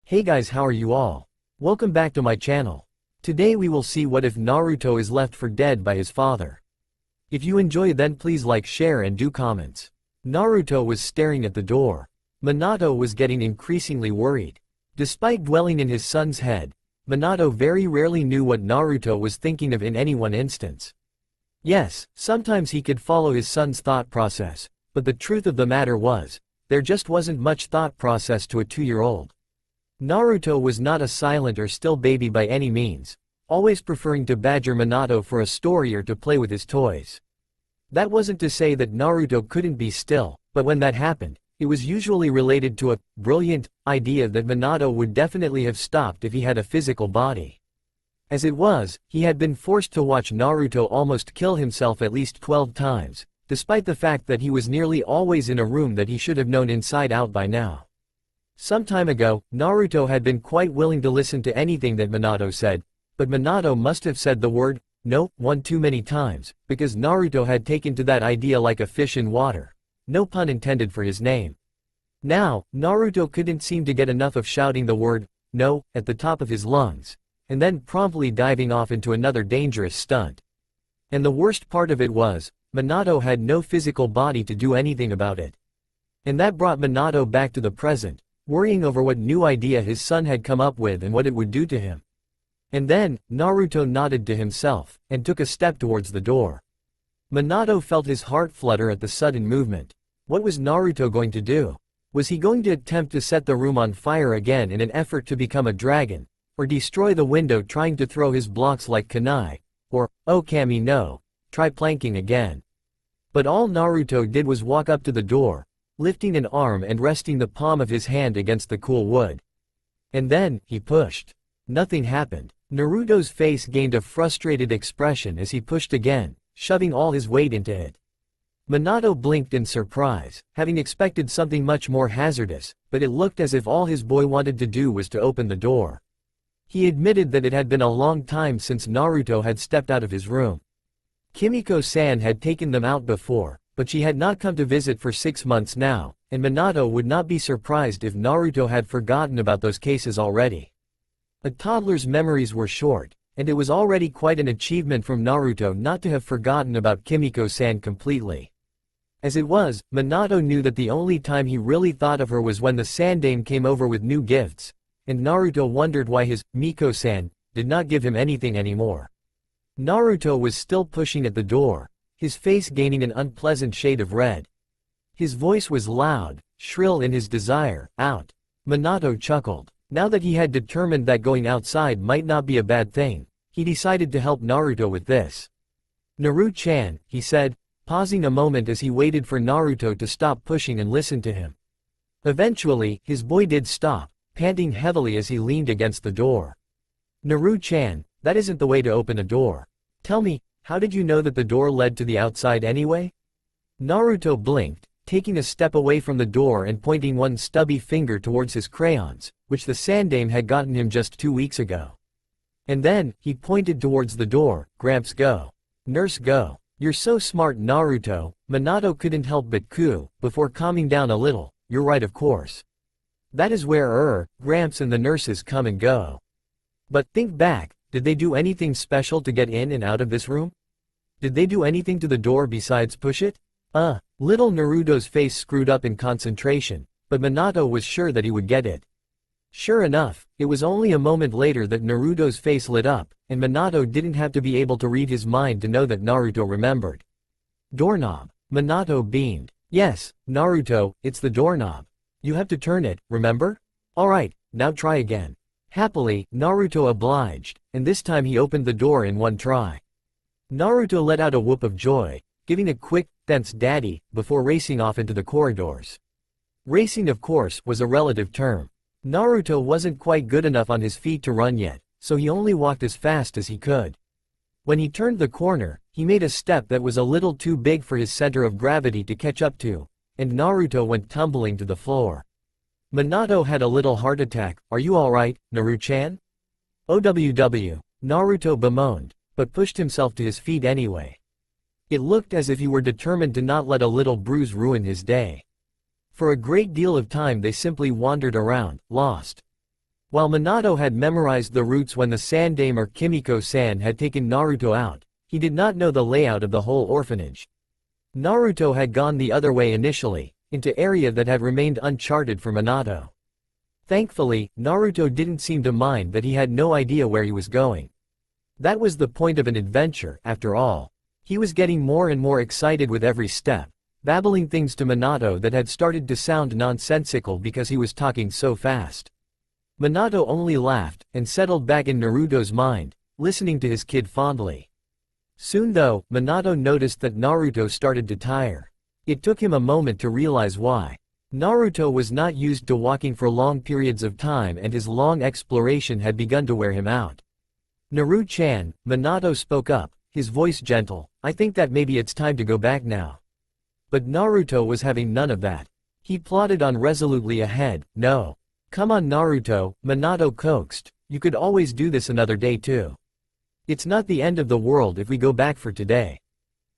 Hey guys, how are you all? Welcome back to my channel. Today we will see what if Naruto is left for dead by his father. If you enjoy, then please like, share and do comments. Naruto was staring at the door. Minato was getting increasingly worried. Despite dwelling in his son's head, Minato very rarely knew what Naruto was thinking of in any one instance. Yes, sometimes he could follow his son's thought process, but the truth of the matter was, there just wasn't much thought process to a 2-year-old. Naruto was not a silent or still baby by any means, always preferring to badger Minato for a story or to play with his toys. That wasn't to say that Naruto couldn't be still, but when that happened, it was usually related to a brilliant idea that Minato would definitely have stopped if he had a physical body. As it was, he had been forced to watch Naruto almost kill himself at least 12 times, despite the fact that he was nearly always in a room that he should have known inside out by now. Some time ago, Naruto had been quite willing to listen to anything that Minato said, but Minato must have said the word no one too many times, because Naruto had taken to that idea like a fish in water. No pun intended for his name. Now, Naruto couldn't seem to get enough of shouting the word no at the top of his lungs, and then promptly diving off into another dangerous stunt. And the worst part of it was, Minato had no physical body to do anything about it. And that brought Minato back to the present, worrying over what new idea his son had come up with and what it would do to him. And then, Naruto nodded to himself, and took a step towards the door. Minato felt his heart flutter at the sudden movement. What was Naruto going to do? Was he going to attempt to set the room on fire again in an effort to become a dragon, or destroy the window trying to throw his blocks like kunai, or, oh Kami no, try planking again? But all Naruto did was walk up to the door, lifting an arm and resting the palm of his hand against the cool wood. And then, he pushed. Nothing happened. Naruto's face gained a frustrated expression as he pushed again, shoving all his weight into it. Minato blinked in surprise, having expected something much more hazardous, but it looked as if all his boy wanted to do was to open the door. He admitted that it had been a long time since Naruto had stepped out of his room. Kimiko-san had taken them out before, but she had not come to visit for 6 months now, and Minato would not be surprised if Naruto had forgotten about those cases already. A toddler's memories were short, and it was already quite an achievement from Naruto not to have forgotten about Kimiko-san completely. As it was, Minato knew that the only time he really thought of her was when the Sandame came over with new gifts, and Naruto wondered why his Miko-san did not give him anything anymore. Naruto was still pushing at the door, his face gaining an unpleasant shade of red. His voice was loud, shrill in his desire, out. Minato chuckled. Now that he had determined that going outside might not be a bad thing, he decided to help Naruto with this. Naru-chan, he said, pausing a moment as he waited for Naruto to stop pushing and listen to him. Eventually, his boy did stop, panting heavily as he leaned against the door. Naru-chan, that isn't the way to open a door. Tell me, how did you know that the door led to the outside anyway? Naruto blinked, taking a step away from the door and pointing one stubby finger towards his crayons, which the Sandame had gotten him just 2 weeks ago. And then, he pointed towards the door. Gramps go. Nurse go. You're so smart, Naruto. Minato couldn't help but coo, before calming down a little. You're right, of course. That is where Gramps and the nurses come and go. But think back, did they do anything special to get in and out of this room? Did they do anything to the door besides push it? Little Naruto's face screwed up in concentration, but Minato was sure that he would get it. Sure enough, it was only a moment later that Naruto's face lit up, and Minato didn't have to be able to read his mind to know that Naruto remembered. Doorknob. Minato beamed. Yes, Naruto, it's the doorknob. You have to turn it, remember? Alright, now try again. Happily, Naruto obliged, and this time he opened the door in one try. Naruto let out a whoop of joy, giving a quick, "Thanks daddy," before racing off into the corridors. Racing, of course, was a relative term. Naruto wasn't quite good enough on his feet to run yet, so he only walked as fast as he could. When he turned the corner, he made a step that was a little too big for his center of gravity to catch up to, and Naruto went tumbling to the floor. Minato had a little heart attack. Are you alright, Naru-chan? OWW. Naruto bemoaned, but pushed himself to his feet anyway. It looked as if he were determined to not let a little bruise ruin his day. For a great deal of time they simply wandered around, lost. While Minato had memorized the routes when the Sandame or Kimiko-san had taken Naruto out, he did not know the layout of the whole orphanage. Naruto had gone the other way initially, into area that had remained uncharted for Minato. Thankfully, Naruto didn't seem to mind that he had no idea where he was going. That was the point of an adventure, after all. He was getting more and more excited with every step, babbling things to Minato that had started to sound nonsensical because he was talking so fast. Minato only laughed, and settled back in Naruto's mind, listening to his kid fondly. Soon though, Minato noticed that Naruto started to tire. It took him a moment to realize why. Naruto was not used to walking for long periods of time and his long exploration had begun to wear him out. "Naru-chan," Minato spoke up, his voice gentle, "I think that maybe it's time to go back now." But Naruto was having none of that. He plodded on resolutely ahead. "No. Come on Naruto," Minato coaxed, "you could always do this another day too. It's not the end of the world if we go back for today.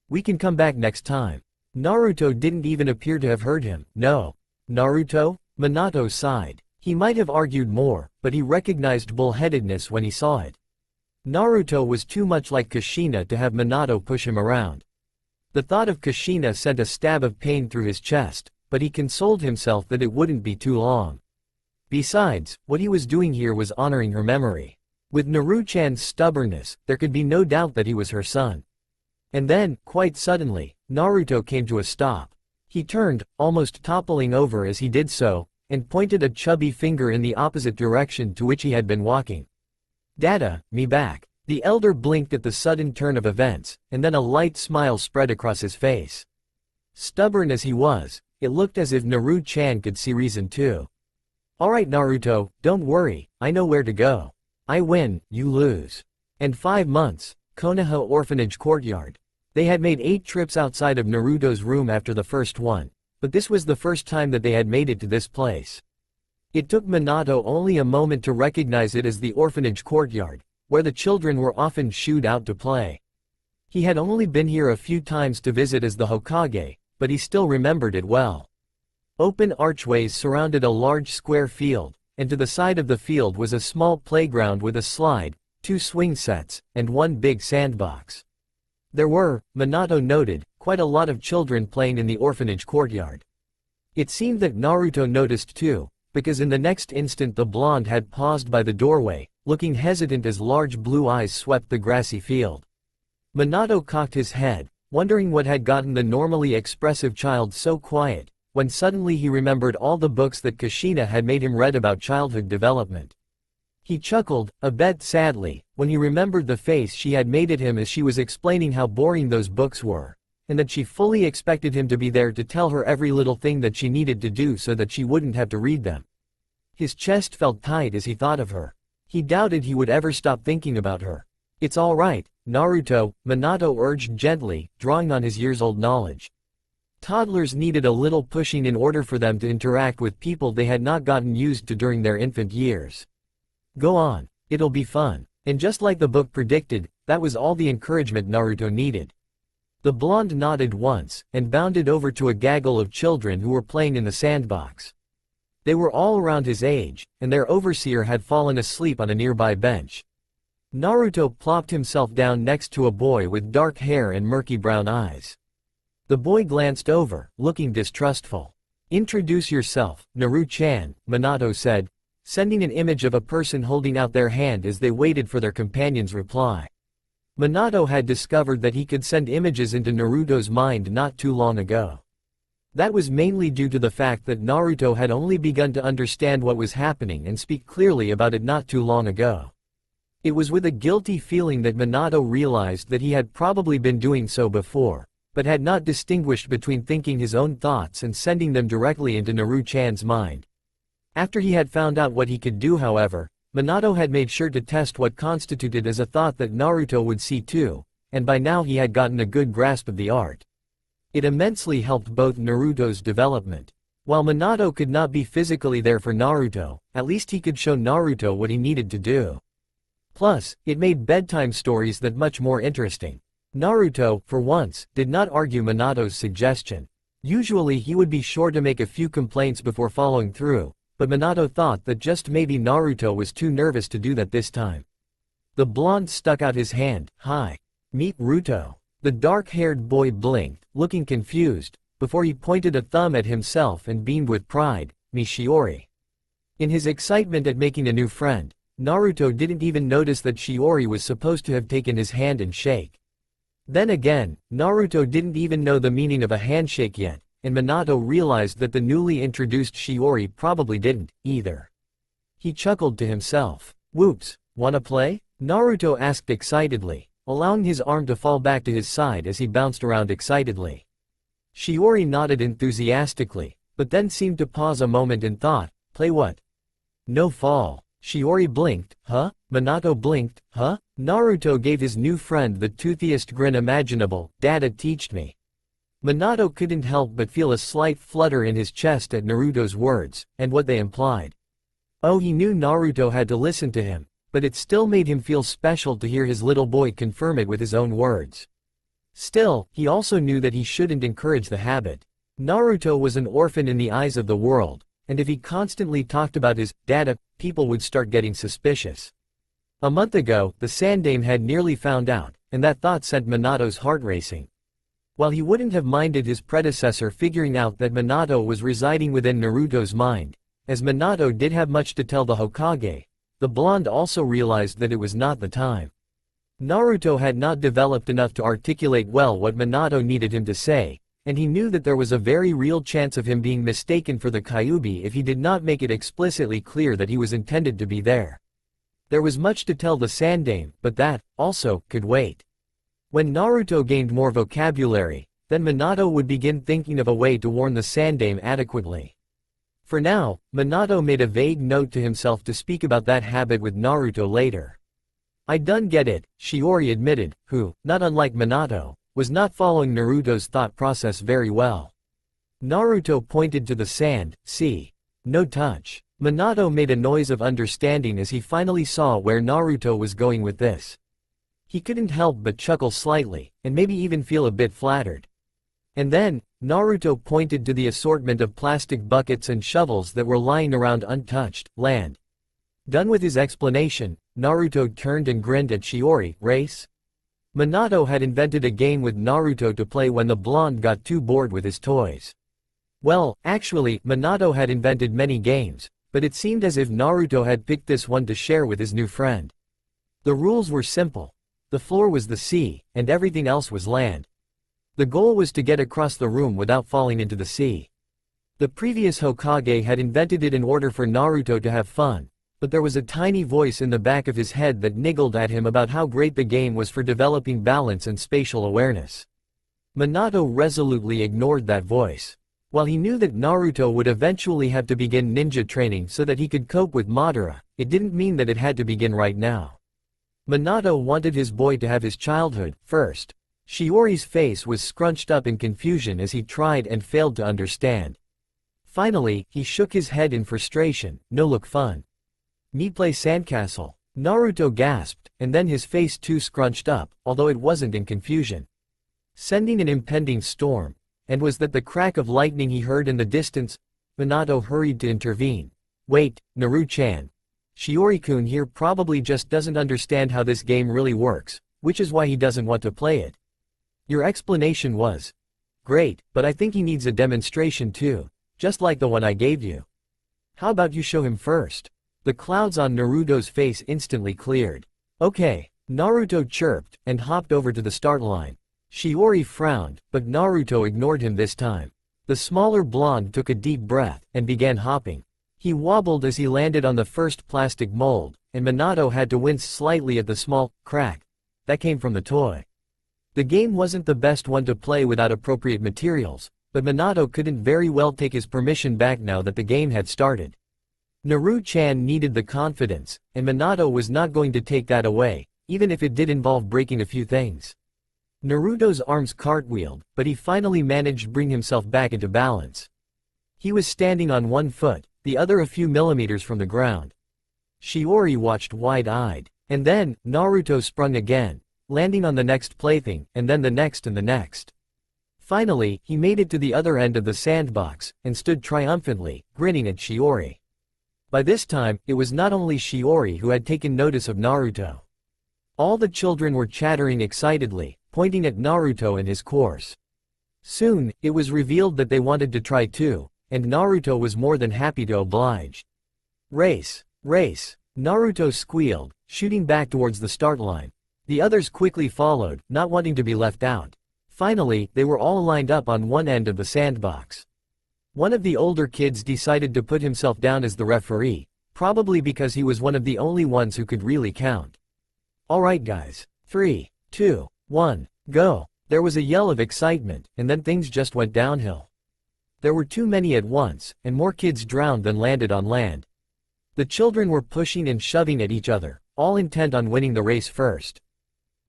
We can come back next time." Naruto didn't even appear to have heard him. "No. Naruto?" Minato sighed. He might have argued more, but he recognized bullheadedness when he saw it. Naruto was too much like Kushina to have Minato push him around. The thought of Kushina sent a stab of pain through his chest, but he consoled himself that it wouldn't be too long. Besides, what he was doing here was honoring her memory. With Naru-chan's stubbornness, there could be no doubt that he was her son. And then, quite suddenly, Naruto came to a stop. He turned, almost toppling over as he did so, and pointed a chubby finger in the opposite direction to which he had been walking. "Dada, me back." The elder blinked at the sudden turn of events, and then a light smile spread across his face. Stubborn as he was, it looked as if Naru-chan could see reason too. "Alright Naruto, don't worry, I know where to go. I win, you lose." And 5 months, Konoha Orphanage Courtyard. They had made 8 trips outside of Naruto's room after the first one, but this was the first time that they had made it to this place. It took Minato only a moment to recognize it as the orphanage courtyard, where the children were often shooed out to play. He had only been here a few times to visit as the Hokage, but he still remembered it well. Open archways surrounded a large square field, and to the side of the field was a small playground with a slide, 2 swing sets, and 1 big sandbox. There were, Minato noted, quite a lot of children playing in the orphanage courtyard. It seemed that Naruto noticed too, because in the next instant the blonde had paused by the doorway, looking hesitant as large blue eyes swept the grassy field. Minato cocked his head, wondering what had gotten the normally expressive child so quiet, when suddenly he remembered all the books that Kushina had made him read about childhood development. He chuckled, a bit sadly, when he remembered the face she had made at him as she was explaining how boring those books were, and that she fully expected him to be there to tell her every little thing that she needed to do so that she wouldn't have to read them. His chest felt tight as he thought of her. He doubted he would ever stop thinking about her. "It's all right, Naruto," Minato urged gently, drawing on his years-old knowledge. Toddlers needed a little pushing in order for them to interact with people they had not gotten used to during their infant years. "Go on, it'll be fun." And just like the book predicted, that was all the encouragement Naruto needed. The blonde nodded once, and bounded over to a gaggle of children who were playing in the sandbox. They were all around his age, and their overseer had fallen asleep on a nearby bench. Naruto plopped himself down next to a boy with dark hair and murky brown eyes. The boy glanced over, looking distrustful. "Introduce yourself, Naru-chan," Minato said, sending an image of a person holding out their hand as they waited for their companion's reply. Minato had discovered that he could send images into Naruto's mind not too long ago. That was mainly due to the fact that Naruto had only begun to understand what was happening and speak clearly about it not too long ago. It was with a guilty feeling that Minato realized that he had probably been doing so before, but had not distinguished between thinking his own thoughts and sending them directly into Naru-chan's mind. After he had found out what he could do, however, Minato had made sure to test what constituted as a thought that Naruto would see too, and by now he had gotten a good grasp of the art. It immensely helped both Naruto's development. While Minato could not be physically there for Naruto, at least he could show Naruto what he needed to do. Plus, it made bedtime stories that much more interesting. Naruto, for once, did not argue Minato's suggestion. Usually he would be sure to make a few complaints before following through, but Minato thought that just maybe Naruto was too nervous to do that this time. The blonde stuck out his hand. "Hi. Meet Ruto." The dark-haired boy blinked, looking confused, before he pointed a thumb at himself and beamed with pride. "Me Shiori." In his excitement at making a new friend, Naruto didn't even notice that Shiori was supposed to have taken his hand and shake. Then again, Naruto didn't even know the meaning of a handshake yet, and Minato realized that the newly introduced Shiori probably didn't, either. He chuckled to himself. "Whoops, wanna play?" Naruto asked excitedly, allowing his arm to fall back to his side as he bounced around excitedly. Shiori nodded enthusiastically, but then seemed to pause a moment and thought, "Play what?" "No fall." Shiori blinked. "Huh?" Minato blinked. "Huh?" Naruto gave his new friend the toothiest grin imaginable. "Dada teached me." Minato couldn't help but feel a slight flutter in his chest at Naruto's words, and what they implied. Oh, he knew Naruto had to listen to him, but it still made him feel special to hear his little boy confirm it with his own words. Still, he also knew that he shouldn't encourage the habit. Naruto was an orphan in the eyes of the world, and if he constantly talked about his dada, people would start getting suspicious. A month ago, the Sandame had nearly found out, and that thought sent Minato's heart racing. While he wouldn't have minded his predecessor figuring out that Minato was residing within Naruto's mind, as Minato did have much to tell the Hokage, the blonde also realized that it was not the time. Naruto had not developed enough to articulate well what Minato needed him to say, and he knew that there was a very real chance of him being mistaken for the Kyuubi if he did not make it explicitly clear that he was intended to be there. There was much to tell the Sandame, but that, also, could wait. When Naruto gained more vocabulary, then Minato would begin thinking of a way to warn the Sandame adequately. For now, Minato made a vague note to himself to speak about that habit with Naruto later. "I done get it," Shiori admitted, who, not unlike Minato, was not following Naruto's thought process very well. Naruto pointed to the sand. "See? No touch." Minato made a noise of understanding as he finally saw where Naruto was going with this. He couldn't help but chuckle slightly, and maybe even feel a bit flattered. And then, Naruto pointed to the assortment of plastic buckets and shovels that were lying around untouched land. Done with his explanation, Naruto turned and grinned at Shiori. "Race?" Minato had invented a game with Naruto to play when the blonde got too bored with his toys. Well, actually, Minato had invented many games, but it seemed as if Naruto had picked this one to share with his new friend. The rules were simple. The floor was the sea, and everything else was land. The goal was to get across the room without falling into the sea. The previous Hokage had invented it in order for Naruto to have fun, but there was a tiny voice in the back of his head that niggled at him about how great the game was for developing balance and spatial awareness. Minato resolutely ignored that voice. While he knew that Naruto would eventually have to begin ninja training so that he could cope with Madara, it didn't mean that it had to begin right now. Minato wanted his boy to have his childhood, first. Shiori's face was scrunched up in confusion as he tried and failed to understand. Finally, he shook his head in frustration. "No look fun. Me play sandcastle." Naruto gasped, and then his face too scrunched up, although it wasn't in confusion. Sending an impending storm, and was that the crack of lightning he heard in the distance? Minato hurried to intervene. "Wait, Naru-chan. Shiori-kun here probably just doesn't understand how this game really works, which is why he doesn't want to play it. Your explanation was great, but I think he needs a demonstration too, just like the one I gave you. How about you show him first?" The clouds on Naruto's face instantly cleared. "Okay," Naruto chirped, and hopped over to the start line. Shiori frowned, but Naruto ignored him this time. The smaller blonde took a deep breath, and began hopping. He wobbled as he landed on the first plastic mold, and Minato had to wince slightly at the small crack that came from the toy. The game wasn't the best one to play without appropriate materials, but Minato couldn't very well take his permission back now that the game had started. Naru-chan needed the confidence, and Minato was not going to take that away, even if it did involve breaking a few things. Naruto's arms cartwheeled, but he finally managed to bring himself back into balance. He was standing on one foot, the other a few millimeters from the ground. Shiori watched wide-eyed. And then, Naruto sprung again, landing on the next plaything, and then the next and the next. Finally, he made it to the other end of the sandbox, and stood triumphantly, grinning at Shiori. By this time, it was not only Shiori who had taken notice of Naruto. All the children were chattering excitedly, pointing at Naruto and his course. Soon, it was revealed that they wanted to try too, and Naruto was more than happy to oblige. Race! Race! Naruto squealed, shooting back towards the start line. The others quickly followed, not wanting to be left out. Finally, they were all lined up on one end of the sandbox. One of the older kids decided to put himself down as the referee, probably because he was one of the only ones who could really count. Alright guys. 3, 2, 1, go! There was a yell of excitement, and then things just went downhill. There were too many at once, and more kids drowned than landed on land. The children were pushing and shoving at each other, all intent on winning the race first.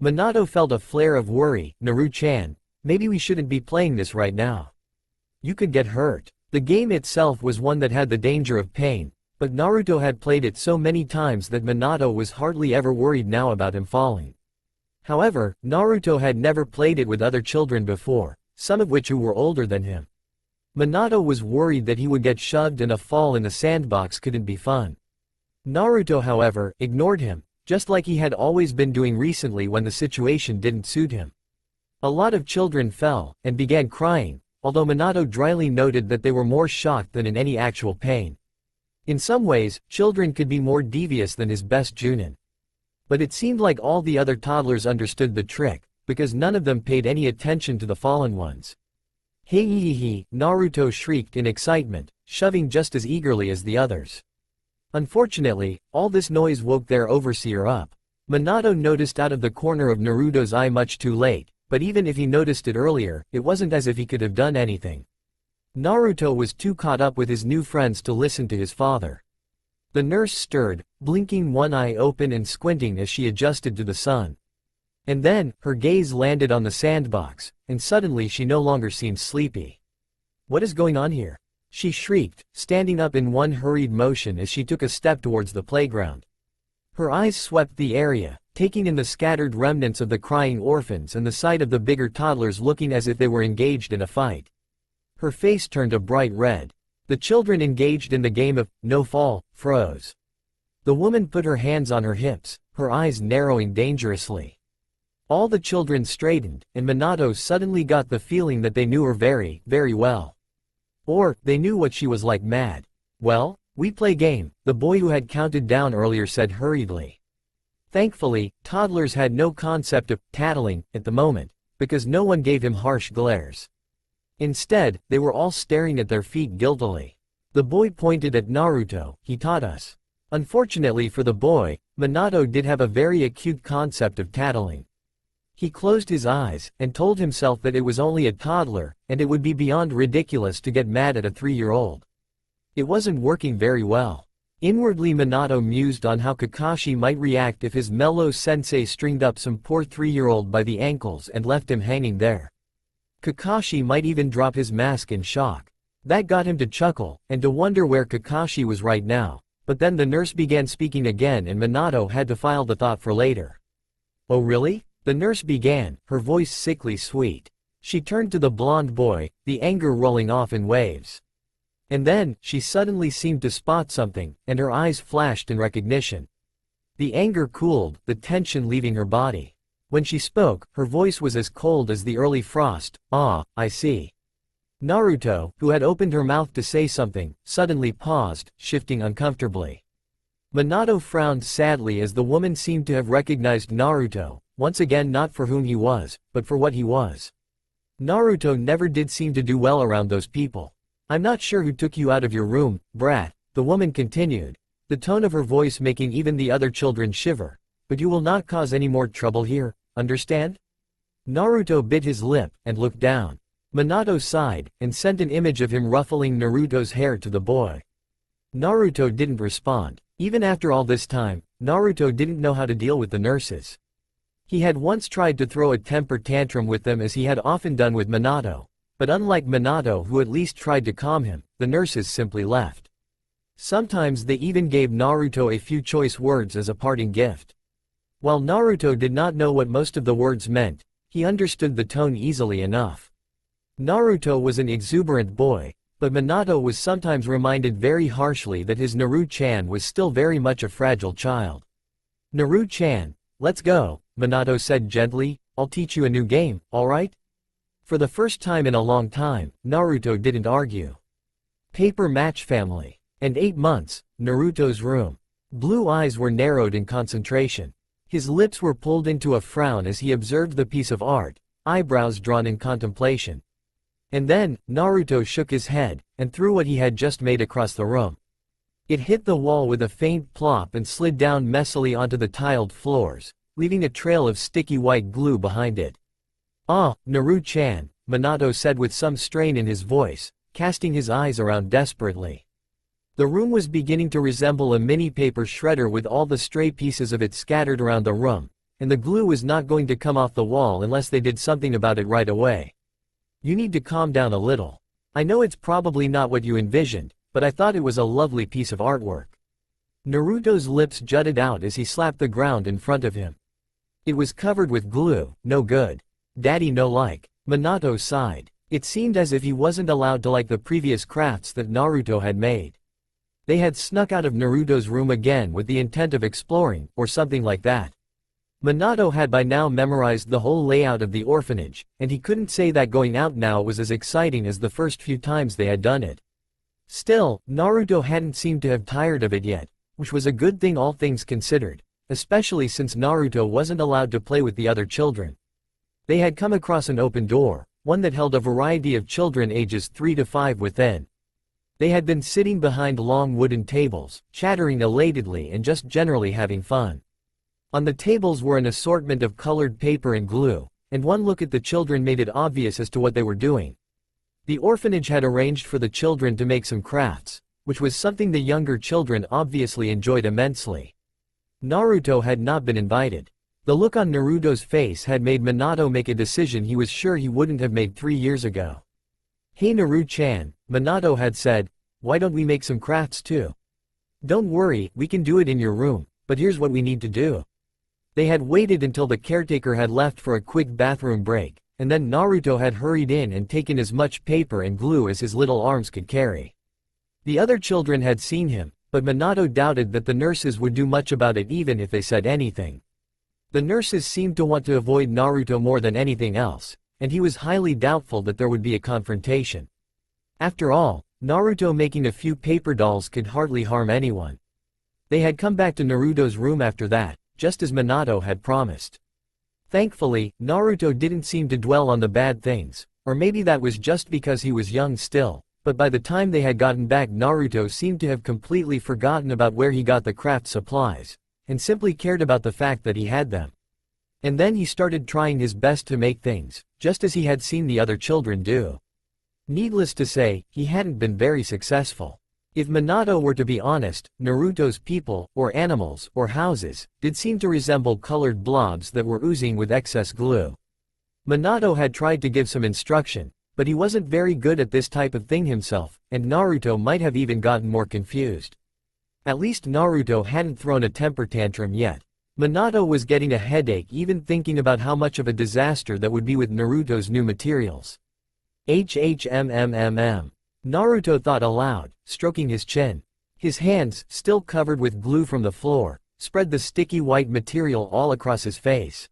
Minato felt a flare of worry. Naru-chan, maybe we shouldn't be playing this right now. You could get hurt. The game itself was one that had the danger of pain, but Naruto had played it so many times that Minato was hardly ever worried now about him falling. However, Naruto had never played it with other children before, some of which who were older than him. Minato was worried that he would get shoved and a fall in the sandbox couldn't be fun. Naruto, however, ignored him, just like he had always been doing recently when the situation didn't suit him. A lot of children fell, and began crying, although Minato dryly noted that they were more shocked than in any actual pain. In some ways, children could be more devious than his best Junin. But it seemed like all the other toddlers understood the trick, because none of them paid any attention to the fallen ones. Hey, Naruto shrieked in excitement, shoving just as eagerly as the others. Unfortunately, all this noise woke their overseer up. Minato noticed out of the corner of Naruto's eye much too late, but even if he noticed it earlier, it wasn't as if he could have done anything. Naruto was too caught up with his new friends to listen to his father. The nurse stirred, blinking one eye open and squinting as she adjusted to the sun. And then, her gaze landed on the sandbox, and suddenly she no longer seemed sleepy. What is going on here? She shrieked, standing up in one hurried motion as she took a step towards the playground. Her eyes swept the area, taking in the scattered remnants of the crying orphans and the sight of the bigger toddlers looking as if they were engaged in a fight. Her face turned a bright red. The children engaged in the game of no fall froze. The woman put her hands on her hips, her eyes narrowing dangerously. All the children straightened, and Minato suddenly got the feeling that they knew her very, very well. Or, they knew what she was like mad. Well, we play game, the boy who had counted down earlier said hurriedly. Thankfully, toddlers had no concept of tattling at the moment, because no one gave him harsh glares. Instead, they were all staring at their feet guiltily. The boy pointed at Naruto. He taught us. Unfortunately for the boy, Minato did have a very acute concept of tattling. He closed his eyes, and told himself that it was only a toddler, and it would be beyond ridiculous to get mad at a 3-year-old. It wasn't working very well. Inwardly Minato mused on how Kakashi might react if his mellow sensei stringed up some poor 3-year-old by the ankles and left him hanging there. Kakashi might even drop his mask in shock. That got him to chuckle, and to wonder where Kakashi was right now, but then the nurse began speaking again and Minato had to file the thought for later. Oh really? The nurse began, her voice sickly sweet. She turned to the blonde boy, the anger rolling off in waves. And then, she suddenly seemed to spot something, and her eyes flashed in recognition. The anger cooled, the tension leaving her body. When she spoke, her voice was as cold as the early frost. Ah, I see. Naruto, who had opened her mouth to say something, suddenly paused, shifting uncomfortably. Minato frowned sadly as the woman seemed to have recognized Naruto, once again not for whom he was, but for what he was. Naruto never did seem to do well around those people. I'm not sure who took you out of your room, brat, the woman continued, the tone of her voice making even the other children shiver. But you will not cause any more trouble here, understand? Naruto bit his lip, and looked down. Minato sighed, and sent an image of him ruffling Naruto's hair to the boy. Naruto didn't respond. Even after all this time, Naruto didn't know how to deal with the nurses. He had once tried to throw a temper tantrum with them as he had often done with Minato, but unlike Minato who at least tried to calm him, the nurses simply left. Sometimes they even gave Naruto a few choice words as a parting gift. While Naruto did not know what most of the words meant, he understood the tone easily enough. Naruto was an exuberant boy, but Minato was sometimes reminded very harshly that his Naru-chan was still very much a fragile child. "Naru-chan, let's go," Minato said gently, "I'll teach you a new game, alright?" For the first time in a long time, Naruto didn't argue. Paper Match Family. And 8 months, Naruto's room. Blue eyes were narrowed in concentration. His lips were pulled into a frown as he observed the piece of art, eyebrows drawn in contemplation. And then, Naruto shook his head, and threw what he had just made across the room. It hit the wall with a faint plop and slid down messily onto the tiled floors, leaving a trail of sticky white glue behind it. "Ah, Naru-chan," Minato said with some strain in his voice, casting his eyes around desperately. The room was beginning to resemble a mini paper shredder with all the stray pieces of it scattered around the room, and the glue was not going to come off the wall unless they did something about it right away. "You need to calm down a little. I know it's probably not what you envisioned, but I thought it was a lovely piece of artwork." Naruto's lips jutted out as he slapped the ground in front of him. "It was covered with glue, no good. Daddy no like." Minato sighed. It seemed as if he wasn't allowed to like the previous crafts that Naruto had made. They had snuck out of Naruto's room again with the intent of exploring, or something like that. Minato had by now memorized the whole layout of the orphanage, and he couldn't say that going out now was as exciting as the first few times they had done it. Still, Naruto hadn't seemed to have tired of it yet, which was a good thing all things considered, especially since Naruto wasn't allowed to play with the other children. They had come across an open door, one that held a variety of children ages 3 to 5 within. They had been sitting behind long wooden tables, chattering elatedly and just generally having fun. On the tables were an assortment of colored paper and glue, and one look at the children made it obvious as to what they were doing. The orphanage had arranged for the children to make some crafts, which was something the younger children obviously enjoyed immensely. Naruto had not been invited. The look on Naruto's face had made Minato make a decision he was sure he wouldn't have made 3 years ago. "Hey Naru-chan," Minato had said, "why don't we make some crafts too? Don't worry, we can do it in your room, but here's what we need to do." They had waited until the caretaker had left for a quick bathroom break, and then Naruto had hurried in and taken as much paper and glue as his little arms could carry. The other children had seen him, but Minato doubted that the nurses would do much about it even if they said anything. The nurses seemed to want to avoid Naruto more than anything else, and he was highly doubtful that there would be a confrontation. After all, Naruto making a few paper dolls could hardly harm anyone. They had come back to Naruto's room after that, just as Minato had promised. Thankfully, Naruto didn't seem to dwell on the bad things, or maybe that was just because he was young still, but by the time they had gotten back Naruto seemed to have completely forgotten about where he got the craft supplies, and simply cared about the fact that he had them. And then he started trying his best to make things, just as he had seen the other children do. Needless to say, he hadn't been very successful. If Minato were to be honest, Naruto's people, or animals, or houses, did seem to resemble colored blobs that were oozing with excess glue. Minato had tried to give some instruction, but he wasn't very good at this type of thing himself, and Naruto might have even gotten more confused. At least Naruto hadn't thrown a temper tantrum yet. Minato was getting a headache even thinking about how much of a disaster that would be with Naruto's new materials. HHMMMM. Naruto thought aloud, stroking his chin. His hands, still covered with glue from the floor, spread the sticky white material all across his face.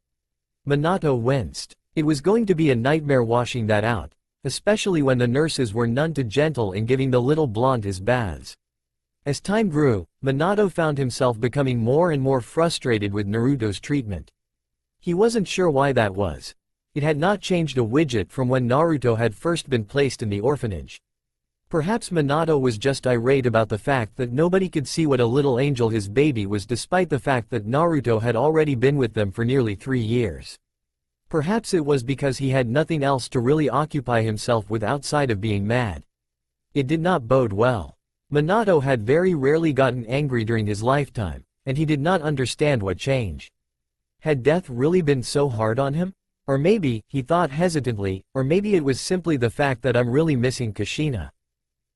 Minato winced. It was going to be a nightmare washing that out, especially when the nurses were none too gentle in giving the little blonde his baths. As time grew, Minato found himself becoming more and more frustrated with Naruto's treatment. He wasn't sure why that was. It had not changed a widget from when Naruto had first been placed in the orphanage. Perhaps Minato was just irate about the fact that nobody could see what a little angel his baby was despite the fact that Naruto had already been with them for nearly 3 years. Perhaps it was because he had nothing else to really occupy himself with outside of being mad. It did not bode well. Minato had very rarely gotten angry during his lifetime, and he did not understand what changed. Had death really been so hard on him? Or maybe, he thought hesitantly, or maybe it was simply the fact that I'm really missing Kushina.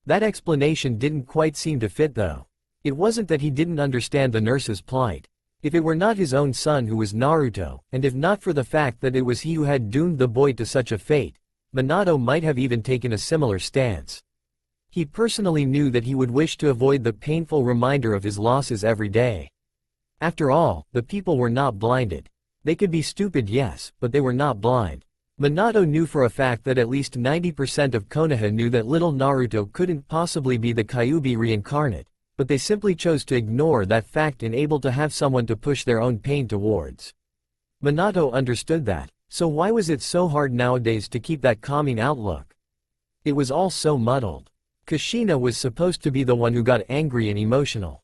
That explanation didn't quite seem to fit though. It wasn't that he didn't understand the nurse's plight. If it were not his own son who was Naruto, and if not for the fact that it was he who had doomed the boy to such a fate, Minato might have even taken a similar stance. He personally knew that he would wish to avoid the painful reminder of his losses every day. After all, the people were not blinded. They could be stupid, yes, but they were not blind. Minato knew for a fact that at least 90% of Konoha knew that little Naruto couldn't possibly be the Kyuubi reincarnate, but they simply chose to ignore that fact and able to have someone to push their own pain towards. Minato understood that, so why was it so hard nowadays to keep that calming outlook? It was all so muddled. Kushina was supposed to be the one who got angry and emotional.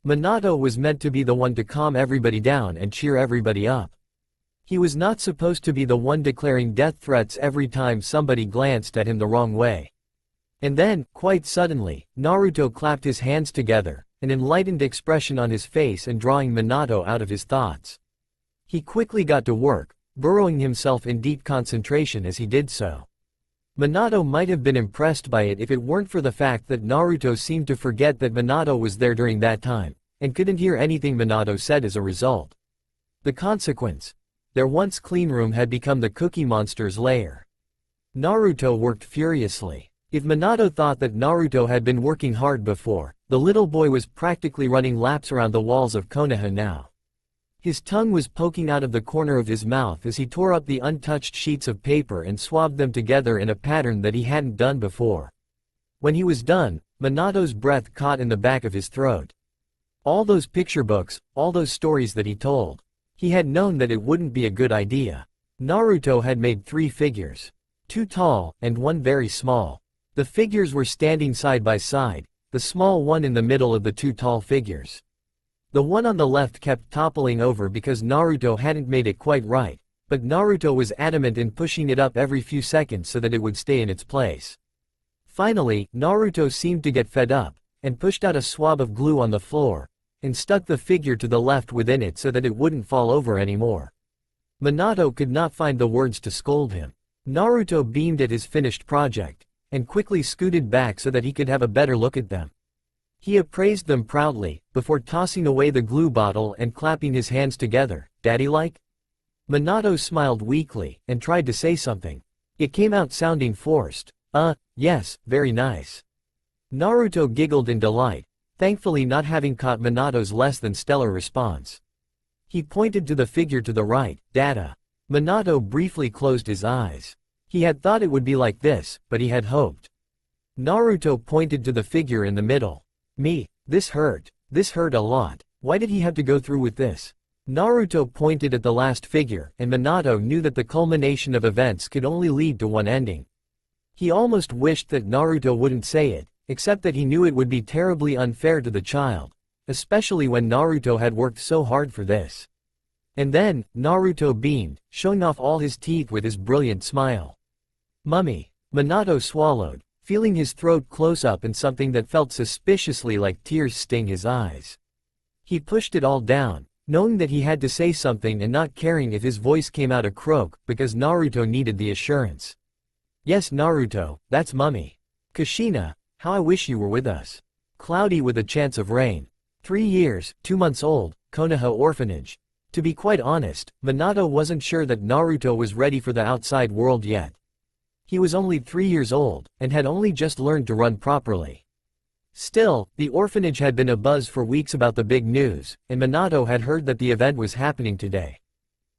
Minato was meant to be the one to calm everybody down and cheer everybody up. He was not supposed to be the one declaring death threats every time somebody glanced at him the wrong way. And then, quite suddenly, Naruto clapped his hands together, an enlightened expression on his face and drawing Minato out of his thoughts. He quickly got to work, burrowing himself in deep concentration as he did so. Minato might have been impressed by it if it weren't for the fact that Naruto seemed to forget that Minato was there during that time, and couldn't hear anything Minato said as a result. The consequence: their once clean room had become the Cookie Monster's lair. Naruto worked furiously. If Minato thought that Naruto had been working hard before, the little boy was practically running laps around the walls of Konoha now. His tongue was poking out of the corner of his mouth as he tore up the untouched sheets of paper and swabbed them together in a pattern that he hadn't done before. When he was done, Minato's breath caught in the back of his throat. All those picture books, all those stories that he told. He had known that it wouldn't be a good idea. Naruto had made 3 figures. 2 tall, and 1 very small. The figures were standing side by side, the small one in the middle of the 2 tall figures. The one on the left kept toppling over because Naruto hadn't made it quite right, but Naruto was adamant in pushing it up every few seconds so that it would stay in its place. Finally, Naruto seemed to get fed up, and pushed out a swab of glue on the floor, and stuck the figure to the left within it so that it wouldn't fall over anymore. Minato could not find the words to scold him. Naruto beamed at his finished project, and quickly scooted back so that he could have a better look at them. He appraised them proudly, before tossing away the glue bottle and clapping his hands together. "Daddy-like?" Minato smiled weakly, and tried to say something. It came out sounding forced. Yes, very nice." Naruto giggled in delight, thankfully not having caught Minato's less than stellar response. He pointed to the figure to the right, "Dada." Minato briefly closed his eyes. He had thought it would be like this, but he had hoped. Naruto pointed to the figure in the middle. "Me, this hurt a lot. Why did he have to go through with this?" Naruto pointed at the last figure, and Minato knew that the culmination of events could only lead to one ending. He almost wished that Naruto wouldn't say it, except that he knew it would be terribly unfair to the child, especially when Naruto had worked so hard for this. And then, Naruto beamed, showing off all his teeth with his brilliant smile. "Mummy." Minato swallowed, feeling his throat close up and something that felt suspiciously like tears sting his eyes. He pushed it all down, knowing that he had to say something and not caring if his voice came out a croak, because Naruto needed the assurance. "Yes, Naruto, that's Mummy. Kushina, how I wish you were with us. Cloudy with a chance of rain. 3 years, 2 months old, Konoha orphanage." To be quite honest, Minato wasn't sure that Naruto was ready for the outside world yet. He was only 3 years old, and had only just learned to run properly. Still, the orphanage had been abuzz for weeks about the big news, and Minato had heard that the event was happening today.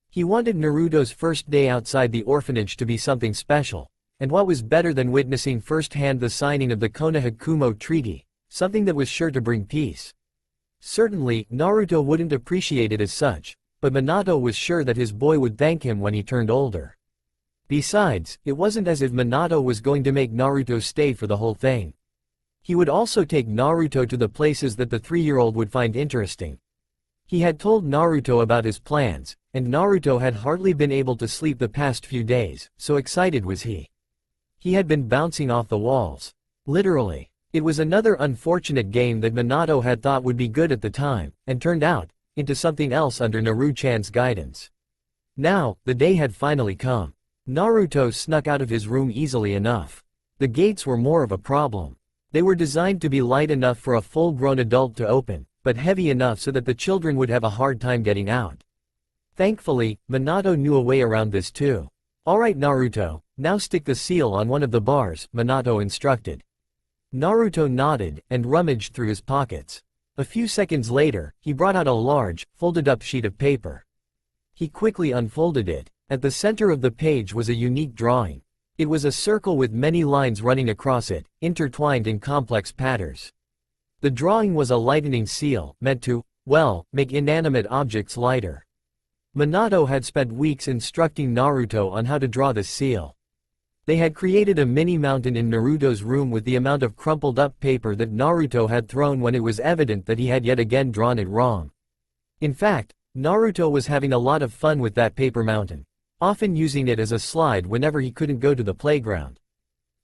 He wanted Naruto's first day outside the orphanage to be something special, and what was better than witnessing firsthand the signing of the Konoha-Kumo Treaty, something that was sure to bring peace. Certainly, Naruto wouldn't appreciate it as such, but Minato was sure that his boy would thank him when he turned older. Besides, it wasn't as if Minato was going to make Naruto stay for the whole thing. He would also take Naruto to the places that the 3-year-old would find interesting. He had told Naruto about his plans, and Naruto had hardly been able to sleep the past few days, so excited was he. He had been bouncing off the walls. Literally. It was another unfortunate game that Minato had thought would be good at the time, and turned out into something else under Naru-chan's guidance. Now, the day had finally come. Naruto snuck out of his room easily enough. The gates were more of a problem. They were designed to be light enough for a full-grown adult to open, but heavy enough so that the children would have a hard time getting out. Thankfully, Minato knew a way around this too. "Alright Naruto, now stick the seal on one of the bars," Minato instructed. Naruto nodded and rummaged through his pockets. A few seconds later, he brought out a large, folded-up sheet of paper. He quickly unfolded it. At the center of the page was a unique drawing. It was a circle with many lines running across it, intertwined in complex patterns. The drawing was a lightening seal, meant to, well, make inanimate objects lighter. Minato had spent weeks instructing Naruto on how to draw this seal. They had created a mini mountain in Naruto's room with the amount of crumpled-up paper that Naruto had thrown when it was evident that he had yet again drawn it wrong. In fact, Naruto was having a lot of fun with that paper mountain, often using it as a slide whenever he couldn't go to the playground.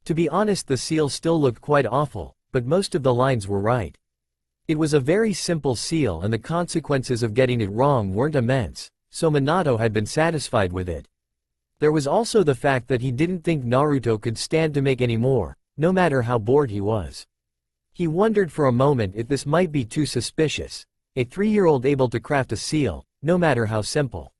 To be honest, the seal still looked quite awful, but most of the lines were right. It was a very simple seal and the consequences of getting it wrong weren't immense, so Minato had been satisfied with it. There was also the fact that he didn't think Naruto could stand to make any more, no matter how bored he was. He wondered for a moment if this might be too suspicious, a 3-year-old able to craft a seal, no matter how simple.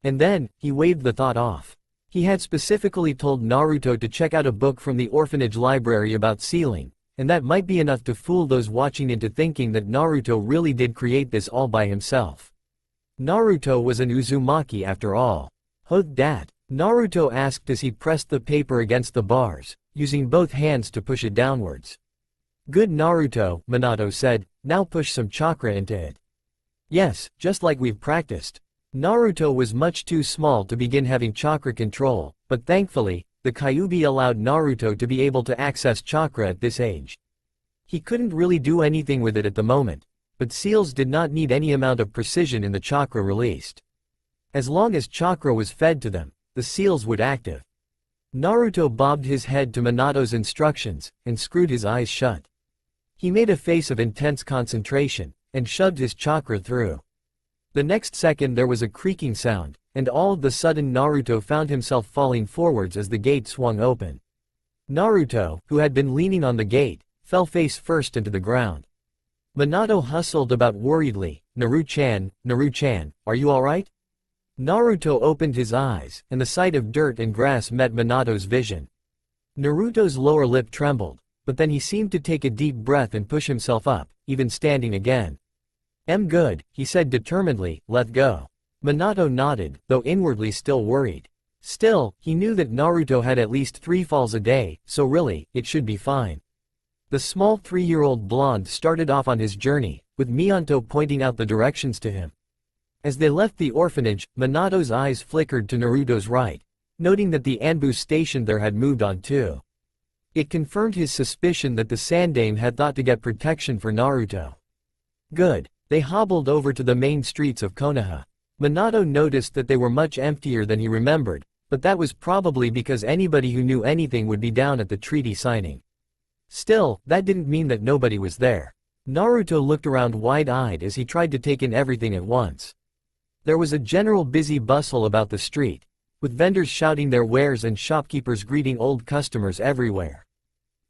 And then, he waved the thought off. He had specifically told Naruto to check out a book from the orphanage library about sealing, and that might be enough to fool those watching into thinking that Naruto really did create this all by himself. Naruto was an Uzumaki after all. "How'd dat?" Naruto asked as he pressed the paper against the bars, using both hands to push it downwards. "Good, Naruto," Minato said, "now push some chakra into it." "Yes, just like we've practiced." Naruto was much too small to begin having chakra control, but thankfully, the Kyuubi allowed Naruto to be able to access chakra at this age. He couldn't really do anything with it at the moment, but seals did not need any amount of precision in the chakra released. As long as chakra was fed to them, the seals would active. Naruto bobbed his head to Minato's instructions, and screwed his eyes shut. He made a face of intense concentration, and shoved his chakra through. The next second there was a creaking sound, and all of the sudden Naruto found himself falling forwards as the gate swung open. Naruto, who had been leaning on the gate, fell face first into the ground. Minato hustled about worriedly, Naru-chan, are you alright?" Naruto opened his eyes, and the sight of dirt and grass met Minato's vision. Naruto's lower lip trembled, but then he seemed to take a deep breath and push himself up, even standing again. "I'm good," he said determinedly, "let go." Minato nodded, though inwardly still worried. Still, he knew that Naruto had at least 3 falls a day, so really, it should be fine. The small 3-year-old blonde started off on his journey, with Mianto pointing out the directions to him. As they left the orphanage, Minato's eyes flickered to Naruto's right, noting that the Anbu stationed there had moved on too. It confirmed his suspicion that the Sandaime had thought to get protection for Naruto. Good. They hobbled over to the main streets of Konoha. Minato noticed that they were much emptier than he remembered, but that was probably because anybody who knew anything would be down at the treaty signing. Still, that didn't mean that nobody was there. Naruto looked around wide-eyed as he tried to take in everything at once. There was a general busy bustle about the street, with vendors shouting their wares and shopkeepers greeting old customers everywhere.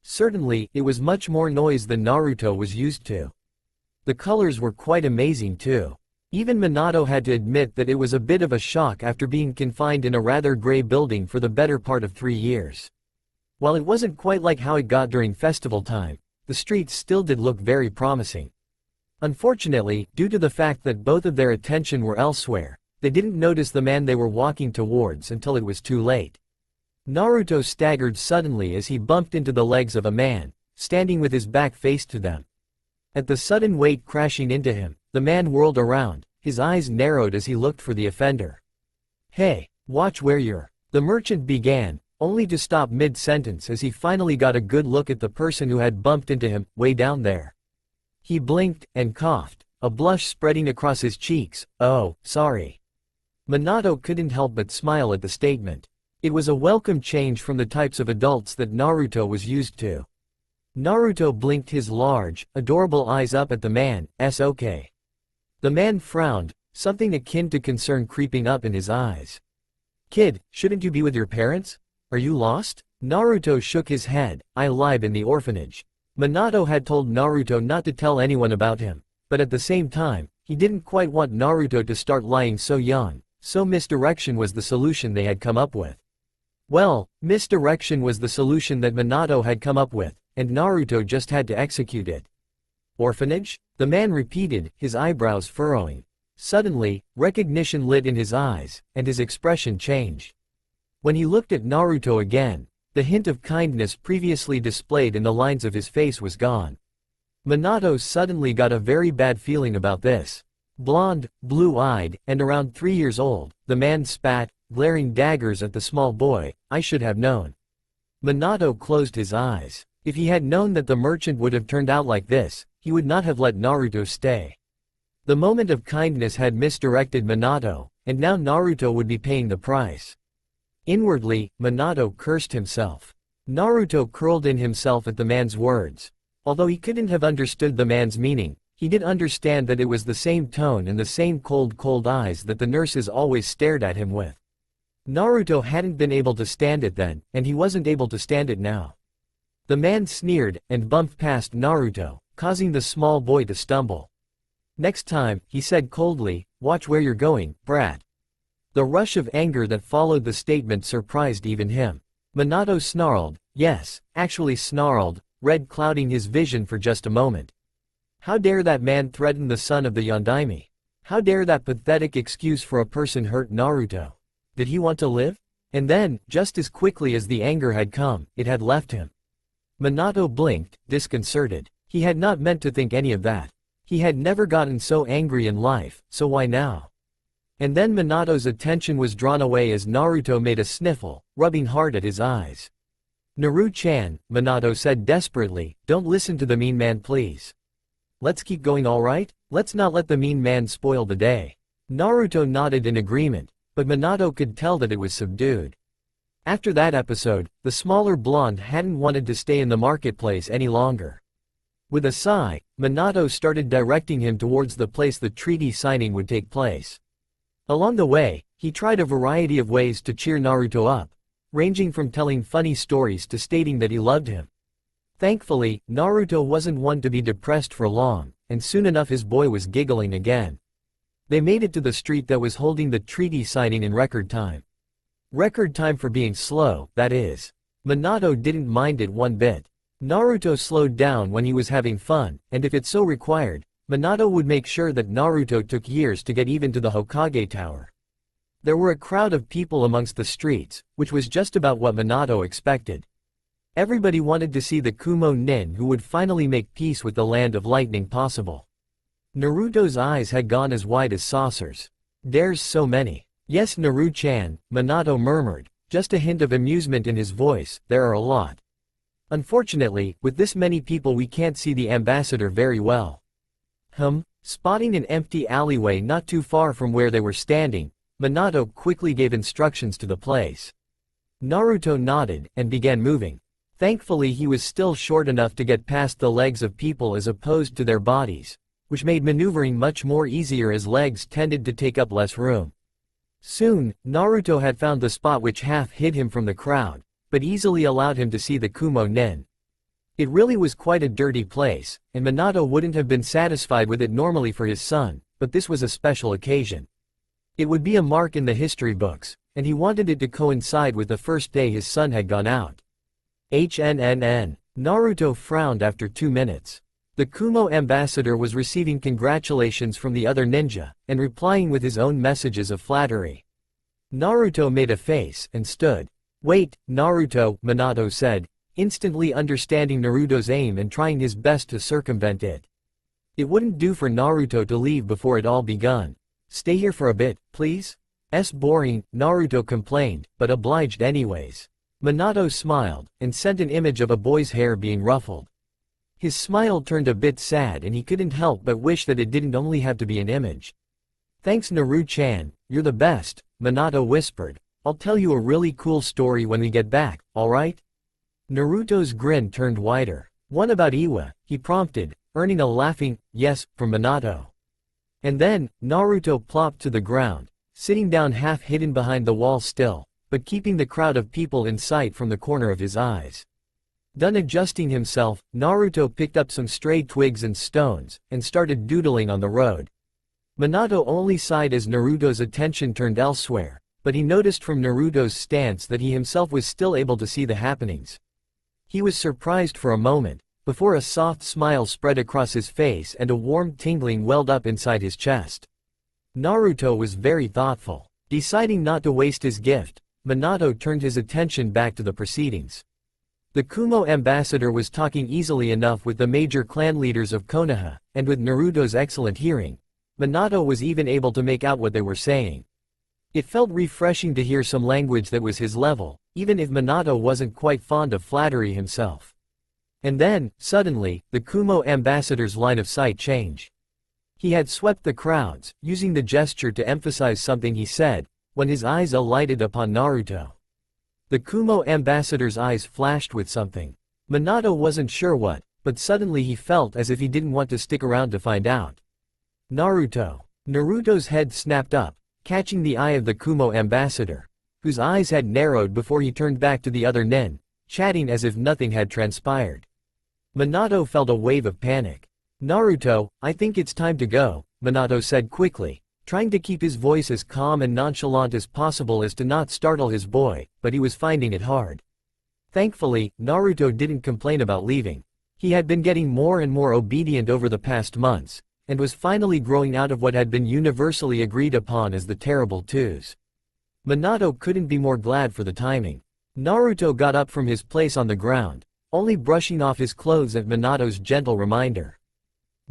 Certainly, it was much more noise than Naruto was used to. The colors were quite amazing too. Even Minato had to admit that it was a bit of a shock after being confined in a rather gray building for the better part of 3 years. While it wasn't quite like how it got during festival time, the streets still did look very promising. Unfortunately, due to the fact that both of their attention were elsewhere, they didn't notice the man they were walking towards until it was too late. Naruto staggered suddenly as he bumped into the legs of a man, standing with his back faced to them. At the sudden weight crashing into him, the man whirled around, his eyes narrowed as he looked for the offender. "Hey, watch where you're," the merchant began, only to stop mid-sentence as he finally got a good look at the person who had bumped into him, way down there. He blinked, and coughed, a blush spreading across his cheeks. "Oh, sorry." Minato couldn't help but smile at the statement. It was a welcome change from the types of adults that Naruto was used to. Naruto blinked his large, adorable eyes up at the man. "Okay." The man frowned, something akin to concern creeping up in his eyes. "Kid, shouldn't you be with your parents? Are you lost?" Naruto shook his head. "I live in the orphanage." Minato had told Naruto not to tell anyone about him, but at the same time, he didn't quite want Naruto to start lying so young, so misdirection was the solution they had come up with. Well, misdirection was the solution that Minato had come up with, and Naruto just had to execute it. Orphanage? The man repeated, his eyebrows furrowing. Suddenly, recognition lit in his eyes, and his expression changed. When he looked at Naruto again, the hint of kindness previously displayed in the lines of his face was gone. Minato suddenly got a very bad feeling about this. Blonde, blue-eyed, and around 3 years old, the man spat, glaring daggers at the small boy. I should have known. Minato closed his eyes. If he had known that the merchant would have turned out like this, he would not have let Naruto stay. The moment of kindness had misdirected Minato, and now Naruto would be paying the price. Inwardly, Minato cursed himself. Naruto curled in himself at the man's words. Although he couldn't have understood the man's meaning, he did understand that it was the same tone and the same cold eyes that the nurses always stared at him with. Naruto hadn't been able to stand it then, and he wasn't able to stand it now. The man sneered, and bumped past Naruto, causing the small boy to stumble. Next time, he said coldly, watch where you're going, brat. The rush of anger that followed the statement surprised even him. Minato snarled, yes, actually snarled, red clouding his vision for just a moment. How dare that man threaten the son of the Yondaime? How dare that pathetic excuse for a person hurt Naruto? Did he want to live? And then, just as quickly as the anger had come, it had left him. Minato blinked, disconcerted. He had not meant to think any of that. He had never gotten so angry in life, so why now? And then Minato's attention was drawn away as Naruto made a sniffle, rubbing hard at his eyes. Naru-chan, Minato said desperately, don't listen to the mean man please. Let's keep going alright? Let's not let the mean man spoil the day. Naruto nodded in agreement, but Minato could tell that it was subdued. After that episode, the smaller blonde hadn't wanted to stay in the marketplace any longer. With a sigh, Minato started directing him towards the place the treaty signing would take place. Along the way, he tried a variety of ways to cheer Naruto up, ranging from telling funny stories to stating that he loved him. Thankfully, Naruto wasn't one to be depressed for long, and soon enough his boy was giggling again. They made it to the street that was holding the treaty signing in record time. Record time for being slow, that is. Minato didn't mind it one bit. Naruto slowed down when he was having fun, and if it so required, Minato would make sure that Naruto took years to get even to the Hokage Tower. There were a crowd of people amongst the streets, which was just about what Minato expected. Everybody wanted to see the Kumo Nin who would finally make peace with the land of lightning possible. Naruto's eyes had gone as wide as saucers. There's so many. Yes, Naru-chan, Minato murmured, just a hint of amusement in his voice, there are a lot. Unfortunately, with this many people we can't see the ambassador very well. Spotting an empty alleyway not too far from where they were standing, Minato quickly gave instructions to the place. Naruto nodded, and began moving. Thankfully he was still short enough to get past the legs of people as opposed to their bodies, which made maneuvering much more easier as legs tended to take up less room. Soon, Naruto had found the spot which half hid him from the crowd, but easily allowed him to see the Kumo Nin. It really was quite a dirty place, and Minato wouldn't have been satisfied with it normally for his son, but this was a special occasion. It would be a mark in the history books, and he wanted it to coincide with the first day his son had gone out. Naruto frowned after 2 minutes. The Kumo ambassador was receiving congratulations from the other ninja, and replying with his own messages of flattery. Naruto made a face, and stood. Wait, Naruto, Minato said, instantly understanding Naruto's aim and trying his best to circumvent it. It wouldn't do for Naruto to leave before it all begun. Stay here for a bit, please? Boring, Naruto complained, but obliged anyways. Minato smiled, and sent an image of a boy's hair being ruffled. His smile turned a bit sad and he couldn't help but wish that it didn't only have to be an image. Thanks Naru-chan, you're the best, Minato whispered. I'll tell you a really cool story when we get back, alright? Naruto's grin turned wider. One about Iwa, he prompted, earning a laughing, yes, from Minato. And then, Naruto plopped to the ground, sitting down half hidden behind the wall still, but keeping the crowd of people in sight from the corner of his eyes. Done adjusting himself, Naruto picked up some stray twigs and stones, and started doodling on the road. Minato only sighed as Naruto's attention turned elsewhere, but he noticed from Naruto's stance that he himself was still able to see the happenings. He was surprised for a moment, before a soft smile spread across his face and a warm tingling welled up inside his chest. Naruto was very thoughtful. Deciding not to waste his gift, Minato turned his attention back to the proceedings. The Kumo ambassador was talking easily enough with the major clan leaders of Konoha, and with Naruto's excellent hearing, Minato was even able to make out what they were saying. It felt refreshing to hear some language that was his level, even if Minato wasn't quite fond of flattery himself. And then, suddenly, the Kumo ambassador's line of sight changed. He had swept the crowds, using the gesture to emphasize something he said, when his eyes alighted upon Naruto. The Kumo ambassador's eyes flashed with something. Minato wasn't sure what, but suddenly he felt as if he didn't want to stick around to find out. Naruto. Naruto's head snapped up, catching the eye of the Kumo ambassador, whose eyes had narrowed before he turned back to the other nin, chatting as if nothing had transpired. Minato felt a wave of panic. "Naruto, I think it's time to go," Minato said quickly, trying to keep his voice as calm and nonchalant as possible as to not startle his boy, but he was finding it hard. Thankfully, Naruto didn't complain about leaving. He had been getting more and more obedient over the past months, and was finally growing out of what had been universally agreed upon as the terrible twos. Minato couldn't be more glad for the timing. Naruto got up from his place on the ground, only brushing off his clothes at Minato's gentle reminder.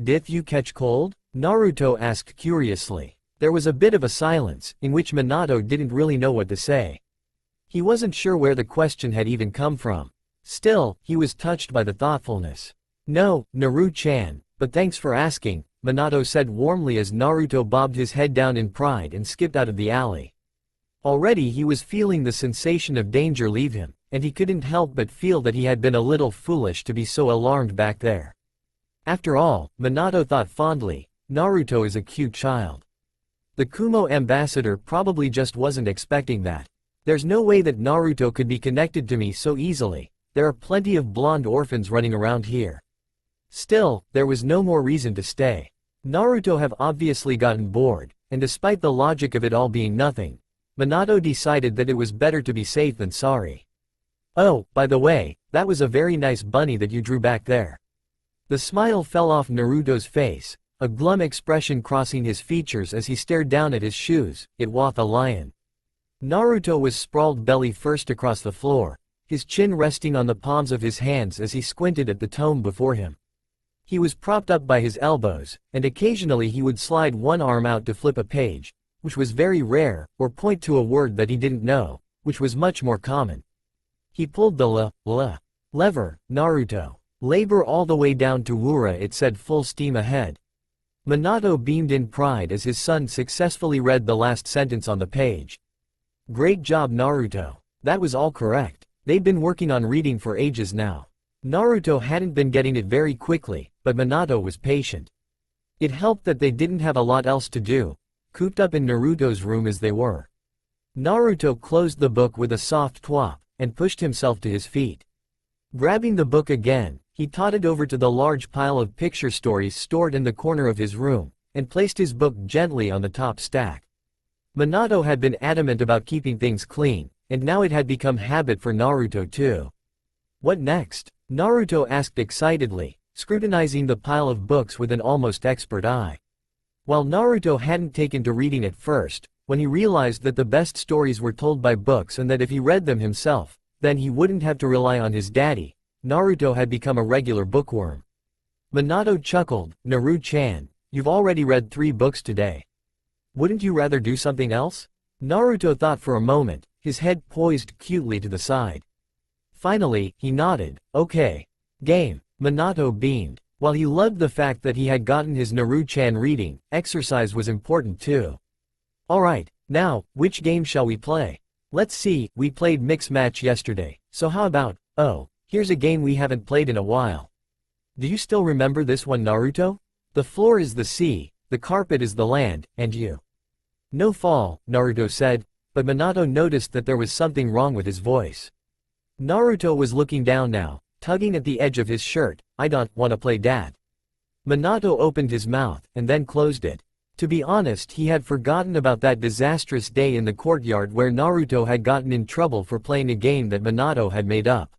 "Did you catch cold?" Naruto asked curiously. There was a bit of a silence, in which Minato didn't really know what to say. He wasn't sure where the question had even come from. Still, he was touched by the thoughtfulness. "No, Naru-chan, but thanks for asking," Minato said warmly as Naruto bobbed his head down in pride and skipped out of the alley. Already he was feeling the sensation of danger leave him, and he couldn't help but feel that he had been a little foolish to be so alarmed back there. After all, Minato thought fondly, Naruto is a cute child. The Kumo ambassador probably just wasn't expecting that. There's no way that Naruto could be connected to me so easily. There are plenty of blonde orphans running around here. Still, there was no more reason to stay. Naruto have obviously gotten bored, and despite the logic of it all being nothing, Minato decided that it was better to be safe than sorry. "Oh, by the way, that was a very nice bunny that you drew back there." The smile fell off Naruto's face, a glum expression crossing his features as he stared down at his shoes. It was a lion. Naruto was sprawled belly first across the floor, his chin resting on the palms of his hands as he squinted at the tome before him. He was propped up by his elbows, and occasionally he would slide one arm out to flip a page, which was very rare, or point to a word that he didn't know, which was much more common. He pulled the lever, Naruto. Labor all the way down to Wura, it said, full steam ahead. Minato beamed in pride as his son successfully read the last sentence on the page. "Great job, Naruto. That was all correct." They'd been working on reading for ages now. Naruto hadn't been getting it very quickly, but Minato was patient. It helped that they didn't have a lot else to do, cooped up in Naruto's room as they were. Naruto closed the book with a soft twop, and pushed himself to his feet. Grabbing the book again, he totted over to the large pile of picture stories stored in the corner of his room, and placed his book gently on the top stack. Minato had been adamant about keeping things clean, and now it had become habit for Naruto too. "What next?" Naruto asked excitedly, scrutinizing the pile of books with an almost expert eye. While Naruto hadn't taken to reading at first, when he realized that the best stories were told by books and that if he read them himself, then he wouldn't have to rely on his daddy, Naruto had become a regular bookworm. Minato chuckled, "Naru-chan, you've already read 3 books today. Wouldn't you rather do something else?" Naruto thought for a moment, his head poised cutely to the side. Finally, he nodded. "Okay. Game." Minato beamed. While he loved the fact that he had gotten his Naru-chan reading, exercise was important too. "Alright, now, which game shall we play?" "Let's see, we played mix match yesterday, so how about, here's a game we haven't played in a while. Do you still remember this one, Naruto? The floor is the sea, the carpet is the land, and you." "No fall," Naruto said, but Minato noticed that there was something wrong with his voice. Naruto was looking down now, tugging at the edge of his shirt. "I don't want to play that." Minato opened his mouth, and then closed it. To be honest, he had forgotten about that disastrous day in the courtyard where Naruto had gotten in trouble for playing a game that Minato had made up.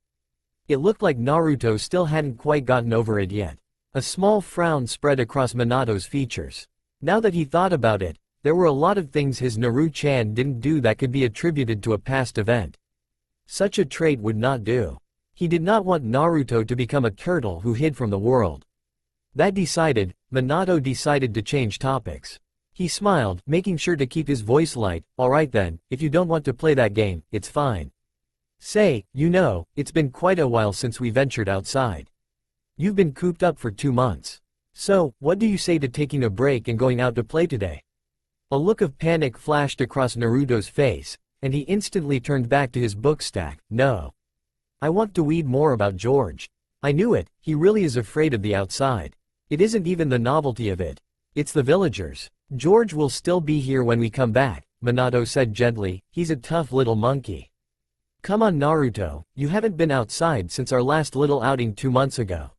It looked like Naruto still hadn't quite gotten over it yet. A small frown spread across Minato's features. Now that he thought about it, there were a lot of things his Naru-chan didn't do that could be attributed to a past event. Such a trait would not do. He did not want Naruto to become a turtle who hid from the world. That decided, Minato decided to change topics. He smiled, making sure to keep his voice light. Alright then, if you don't want to play that game, it's fine. Say, it's been quite a while since we ventured outside. You've been cooped up for 2 months. So, what do you say to taking a break and going out to play today? A look of panic flashed across Naruto's face, and he instantly turned back to his book stack. No. I want to read more about George. I knew it, he really is afraid of the outside. It isn't even the novelty of it. It's the villagers. George will still be here when we come back, Minato said gently. He's a tough little monkey. Come on Naruto, you haven't been outside since our last little outing 2 months ago.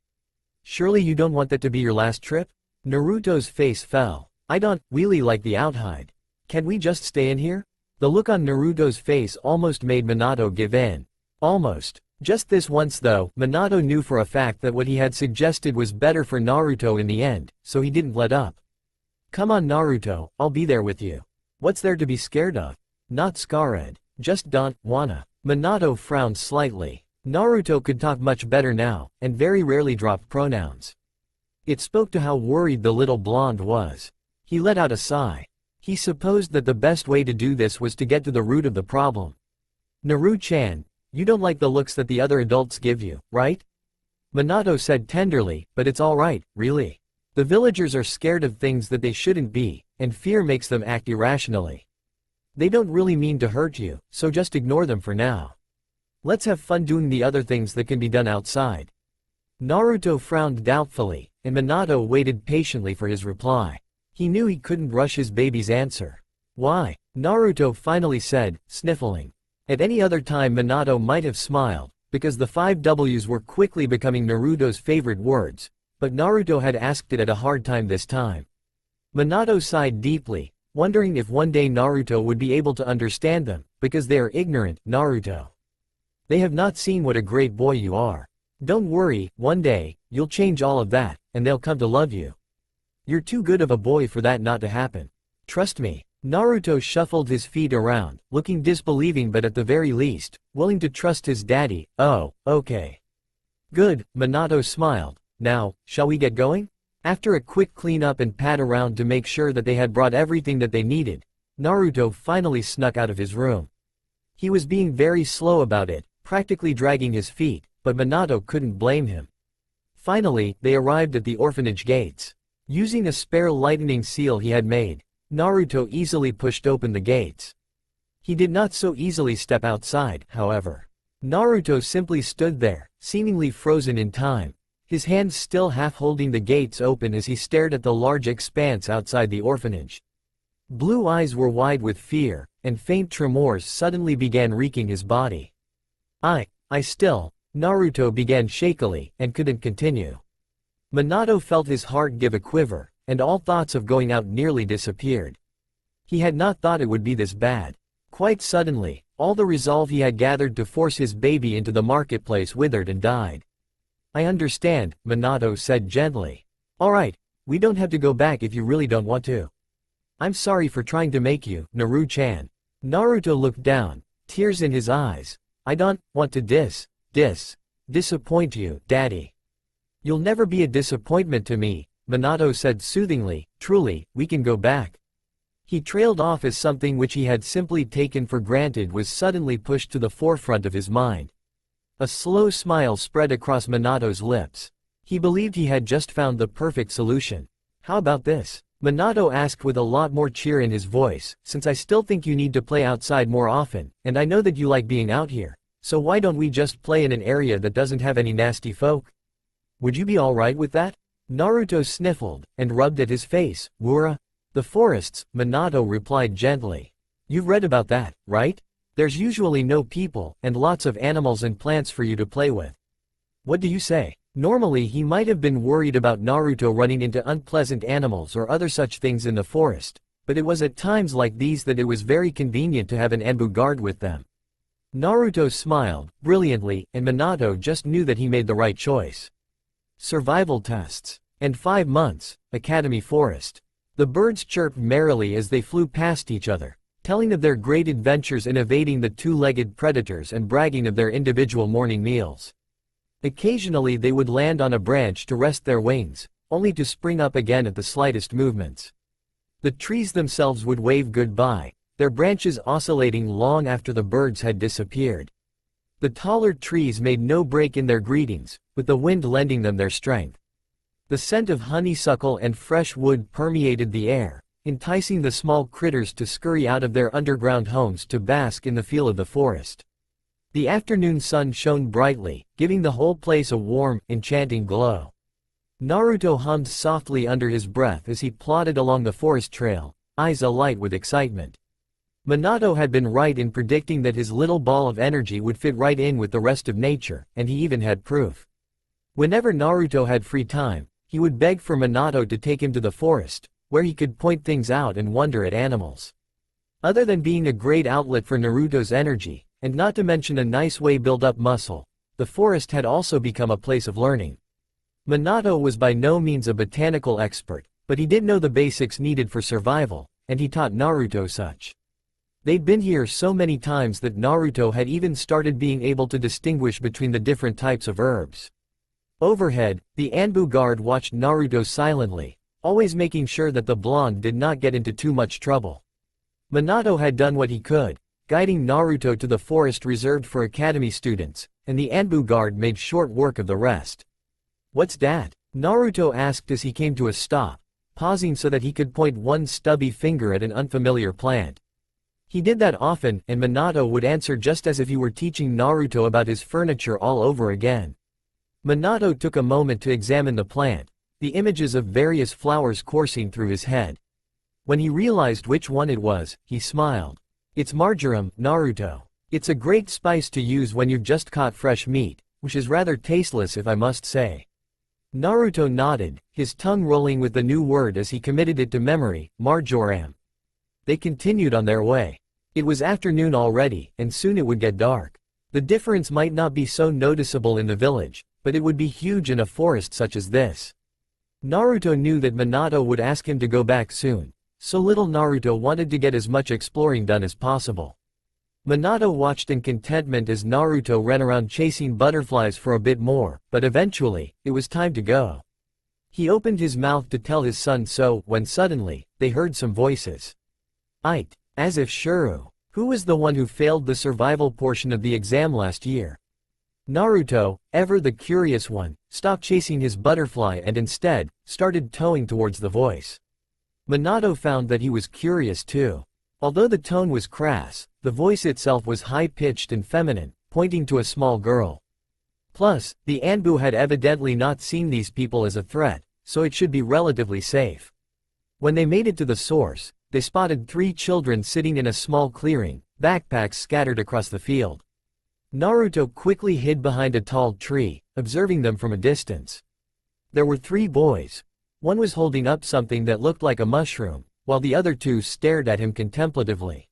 Surely you don't want that to be your last trip? Naruto's face fell. I don't really like the outhide. Can we just stay in here? The look on Naruto's face almost made Minato give in. Almost. Just this once though, Minato knew for a fact that what he had suggested was better for Naruto in the end, so he didn't let up. Come on Naruto, I'll be there with you. What's there to be scared of? Not scared. Just don't wanna. Minato frowned slightly. Naruto could talk much better now, and very rarely dropped pronouns. It spoke to how worried the little blonde was. He let out a sigh. He supposed that the best way to do this was to get to the root of the problem. Naru-chan, you don't like the looks that the other adults give you, right? Minato said tenderly, but it's alright, really. The villagers are scared of things that they shouldn't be, and fear makes them act irrationally. They don't really mean to hurt you, so just ignore them for now. Let's have fun doing the other things that can be done outside. Naruto frowned doubtfully, and Minato waited patiently for his reply. He knew he couldn't rush his baby's answer. Why? Naruto finally said, sniffling. At any other time Minato might have smiled, because the 5 W's were quickly becoming Naruto's favorite words, but Naruto had asked it at a hard time this time. Minato sighed deeply, wondering if one day Naruto would be able to understand them, because they are ignorant, Naruto. They have not seen what a great boy you are. Don't worry, one day, you'll change all of that, and they'll come to love you. You're too good of a boy for that not to happen. Trust me. Naruto shuffled his feet around, looking disbelieving but at the very least, willing to trust his daddy. Oh, okay. Good, Minato smiled. Now, shall we get going? After a quick clean-up and pat around to make sure that they had brought everything that they needed, Naruto finally snuck out of his room. He was being very slow about it, practically dragging his feet, but Minato couldn't blame him. Finally, they arrived at the orphanage gates. Using a spare lightning seal he had made, Naruto easily pushed open the gates. He did not so easily step outside, however. Naruto simply stood there, seemingly frozen in time, his hands still half holding the gates open as he stared at the large expanse outside the orphanage. Blue eyes were wide with fear, and faint tremors suddenly began reeking his body. Naruto began shakily, and couldn't continue. Minato felt his heart give a quiver, and all thoughts of going out nearly disappeared. He had not thought it would be this bad. Quite suddenly, all the resolve he had gathered to force his baby into the marketplace withered and died. I understand, Minato said gently. Alright, we don't have to go back if you really don't want to. I'm sorry for trying to make you, Naru-chan. Naruto looked down, tears in his eyes. I don't want to disappoint you, Daddy. You'll never be a disappointment to me, Minato said soothingly. Truly, we can go back. He trailed off as something which he had simply taken for granted was suddenly pushed to the forefront of his mind. A slow smile spread across Minato's lips. He believed he had just found the perfect solution. How about this? Minato asked with a lot more cheer in his voice, since I still think you need to play outside more often, and I know that you like being out here, so why don't we just play in an area that doesn't have any nasty folk? Would you be alright with that? Naruto sniffled, and rubbed at his face. Wura? The forests, Minato replied gently. You've read about that, right? There's usually no people, and lots of animals and plants for you to play with. What do you say? Normally he might have been worried about Naruto running into unpleasant animals or other such things in the forest, but it was at times like these that it was very convenient to have an Enbu guard with them. Naruto smiled, brilliantly, and Minato just knew that he made the right choice. Survival tests. And 5 months, Academy Forest. The birds chirped merrily as they flew past each other, telling of their great adventures in evading the two-legged predators and bragging of their individual morning meals. Occasionally they would land on a branch to rest their wings, only to spring up again at the slightest movements. The trees themselves would wave goodbye, their branches oscillating long after the birds had disappeared. The taller trees made no break in their greetings, with the wind lending them their strength. The scent of honeysuckle and fresh wood permeated the air, enticing the small critters to scurry out of their underground homes to bask in the feel of the forest. The afternoon sun shone brightly, giving the whole place a warm, enchanting glow. Naruto hummed softly under his breath as he plodded along the forest trail, eyes alight with excitement. Minato had been right in predicting that his little ball of energy would fit right in with the rest of nature, and he even had proof. Whenever Naruto had free time, he would beg for Minato to take him to the forest, where he could point things out and wonder at animals. Other than being a great outlet for Naruto's energy, and not to mention a nice way build up muscle, the forest had also become a place of learning. Minato was by no means a botanical expert, but he did know the basics needed for survival, and he taught Naruto such. They'd been here so many times that Naruto had even started being able to distinguish between the different types of herbs. Overhead, the Anbu guard watched Naruto silently, always making sure that the blonde did not get into too much trouble. Minato had done what he could, guiding Naruto to the forest reserved for academy students, and the Anbu guard made short work of the rest. "What's that?" Naruto asked as he came to a stop, pausing so that he could point one stubby finger at an unfamiliar plant. He did that often, and Minato would answer just as if he were teaching Naruto about his furniture all over again. Minato took a moment to examine the plant, the images of various flowers coursing through his head. When he realized which one it was, he smiled. "It's marjoram, Naruto. It's a great spice to use when you've just caught fresh meat, which is rather tasteless if I must say." Naruto nodded, his tongue rolling with the new word as he committed it to memory, marjoram. They continued on their way. It was afternoon already, and soon it would get dark. The difference might not be so noticeable in the village, but it would be huge in a forest such as this. Naruto knew that Minato would ask him to go back soon, so little Naruto wanted to get as much exploring done as possible. Minato watched in contentment as Naruto ran around chasing butterflies for a bit more, but eventually, it was time to go. He opened his mouth to tell his son so, when suddenly, they heard some voices. "Ait," as if Shuru, who was the one who failed the survival portion of the exam last year. Naruto, ever the curious one, stopped chasing his butterfly and instead, started towing towards the voice. Minato found that he was curious too. Although the tone was crass, the voice itself was high-pitched and feminine, pointing to a small girl. Plus, the Anbu had evidently not seen these people as a threat, so it should be relatively safe. When they made it to the source, they spotted 3 children sitting in a small clearing, backpacks scattered across the field. Naruto quickly hid behind a tall tree, observing them from a distance. There were 3 boys. One was holding up something that looked like a mushroom, while the other 2 stared at him contemplatively.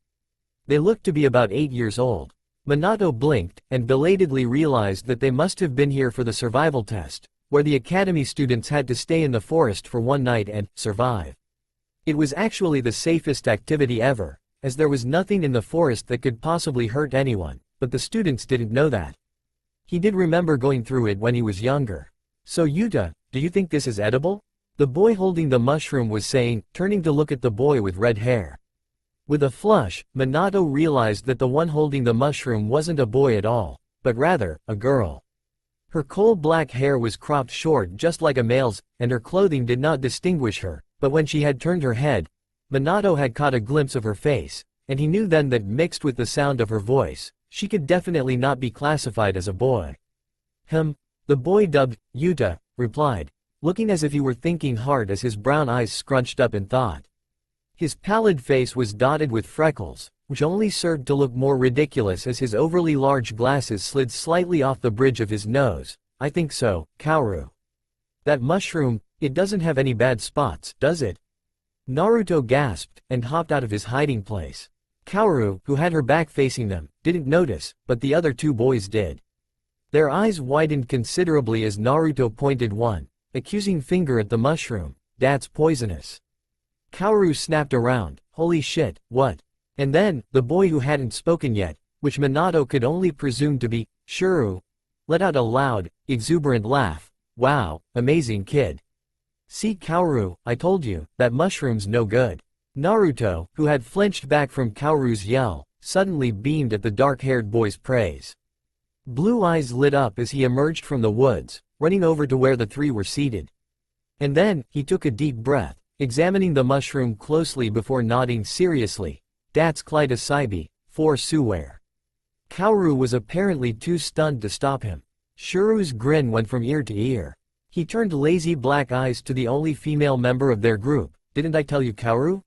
They looked to be about 8 years old. Minato blinked, and belatedly realized that they must have been here for the survival test, where the academy students had to stay in the forest for one night and survive. It was actually the safest activity ever, as there was nothing in the forest that could possibly hurt anyone, but the students didn't know that. He did remember going through it when he was younger. "So Yuta, do you think this is edible?" The boy holding the mushroom was saying, turning to look at the boy with red hair. With a flush, Minato realized that the one holding the mushroom wasn't a boy at all, but rather, a girl. Her coal-black hair was cropped short just like a male's, and her clothing did not distinguish her, but when she had turned her head, Minato had caught a glimpse of her face, and he knew then that mixed with the sound of her voice, she could definitely not be classified as a boy. The boy dubbed, Yuta, replied, looking as if he were thinking hard as his brown eyes scrunched up in thought. His pallid face was dotted with freckles, which only served to look more ridiculous as his overly large glasses slid slightly off the bridge of his nose. "I think so, Kaoru. That mushroom, it doesn't have any bad spots, does it?" Naruto gasped, and hopped out of his hiding place. Kaoru, who had her back facing them, didn't notice, but the other two boys did. Their eyes widened considerably as Naruto pointed one accusing finger at the mushroom. That's poisonous. Kaoru snapped around. Holy shit, what? And then, the boy who hadn't spoken yet, which Minato could only presume to be Shuru, let out a loud, exuberant laugh. Wow, amazing kid. See Kaoru, I told you, that mushroom's no good. Naruto, who had flinched back from Kaoru's yell, suddenly beamed at the dark-haired boy's praise. Blue eyes lit up as he emerged from the woods, running over to where the three were seated. And then, he took a deep breath, examining the mushroom closely before nodding seriously. That's Kaleidosaibi, forswear. Kaoru was apparently too stunned to stop him. Shuru's grin went from ear to ear. He turned lazy black eyes to the only female member of their group. Didn't I tell you, Kaoru?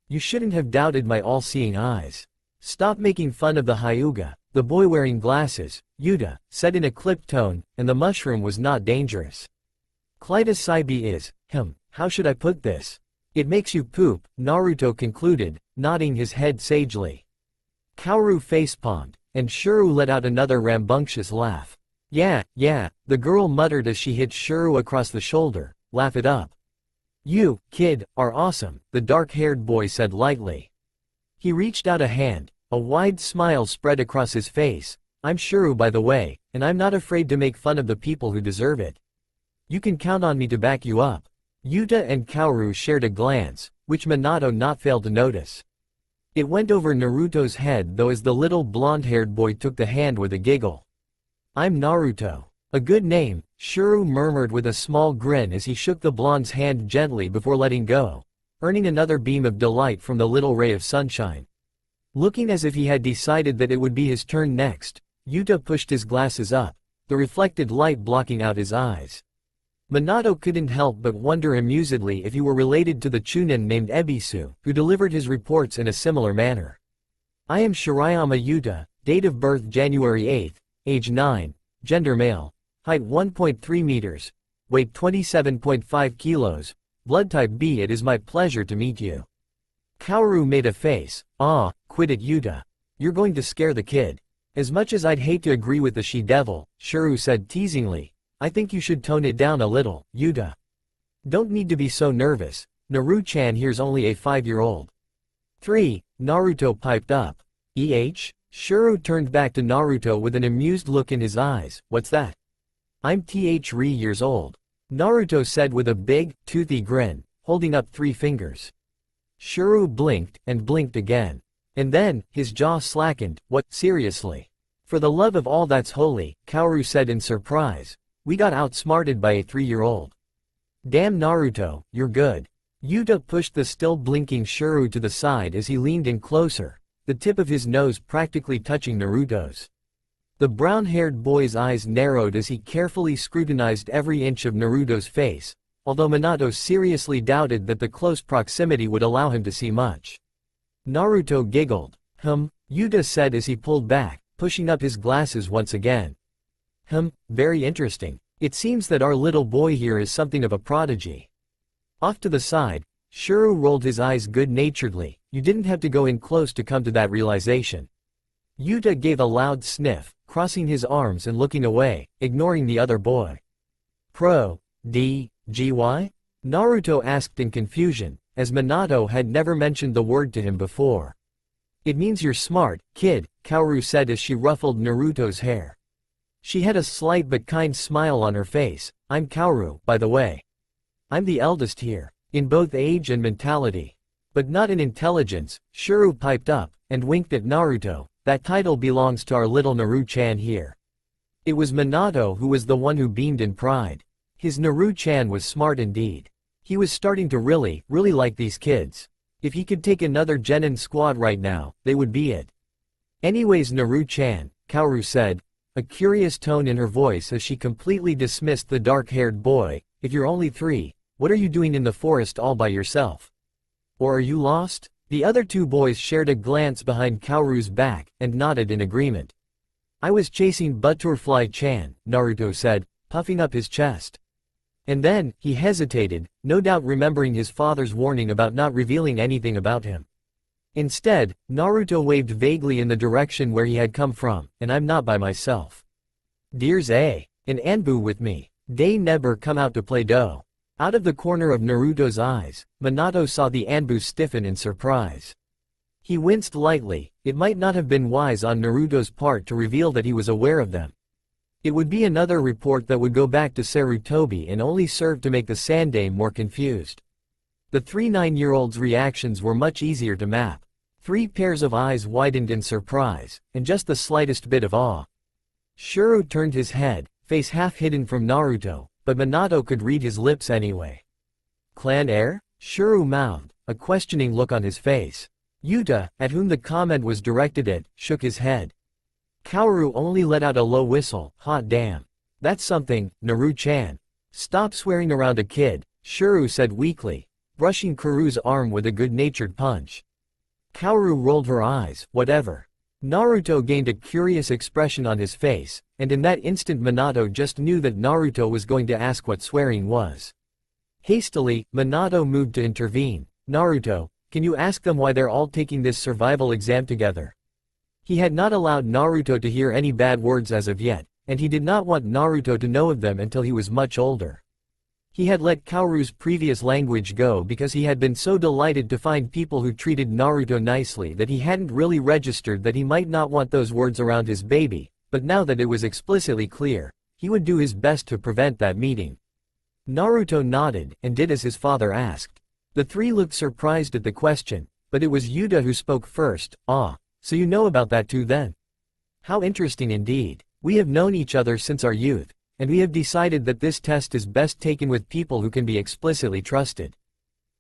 You shouldn't have doubted my all-seeing eyes. Stop making fun of the Hyuga, the boy wearing glasses, Yuta, said in a clipped tone, and the mushroom was not dangerous. Kaleidosaibi is, how should I put this? It makes you poop, Naruto concluded, nodding his head sagely. Kaoru facepalmed, and Shuru let out another rambunctious laugh. Yeah, the girl muttered as she hit Shuru across the shoulder, laugh it up. You, kid, are awesome, the dark-haired boy said lightly. He reached out a hand, a wide smile spread across his face. I'm Shuru by the way, and I'm not afraid to make fun of the people who deserve it. You can count on me to back you up. Yuta and Kaoru shared a glance, which Minato not failed to notice. It went over Naruto's head though as the little blonde-haired boy took the hand with a giggle. I'm Naruto. A good name, Shuru murmured with a small grin as he shook the blonde's hand gently before letting go, earning another beam of delight from the little ray of sunshine. Looking as if he had decided that it would be his turn next, Yuta pushed his glasses up, the reflected light blocking out his eyes. Minato couldn't help but wonder amusedly if he were related to the Chunin named Ebisu, who delivered his reports in a similar manner. I am Shirayama Yuta, date of birth January 8, age 9, gender male, height 1.3 meters, weight 27.5 kilos, blood type B. It is my pleasure to meet you. Kaoru made a face. Quit it Yuta. You're going to scare the kid. As much as I'd hate to agree with the she-devil, Shuru said teasingly, I think you should tone it down a little, Yuta. Don't need to be so nervous, Naru-chan here's only a 5-year-old. 3. Naruto piped up. Shuru turned back to Naruto with an amused look in his eyes. What's that? I'm 3 years old. Naruto said with a big, toothy grin, holding up 3 fingers. Shuru blinked, and blinked again. And then, his jaw slackened. What, seriously? For the love of all that's holy, Kaoru said in surprise. We got outsmarted by a 3-year-old. Damn Naruto, you're good. Yuta pushed the still blinking Shuru to the side as he leaned in closer, the tip of his nose practically touching Naruto's. The brown-haired boy's eyes narrowed as he carefully scrutinized every inch of Naruto's face, although Minato seriously doubted that the close proximity would allow him to see much. Naruto giggled. Yuta said as he pulled back, pushing up his glasses once again. Very interesting. It seems that our little boy here is something of a prodigy. Off to the side, Shuru rolled his eyes good-naturedly. You didn't have to go in close to come to that realization. Yuta gave a loud sniff, crossing his arms and looking away, ignoring the other boy. Gy? Naruto asked in confusion, as Minato had never mentioned the word to him before. It means you're smart, kid, Kaoru said as she ruffled Naruto's hair. She had a slight but kind smile on her face. I'm Kaoru, by the way. I'm the eldest here, in both age and mentality. But not in intelligence, Shuru piped up, and winked at Naruto. That title belongs to our little Naru-chan here. It was Minato who was the one who beamed in pride. His Naru-chan was smart indeed. He was starting to really like these kids. If he could take another genin squad right now, they would be it. Anyways Naru-chan, Kaoru said, a curious tone in her voice as she completely dismissed the dark-haired boy. If you're only 3, what are you doing in the forest all by yourself? Or are you lost? The other 2 boys shared a glance behind Kaoru's back, and nodded in agreement. I was chasing Butterfly-chan, Naruto said, puffing up his chest. And then, he hesitated, no doubt remembering his father's warning about not revealing anything about him. Instead, Naruto waved vaguely in the direction where he had come from, and I'm not by myself. Dears A. An Anbu with me. They never come out to play dough. Out of the corner of Naruto's eyes, Minato saw the Anbu stiffen in surprise. He winced lightly. It might not have been wise on Naruto's part to reveal that he was aware of them. It would be another report that would go back to Sarutobi and only serve to make the Sandaime more confused. The 3 9-year-olds' reactions were much easier to map. 3 pairs of eyes widened in surprise, and just the slightest bit of awe. Shuru turned his head, face half hidden from Naruto, but Minato could read his lips anyway. Clan heir? Shuru mouthed, a questioning look on his face. Yuta, at whom the comment was directed at, shook his head. Kaoru only let out a low whistle. Hot damn. That's something, Naru-chan. Stop swearing around a kid, Shuru said weakly, brushing Kaoru's arm with a good-natured punch. Kaoru rolled her eyes. Whatever. Naruto gained a curious expression on his face, and in that instant Minato just knew that Naruto was going to ask what swearing was. Hastily, Minato moved to intervene. Naruto, can you ask them why they're all taking this survival exam together? He had not allowed Naruto to hear any bad words as of yet, and he did not want Naruto to know of them until he was much older. He had let Kaoru's previous language go because he had been so delighted to find people who treated Naruto nicely that he hadn't really registered that he might not want those words around his baby, but now that it was explicitly clear, he would do his best to prevent that meeting. Naruto nodded and did as his father asked. The 3 looked surprised at the question, but it was Yuta who spoke first. Ah, so you know about that too then? How interesting indeed. We have known each other since our youth, and we have decided that this test is best taken with people who can be explicitly trusted.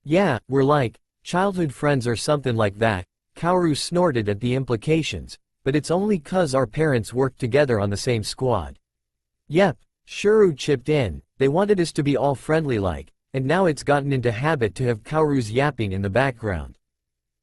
Yeah, we're like childhood friends or something like that. Kaoru snorted at the implications, but it's only 'cause our parents worked together on the same squad. Yep, Shuru chipped in, they wanted us to be all friendly like, and now it's gotten into habit to have Kaoru's yapping in the background.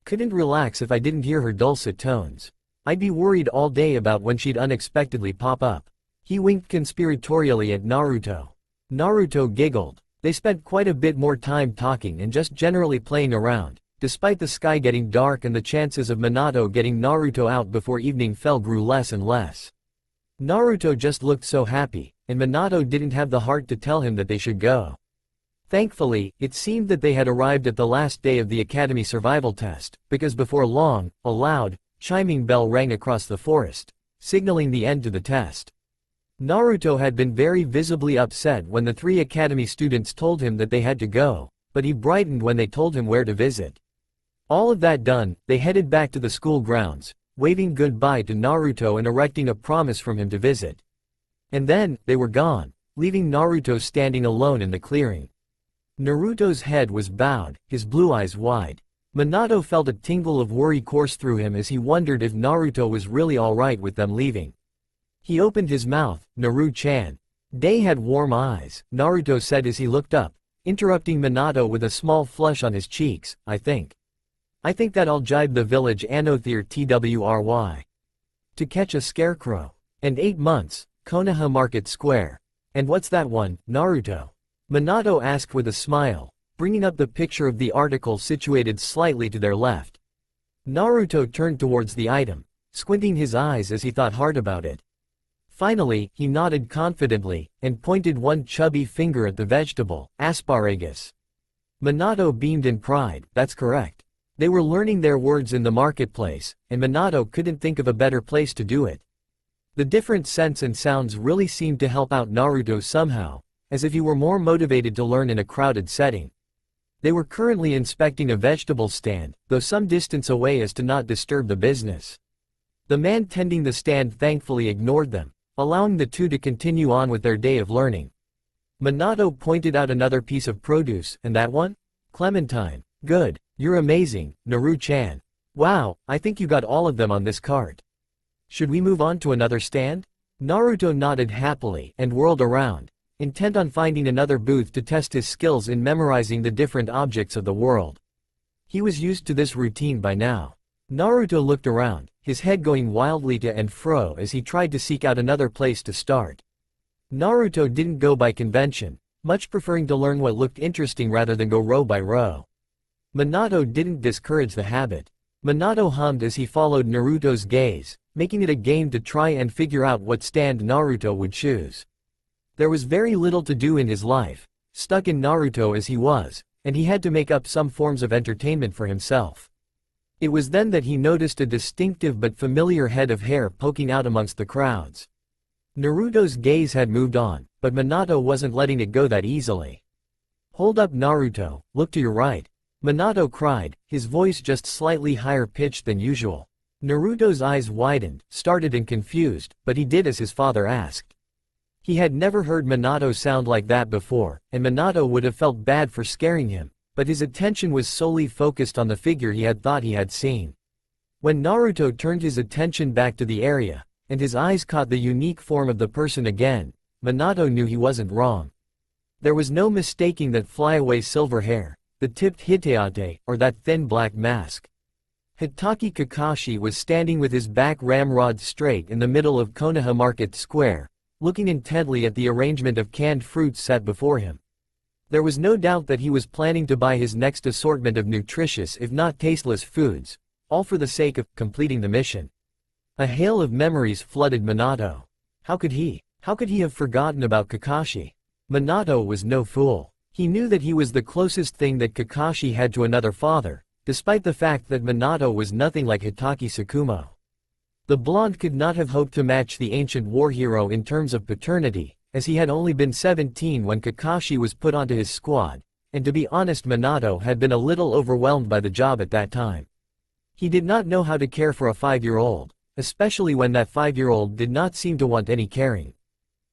Couldn't relax if I didn't hear her dulcet tones. I'd be worried all day about when she'd unexpectedly pop up. He winked conspiratorially at Naruto. Naruto giggled. They spent quite a bit more time talking and just generally playing around, despite the sky getting dark and the chances of Minato getting Naruto out before evening fell grew less and less. Naruto just looked so happy, and Minato didn't have the heart to tell him that they should go. Thankfully, it seemed that they had arrived at the last day of the Academy survival test, because before long, a loud, chiming bell rang across the forest, signaling the end to the test. Naruto had been very visibly upset when the 3 Academy students told him that they had to go, but he brightened when they told him where to visit. All of that done, they headed back to the school grounds, waving goodbye to Naruto and erecting a promise from him to visit. And then, they were gone, leaving Naruto standing alone in the clearing. Naruto's head was bowed, his blue eyes wide. Minato felt a tingle of worry course through him as he wondered if Naruto was really alright with them leaving. He opened his mouth. Naru-chan. They had warm eyes, Naruto said as he looked up, interrupting Minato with a small flush on his cheeks. I think that I'll jibe the village Anothere TWRY. To catch a scarecrow. And 8 months, Konoha Market Square. And what's that one, Naruto? Minato asked with a smile, bringing up the picture of the article situated slightly to their left. Naruto turned towards the item, squinting his eyes as he thought hard about it. Finally, he nodded confidently, and pointed one chubby finger at the vegetable, asparagus. Minato beamed in pride. That's correct. They were learning their words in the marketplace, and Minato couldn't think of a better place to do it. The different scents and sounds really seemed to help out Naruto somehow, as if he were more motivated to learn in a crowded setting. They were currently inspecting a vegetable stand, though some distance away as to not disturb the business. The man tending the stand thankfully ignored them, allowing the 2 to continue on with their day of learning. Minato pointed out another piece of produce. And that one? Clementine. Good. You're amazing, Naru-chan. Wow, I think you got all of them on this cart. Should we move on to another stand? Naruto nodded happily and whirled around, intent on finding another booth to test his skills in memorizing the different objects of the world. He was used to this routine by now. Naruto looked around, his head going wildly to and fro as he tried to seek out another place to start. Naruto didn't go by convention, much preferring to learn what looked interesting rather than go row by row. Minato didn't discourage the habit. Minato hummed as he followed Naruto's gaze, making it a game to try and figure out what stand Naruto would choose. There was very little to do in his life, stuck in Naruto as he was, and he had to make up some forms of entertainment for himself. It was then that he noticed a distinctive but familiar head of hair poking out amongst the crowds. Naruto's gaze had moved on, but Minato wasn't letting it go that easily. "Hold up Naruto, look to your right," Minato cried, his voice just slightly higher pitched than usual. Naruto's eyes widened, startled and confused, but he did as his father asked. He had never heard Minato sound like that before, and Minato would have felt bad for scaring him, but his attention was solely focused on the figure he had thought he had seen. When Naruto turned his attention back to the area, and his eyes caught the unique form of the person again, Minato knew he wasn't wrong. There was no mistaking that flyaway silver hair, the tipped hiteate, or that thin black mask. Hitaki Kakashi was standing with his back ramrod straight in the middle of Konoha Market Square, looking intently at the arrangement of canned fruits set before him. There was no doubt that he was planning to buy his next assortment of nutritious if not tasteless foods, all for the sake of completing the mission. A hail of memories flooded Minato. How could he have forgotten about Kakashi? Minato was no fool. He knew that he was the closest thing that Kakashi had to another father, despite the fact that Minato was nothing like Hitaki Tsukumo. The blonde could not have hoped to match the ancient war hero in terms of paternity, as he had only been 17 when Kakashi was put onto his squad, and to be honest Minato had been a little overwhelmed by the job at that time. He did not know how to care for a 5-year-old, especially when that 5-year-old did not seem to want any caring.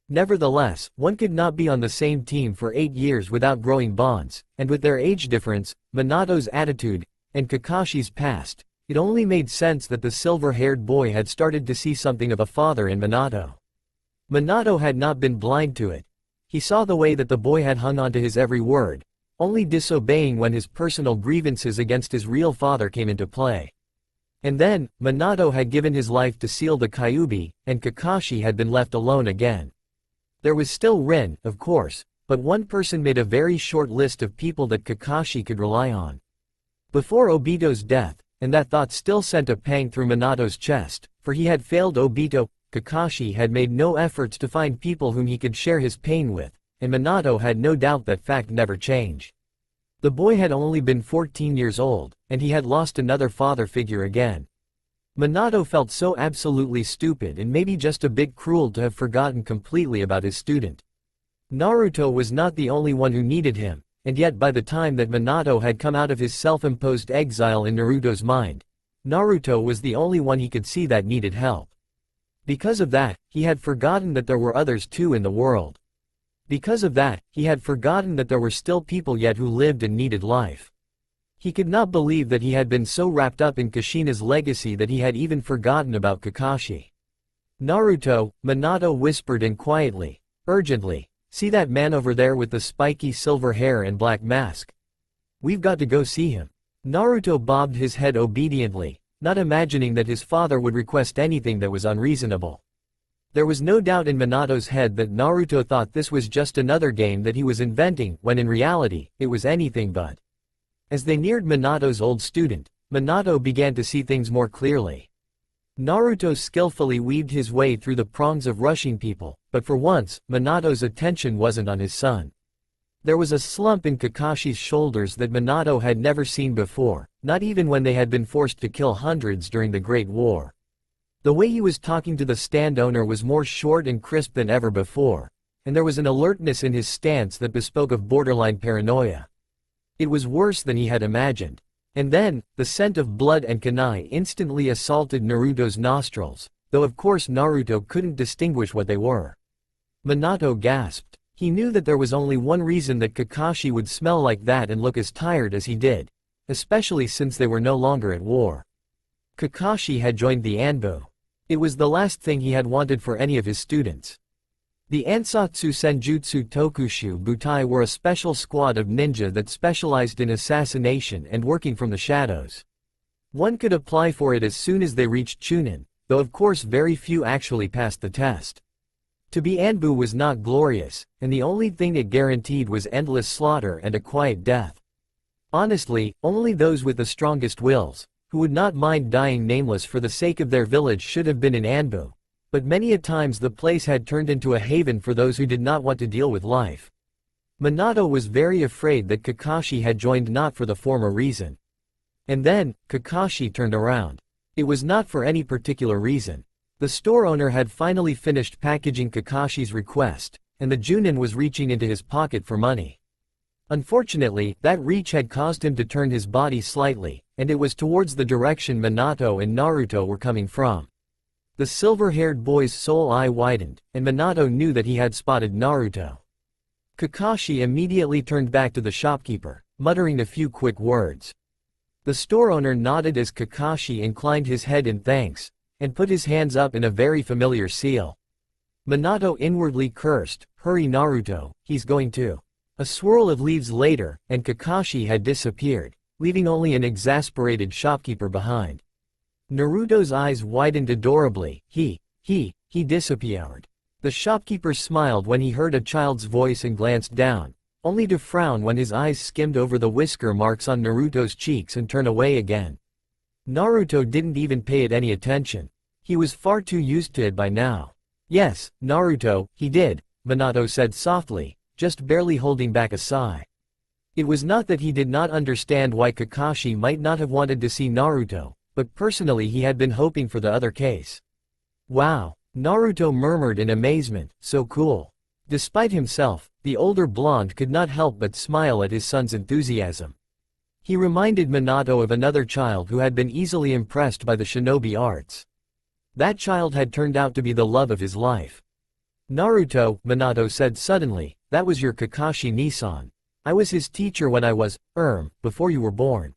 Nevertheless, one could not be on the same team for 8 years without growing bonds, and with their age difference, Minato's attitude, and Kakashi's past, it only made sense that the silver-haired boy had started to see something of a father in Minato. Minato had not been blind to it. He saw the way that the boy had hung on to his every word, only disobeying when his personal grievances against his real father came into play. And then, Minato had given his life to seal the Kyuubi, and Kakashi had been left alone again. There was still Rin, of course, but one person made a very short list of people that Kakashi could rely on. Before Obito's death, and that thought still sent a pang through Minato's chest, for he had failed Obito, Kakashi had made no efforts to find people whom he could share his pain with, and Minato had no doubt that fact never changed. The boy had only been 14 years old, and he had lost another father figure again. Minato felt so absolutely stupid and maybe just a bit cruel to have forgotten completely about his student. Naruto was not the only one who needed him, and yet by the time that Minato had come out of his self-imposed exile in Naruto's mind, Naruto was the only one he could see that needed help. Because of that, he had forgotten that there were others too in the world. Because of that, he had forgotten that there were still people yet who lived and needed life. He could not believe that he had been so wrapped up in Kushina's legacy that he had even forgotten about Kakashi. "Naruto," Minato whispered and quietly, urgently, "see that man over there with the spiky silver hair and black mask? We've got to go see him." Naruto bobbed his head obediently, not imagining that his father would request anything that was unreasonable. There was no doubt in Minato's head that Naruto thought this was just another game that he was inventing, when in reality, it was anything but. As they neared Minato's old student, Minato began to see things more clearly. Naruto skillfully weaved his way through the prongs of rushing people, but for once, Minato's attention wasn't on his son. There was a slump in Kakashi's shoulders that Minato had never seen before, not even when they had been forced to kill hundreds during the Great War. The way he was talking to the stand owner was more short and crisp than ever before, and there was an alertness in his stance that bespoke of borderline paranoia. It was worse than he had imagined. And then, the scent of blood and kunai instantly assaulted Naruto's nostrils, though of course Naruto couldn't distinguish what they were. Minato gasped. He knew that there was only one reason that Kakashi would smell like that and look as tired as he did, especially since they were no longer at war. Kakashi had joined the Anbu. It was the last thing he had wanted for any of his students. The Ansatsu Senjutsu Tokushu Butai were a special squad of ninja that specialized in assassination and working from the shadows. One could apply for it as soon as they reached Chunin, though of course very few actually passed the test. To be Anbu was not glorious, and the only thing it guaranteed was endless slaughter and a quiet death. Honestly, only those with the strongest wills, who would not mind dying nameless for the sake of their village should have been in Anbu. But many a times the place had turned into a haven for those who did not want to deal with life. Minato was very afraid that Kakashi had joined not for the former reason. And then, Kakashi turned around. It was not for any particular reason. The store owner had finally finished packaging Kakashi's request, and the Junin was reaching into his pocket for money. Unfortunately, that reach had caused him to turn his body slightly, and it was towards the direction Minato and Naruto were coming from. The silver-haired boy's soul eye widened, and Minato knew that he had spotted Naruto. Kakashi immediately turned back to the shopkeeper, muttering a few quick words. The store owner nodded as Kakashi inclined his head in thanks, and put his hands up in a very familiar seal. Minato inwardly cursed, "Hurry Naruto, he's going to." A swirl of leaves later, and Kakashi had disappeared, leaving only an exasperated shopkeeper behind. Naruto's eyes widened adorably. He disappeared. The shopkeeper smiled when he heard a child's voice and glanced down, only to frown when his eyes skimmed over the whisker marks on Naruto's cheeks and turn away again. Naruto didn't even pay it any attention. He was far too used to it by now. "Yes, Naruto, he did," Minato said softly, just barely holding back a sigh. It was not that he did not understand why Kakashi might not have wanted to see Naruto, but personally he had been hoping for the other case. "Wow," Naruto murmured in amazement, "so cool." Despite himself, the older blonde could not help but smile at his son's enthusiasm. He reminded Minato of another child who had been easily impressed by the shinobi arts. That child had turned out to be the love of his life. "Naruto," Minato said suddenly, "that was your Kakashi-Nisan. I was his teacher when I was, before you were born.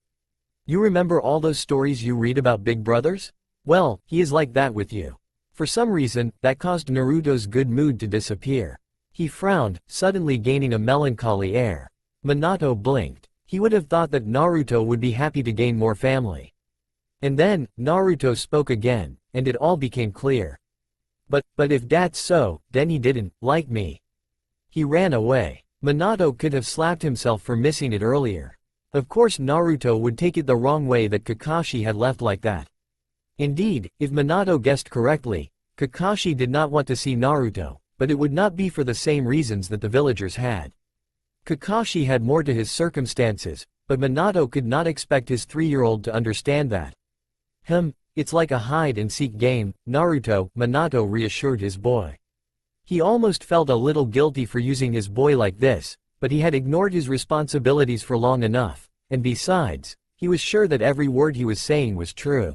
You remember all those stories you read about big brothers? Well, he is like that with you." For some reason, that caused Naruto's good mood to disappear. He frowned, suddenly gaining a melancholy air. Minato blinked. He would have thought that Naruto would be happy to gain more family. And then, Naruto spoke again, and it all became clear. But if that's so, then he didn't like me." He ran away. Minato could have slapped himself for missing it earlier. Of course Naruto would take it the wrong way that Kakashi had left like that. Indeed, if Minato guessed correctly, Kakashi did not want to see Naruto, but it would not be for the same reasons that the villagers had. Kakashi had more to his circumstances, but Minato could not expect his 3-year-old to understand that. It's like a hide-and-seek game, Naruto, Minato reassured his boy. He almost felt a little guilty for using his boy like this, but he had ignored his responsibilities for long enough, and besides, he was sure that every word he was saying was true.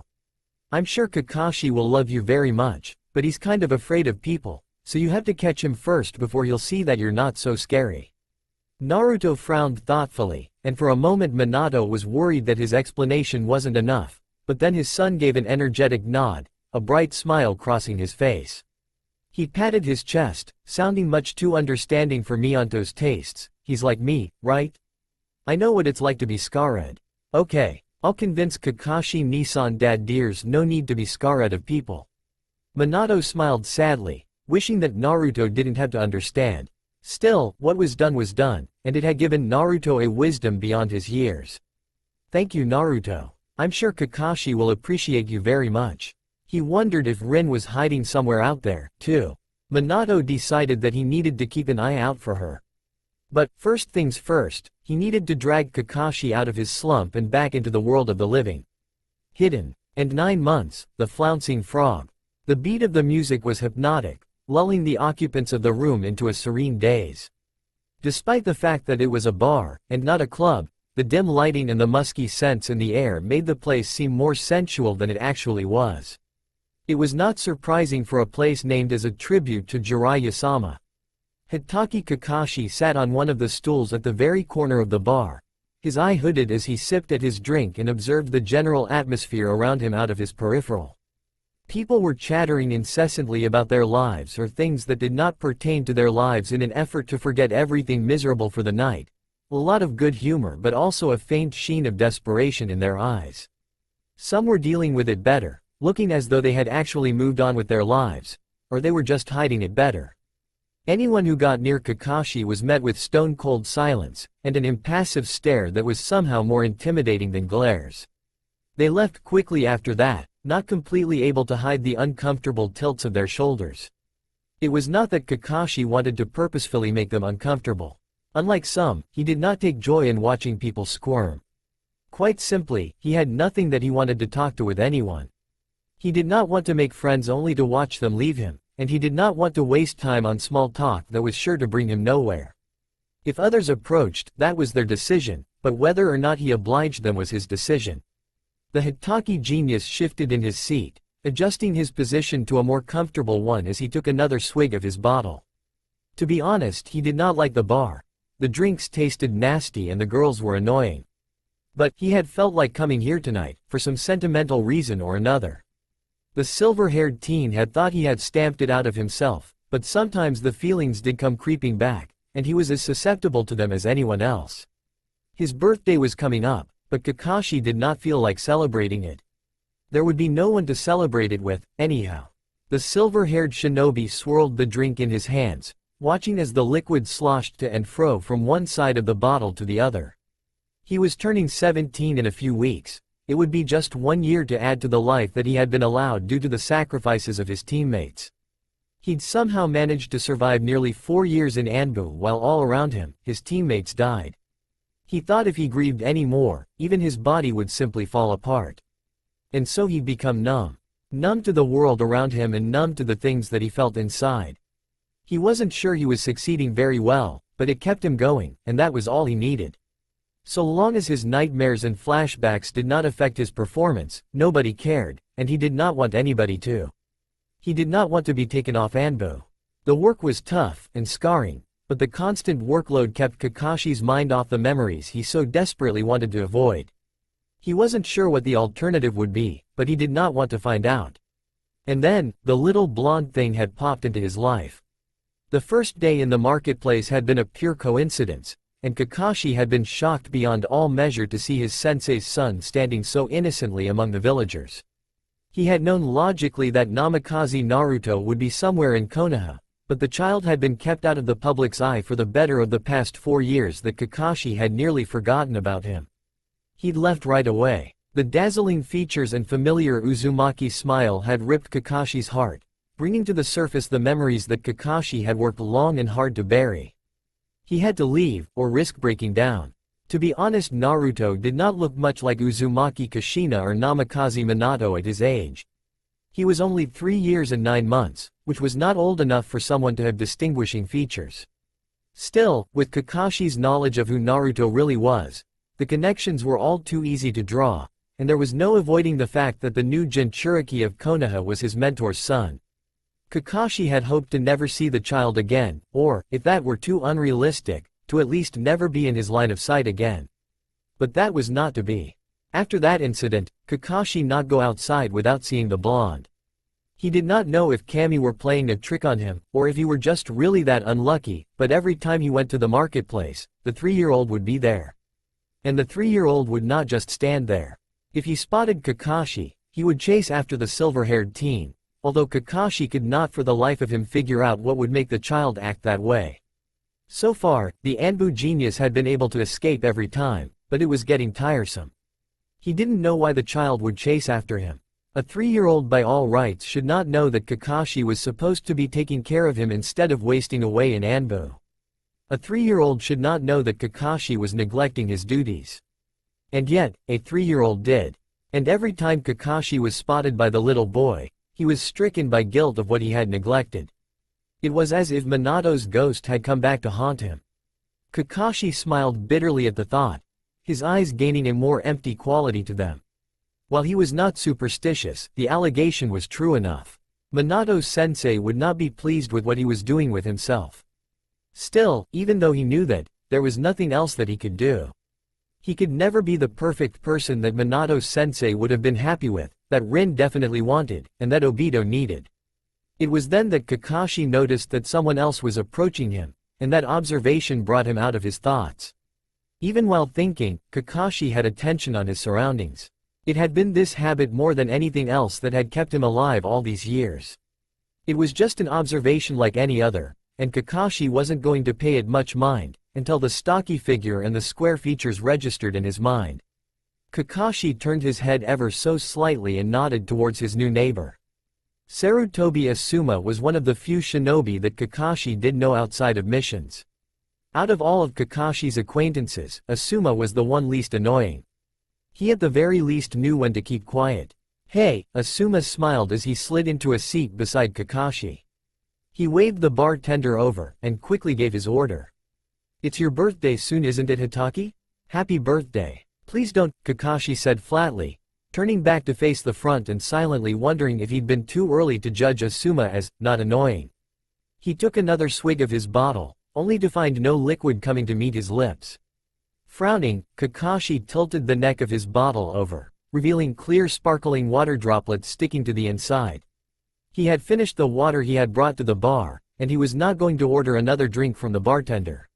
"I'm sure Kakashi will love you very much, but he's kind of afraid of people, so you have to catch him first before he'll see that you're not so scary." Naruto frowned thoughtfully, and for a moment Minato was worried that his explanation wasn't enough, but then his son gave an energetic nod, a bright smile crossing his face. He patted his chest, sounding much too understanding for Miyanto's tastes. "He's like me, right? I know what it's like to be scared. Okay, I'll convince Kakashi-Nisan dad dears no need to be scared of people." Minato smiled sadly, wishing that Naruto didn't have to understand. Still, what was done, and it had given Naruto a wisdom beyond his years. "Thank you Naruto. I'm sure Kakashi will appreciate you very much." He wondered if Rin was hiding somewhere out there, too. Minato decided that he needed to keep an eye out for her. But, first things first, he needed to drag Kakashi out of his slump and back into the world of the living. Hidden. And 9 months, the flouncing frog. The beat of the music was hypnotic, lulling the occupants of the room into a serene daze. Despite the fact that it was a bar, and not a club, the dim lighting and the musky scents in the air made the place seem more sensual than it actually was. It was not surprising for a place named as a tribute to Jiraiya-sama. Hitaki Kakashi sat on one of the stools at the very corner of the bar, his eye hooded as he sipped at his drink and observed the general atmosphere around him out of his peripheral. People were chattering incessantly about their lives or things that did not pertain to their lives in an effort to forget everything miserable for the night. A lot of good humor but also a faint sheen of desperation in their eyes. Some were dealing with it better, looking as though they had actually moved on with their lives, or they were just hiding it better. Anyone who got near Kakashi was met with stone-cold silence, and an impassive stare that was somehow more intimidating than glares. They left quickly after that, not completely able to hide the uncomfortable tilts of their shoulders. It was not that Kakashi wanted to purposefully make them uncomfortable. Unlike some, he did not take joy in watching people squirm. Quite simply, he had nothing that he wanted to talk to with anyone. He did not want to make friends only to watch them leave him, and he did not want to waste time on small talk that was sure to bring him nowhere. If others approached, that was their decision, but whether or not he obliged them was his decision. The Hitaki genius shifted in his seat, adjusting his position to a more comfortable one as he took another swig of his bottle. To be honest, he did not like the bar. The drinks tasted nasty and the girls were annoying. But he had felt like coming here tonight, for some sentimental reason or another. The silver-haired teen had thought he had stamped it out of himself, but sometimes the feelings did come creeping back, and he was as susceptible to them as anyone else. His birthday was coming up, but Kakashi did not feel like celebrating it. There would be no one to celebrate it with, anyhow. The silver-haired shinobi swirled the drink in his hands, watching as the liquid sloshed to and fro from one side of the bottle to the other. He was turning 17 in a few weeks. It would be just 1 year to add to the life that he had been allowed due to the sacrifices of his teammates. He'd somehow managed to survive nearly 4 years in Anbu while all around him, his teammates died. He thought if he grieved any more, even his body would simply fall apart. And so he'd become numb. Numb to the world around him and numb to the things that he felt inside. He wasn't sure he was succeeding very well, but it kept him going, and that was all he needed. So long as his nightmares and flashbacks did not affect his performance, nobody cared, and he did not want anybody to. He did not want to be taken off Anbu. The work was tough and scarring, but the constant workload kept Kakashi's mind off the memories he so desperately wanted to avoid. He wasn't sure what the alternative would be, but he did not want to find out. And then, the little blonde thing had popped into his life. The first day in the marketplace had been a pure coincidence, and Kakashi had been shocked beyond all measure to see his sensei's son standing so innocently among the villagers. He had known logically that Namikaze Naruto would be somewhere in Konoha, but the child had been kept out of the public's eye for the better of the past 4 years that Kakashi had nearly forgotten about him. He'd left right away. The dazzling features and familiar Uzumaki smile had ripped Kakashi's heart, bringing to the surface the memories that Kakashi had worked long and hard to bury. He had to leave, or risk breaking down. To be honest, Naruto did not look much like Uzumaki Kushina or Namikaze Minato at his age. He was only 3 years and 9 months, which was not old enough for someone to have distinguishing features. Still, with Kakashi's knowledge of who Naruto really was, the connections were all too easy to draw, and there was no avoiding the fact that the new Jinchuriki of Konoha was his mentor's son. Kakashi had hoped to never see the child again, or, if that were too unrealistic, to at least never be in his line of sight again. But that was not to be. After that incident, Kakashi not go outside without seeing the blonde. He did not know if Kami were playing a trick on him, or if he were just really that unlucky, but every time he went to the marketplace, the 3-year-old would be there. And the 3-year-old would not just stand there. If he spotted Kakashi, he would chase after the silver-haired teen, although Kakashi could not for the life of him figure out what would make the child act that way. So far, the Anbu genius had been able to escape every time, but it was getting tiresome. He didn't know why the child would chase after him. A 3-year-old by all rights should not know that Kakashi was supposed to be taking care of him instead of wasting away in Anbu. A 3-year-old should not know that Kakashi was neglecting his duties. And yet, a 3-year-old did. And every time Kakashi was spotted by the little boy, he was stricken by guilt of what he had neglected. It was as if Minato's ghost had come back to haunt him. Kakashi smiled bitterly at the thought, his eyes gaining a more empty quality to them. While he was not superstitious, the allegation was true enough. Minato's sensei would not be pleased with what he was doing with himself. Still, even though he knew that, there was nothing else that he could do. He could never be the perfect person that Minato's sensei would have been happy with, that Rin definitely wanted, and that Obito needed. It was then that Kakashi noticed that someone else was approaching him, and that observation brought him out of his thoughts. Even while thinking, Kakashi had attention on his surroundings. It had been this habit more than anything else that had kept him alive all these years. It was just an observation like any other, and Kakashi wasn't going to pay it much mind, until the stocky figure and the square features registered in his mind. Kakashi turned his head ever so slightly and nodded towards his new neighbor. Sarutobi Asuma was one of the few shinobi that Kakashi did know outside of missions. Out of all of Kakashi's acquaintances, Asuma was the one least annoying. He at the very least knew when to keep quiet. "Hey," Asuma smiled as he slid into a seat beside Kakashi. He waved the bartender over, and quickly gave his order. "It's your birthday soon, isn't it, Hitaki? Happy birthday." "Please don't," Kakashi said flatly, turning back to face the front and silently wondering if he'd been too early to judge Asuma as not annoying. He took another swig of his bottle, only to find no liquid coming to meet his lips. Frowning, Kakashi tilted the neck of his bottle over, revealing clear sparkling water droplets sticking to the inside. He had finished the water he had brought to the bar, and he was not going to order another drink from the bartender.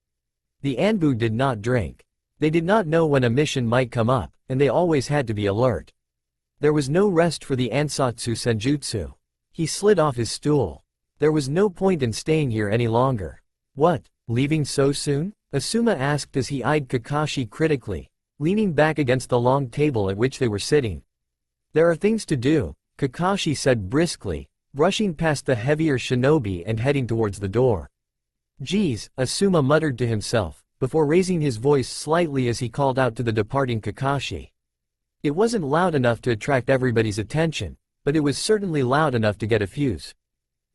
The Anbu did not drink. They did not know when a mission might come up, and they always had to be alert. There was no rest for the Ansatsu Senjutsu. He slid off his stool. There was no point in staying here any longer. "What, leaving so soon?" Asuma asked as he eyed Kakashi critically, leaning back against the long table at which they were sitting. "There are things to do," Kakashi said briskly, brushing past the heavier shinobi and heading towards the door. "Geez," Asuma muttered to himself, before raising his voice slightly as he called out to the departing Kakashi. It wasn't loud enough to attract everybody's attention, but it was certainly loud enough to get a fuse.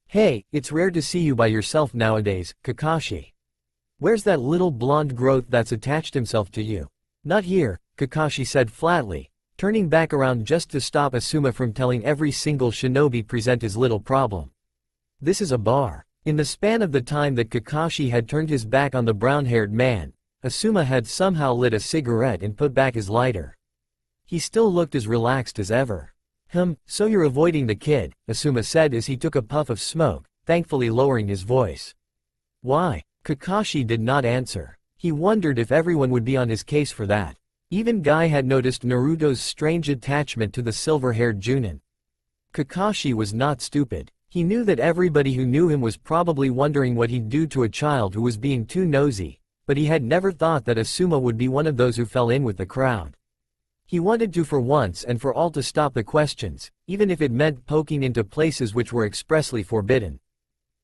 "Hey, it's rare to see you by yourself nowadays, Kakashi. Where's that little blonde growth that's attached himself to you?" "Not here," Kakashi said flatly, turning back around just to stop Asuma from telling every single shinobi present his little problem. "This is a bar." In the span of the time that Kakashi had turned his back on the brown-haired man, Asuma had somehow lit a cigarette and put back his lighter. He still looked as relaxed as ever. So you're avoiding the kid," Asuma said as he took a puff of smoke, thankfully lowering his voice. "Why?" Kakashi did not answer. He wondered if everyone would be on his case for that. Even Guy had noticed Naruto's strange attachment to the silver-haired Junin. Kakashi was not stupid. He knew that everybody who knew him was probably wondering what he'd do to a child who was being too nosy, but he had never thought that Asuma would be one of those who fell in with the crowd. He wanted to for once and for all to stop the questions, even if it meant poking into places which were expressly forbidden.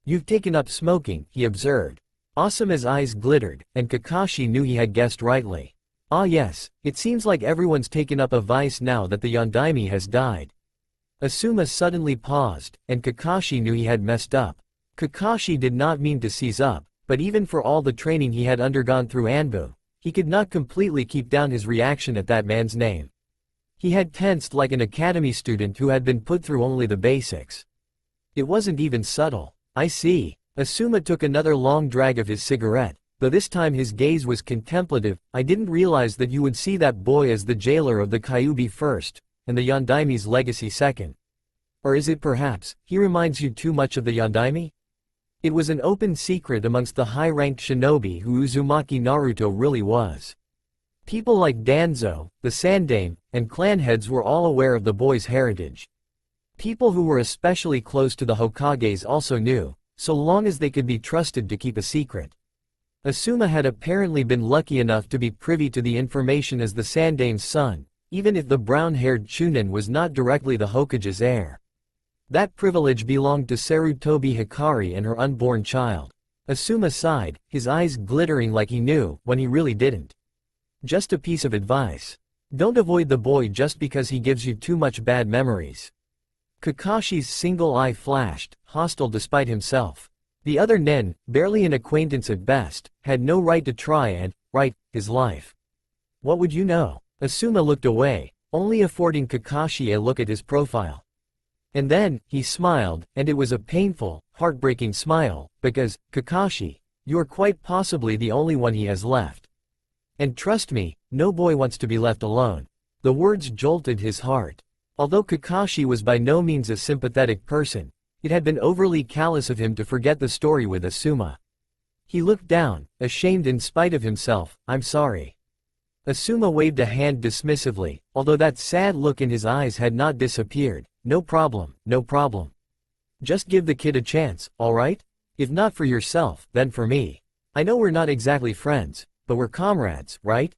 "You've taken up smoking," he observed. Asuma's eyes glittered, and Kakashi knew he had guessed rightly. "Ah yes, it seems like everyone's taken up a vice now that the Yondaime has died." Asuma suddenly paused, and Kakashi knew he had messed up. Kakashi did not mean to seize up, but even for all the training he had undergone through Anbu, he could not completely keep down his reaction at that man's name. He had tensed like an academy student who had been put through only the basics. It wasn't even subtle. "I see." Asuma took another long drag of his cigarette, though this time his gaze was contemplative. "I didn't realize that you would see that boy as the jailer of the Kyuubi first, and the Yondaime's legacy second. Or is it perhaps, he reminds you too much of the Yondaime?" It was an open secret amongst the high-ranked shinobi who Uzumaki Naruto really was. People like Danzo, the Sandaime, and clan heads were all aware of the boy's heritage. People who were especially close to the Hokages also knew, so long as they could be trusted to keep a secret. Asuma had apparently been lucky enough to be privy to the information as the Sandaime's son, even if the brown-haired Chunin was not directly the Hokage's heir. That privilege belonged to Sarutobi Hikari and her unborn child. Asuma sighed, his eyes glittering like he knew, when he really didn't. "Just a piece of advice. Don't avoid the boy just because he gives you too much bad memories." Kakashi's single eye flashed, hostile despite himself. The other nen, barely an acquaintance at best, had no right to try and right his life. What would you know? Asuma looked away, only affording Kakashi a look at his profile. And then, he smiled, and it was a painful, heartbreaking smile, because, Kakashi, you are quite possibly the only one he has left. And trust me, no boy wants to be left alone. The words jolted his heart. Although Kakashi was by no means a sympathetic person, it had been overly callous of him to forget the story with Asuma. He looked down, ashamed in spite of himself. "I'm sorry." Asuma waved a hand dismissively, although that sad look in his eyes had not disappeared. "No problem, no problem. Just give the kid a chance, alright? If not for yourself, then for me. I know we're not exactly friends, but we're comrades, right?"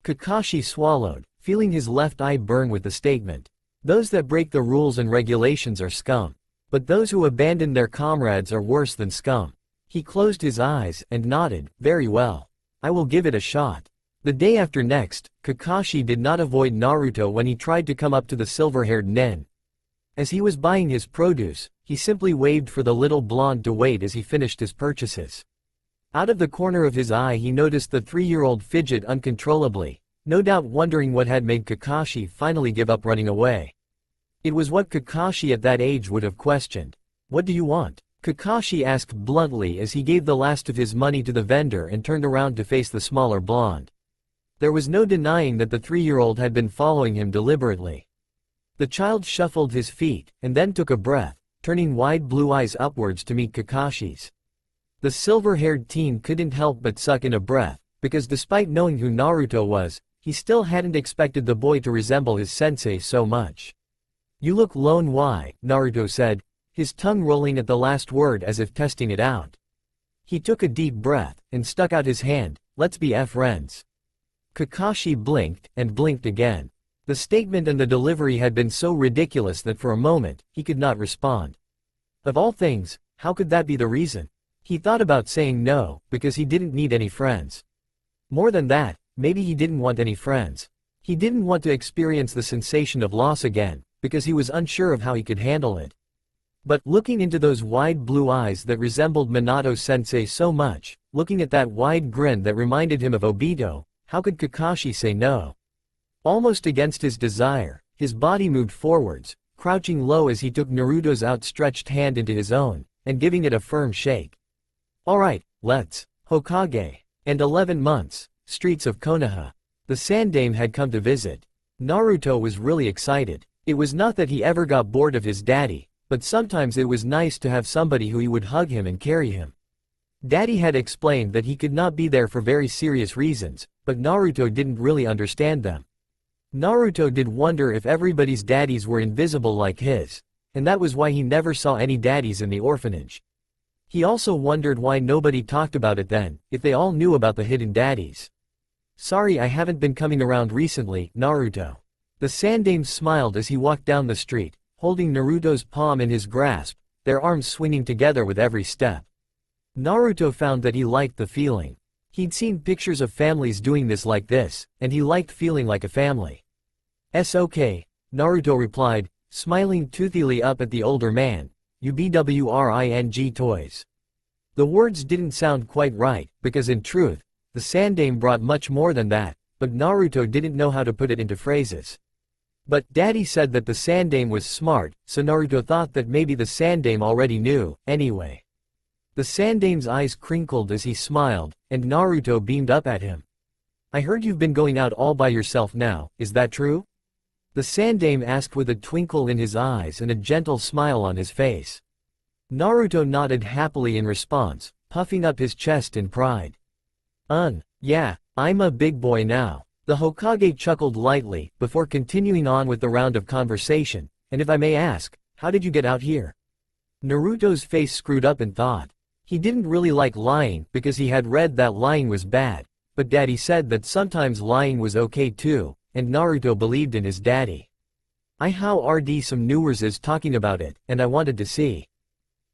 Kakashi swallowed, feeling his left eye burn with the statement. Those that break the rules and regulations are scum. But those who abandon their comrades are worse than scum. He closed his eyes and nodded, very well. I will give it a shot. The day after next, Kakashi did not avoid Naruto when he tried to come up to the silver-haired nen. As he was buying his produce, he simply waved for the little blonde to wait as he finished his purchases. Out of the corner of his eye he noticed the 3-year-old fidget uncontrollably, no doubt wondering what had made Kakashi finally give up running away. It was what Kakashi at that age would have questioned. What do you want? Kakashi asked bluntly as he gave the last of his money to the vendor and turned around to face the smaller blonde. There was no denying that the 3-year-old had been following him deliberately. The child shuffled his feet, and then took a breath, turning wide blue eyes upwards to meet Kakashi's. The silver-haired teen couldn't help but suck in a breath, because despite knowing who Naruto was, he still hadn't expected the boy to resemble his sensei so much. You look lone. Why? Naruto said, his tongue rolling at the last word as if testing it out. He took a deep breath, and stuck out his hand. Let's be friends. Kakashi blinked, and blinked again. The statement and the delivery had been so ridiculous that for a moment, he could not respond. Of all things, how could that be the reason? He thought about saying no, because he didn't need any friends. More than that, maybe he didn't want any friends. He didn't want to experience the sensation of loss again, because he was unsure of how he could handle it. But looking into those wide blue eyes that resembled Minato-sensei so much, looking at that wide grin that reminded him of Obito, how could Kakashi say no? Almost against his desire, his body moved forwards, crouching low as he took Naruto's outstretched hand into his own, and giving it a firm shake. Alright, let's. Hokage. And 11 months, streets of Konoha. The Sandaime had come to visit. Naruto was really excited. It was not that he ever got bored of his daddy, but sometimes it was nice to have somebody who he would hug him and carry him. Daddy had explained that he could not be there for very serious reasons, but Naruto didn't really understand them. Naruto did wonder if everybody's daddies were invisible like his, and that was why he never saw any daddies in the orphanage. He also wondered why nobody talked about it then, if they all knew about the hidden daddies. Sorry I haven't been coming around recently, Naruto. The Sandaime smiled as he walked down the street, holding Naruto's palm in his grasp, their arms swinging together with every step. Naruto found that he liked the feeling. He'd seen pictures of families doing this like this, and he liked feeling like a family. "Okay," Naruto replied, smiling toothily up at the older man. "You bring toys." The words didn't sound quite right, because in truth, the Sandaime brought much more than that, but Naruto didn't know how to put it into phrases. But Daddy said that the Sandaime was smart, so Naruto thought that maybe the Sandaime already knew, anyway. The Sandaime's eyes crinkled as he smiled, and Naruto beamed up at him. "I heard you've been going out all by yourself now, is that true?" The Sandaime asked with a twinkle in his eyes and a gentle smile on his face. Naruto nodded happily in response, puffing up his chest in pride. Yeah, I'm a big boy now." The Hokage chuckled lightly, before continuing on with the round of conversation, "And if I may ask, how did you get out here?" Naruto's face screwed up in thought. He didn't really like lying because he had read that lying was bad, but Daddy said that sometimes lying was okay too, and Naruto believed in his daddy. How RD some newers is talking about it, and I wanted to see.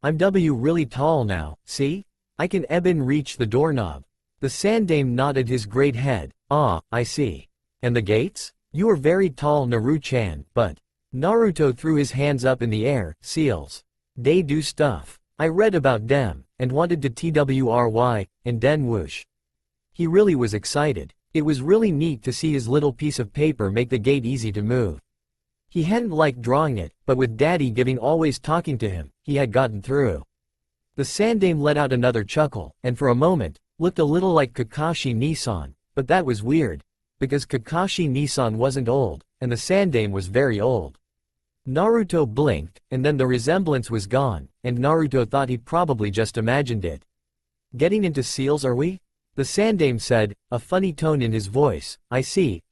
I'm really tall now, see? I can even reach the doorknob. The Sandaime nodded his great head. I see. And the gates? You are very tall, Naru-chan, but... Naruto threw his hands up in the air. Seals. They do stuff. I read about them, and wanted to try, and then whoosh. He really was excited. It was really neat to see his little piece of paper make the gate easy to move. He hadn't liked drawing it, but with Daddy giving always talking to him, he had gotten through. The Sandaime let out another chuckle, and for a moment, looked a little like Kakashi Nissan, but that was weird, because Kakashi Nissan wasn't old, and the Sandaime was very old. Naruto blinked, and then the resemblance was gone, and Naruto thought he probably just imagined it. Getting into seals are we? The Sandaime said, a funny tone in his voice. I see.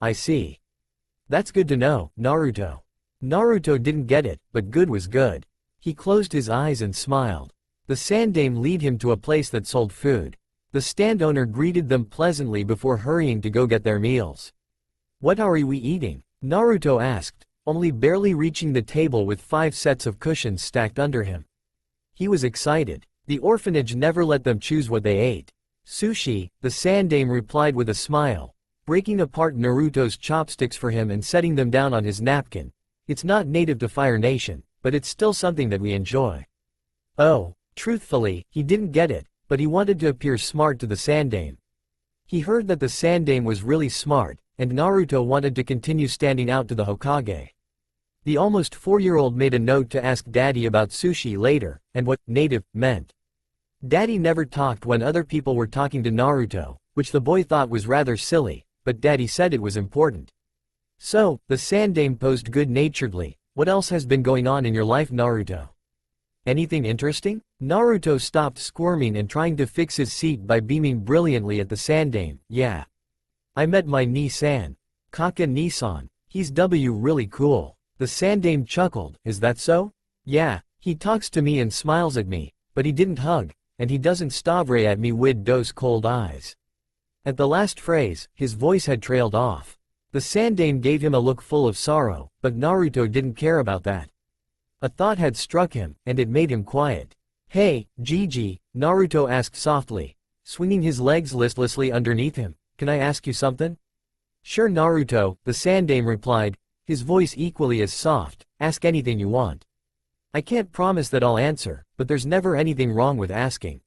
That's good to know, Naruto. Naruto didn't get it, but good was good. He closed his eyes and smiled. The Sandaime led him to a place that sold food. The stand owner greeted them pleasantly before hurrying to go get their meals. What are we eating? Naruto asked, only barely reaching the table with 5 sets of cushions stacked under him. He was excited. The orphanage never let them choose what they ate. Sushi, the Sandame replied with a smile, breaking apart Naruto's chopsticks for him and setting them down on his napkin. It's not native to Fire Nation, but it's still something that we enjoy. Oh, truthfully, he didn't get it, but he wanted to appear smart to the Sandame. He heard that the Sandame was really smart, and Naruto wanted to continue standing out to the Hokage. The almost 4-year-old made a note to ask Daddy about sushi later, and what native meant. Daddy never talked when other people were talking to Naruto, which the boy thought was rather silly, but Daddy said it was important. So, the Sandame posed good-naturedly, what else has been going on in your life, Naruto? Anything interesting? Naruto stopped squirming and trying to fix his seat by beaming brilliantly at the Sandame. Yeah. I met my Ni-san. Kaka Ni-san. He's really cool. The Sandame chuckled. Is that so? Yeah, he talks to me and smiles at me, but he didn't hug, and he doesn't stavre at me with those cold eyes. At the last phrase, his voice had trailed off. The Sandame gave him a look full of sorrow, but Naruto didn't care about that. A thought had struck him, and it made him quiet. Hey, Gigi, Naruto asked softly, swinging his legs listlessly underneath him, can I ask you something? Sure Naruto, the Sandame replied, his voice equally as soft, ask anything you want. I can't promise that I'll answer, but there's never anything wrong with asking.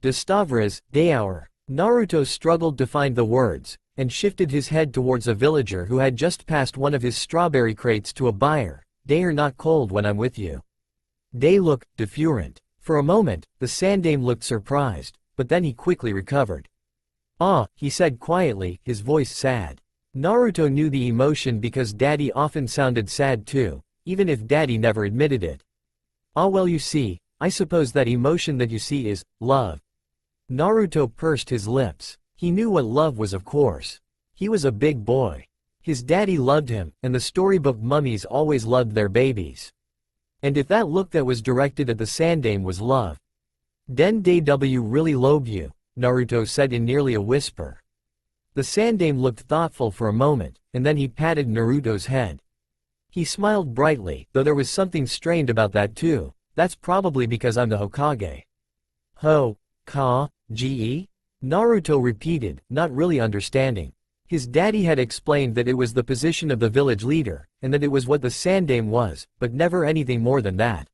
De Stavres, Daour. Naruto struggled to find the words, and shifted his head towards a villager who had just passed one of his strawberry crates to a buyer. They are not cold when I'm with you. They look different. For a moment, the Sandame looked surprised, but then he quickly recovered. Ah, he said quietly, his voice sad. Naruto knew the emotion because Daddy often sounded sad too, even if Daddy never admitted it. Ah well you see, I suppose that emotion that you see is love. Naruto pursed his lips. He knew what love was, of course. He was a big boy. His daddy loved him, and the storybook mummies always loved their babies. And if that look that was directed at the Sandame was love. Den DW really loved you, Naruto said in nearly a whisper. The Sandame looked thoughtful for a moment, and then he patted Naruto's head. He smiled brightly, though there was something strained about that too. That's probably because I'm the Hokage. Ge? Naruto repeated, not really understanding. His daddy had explained that it was the position of the village leader, and that it was what the Sandame was, but never anything more than that.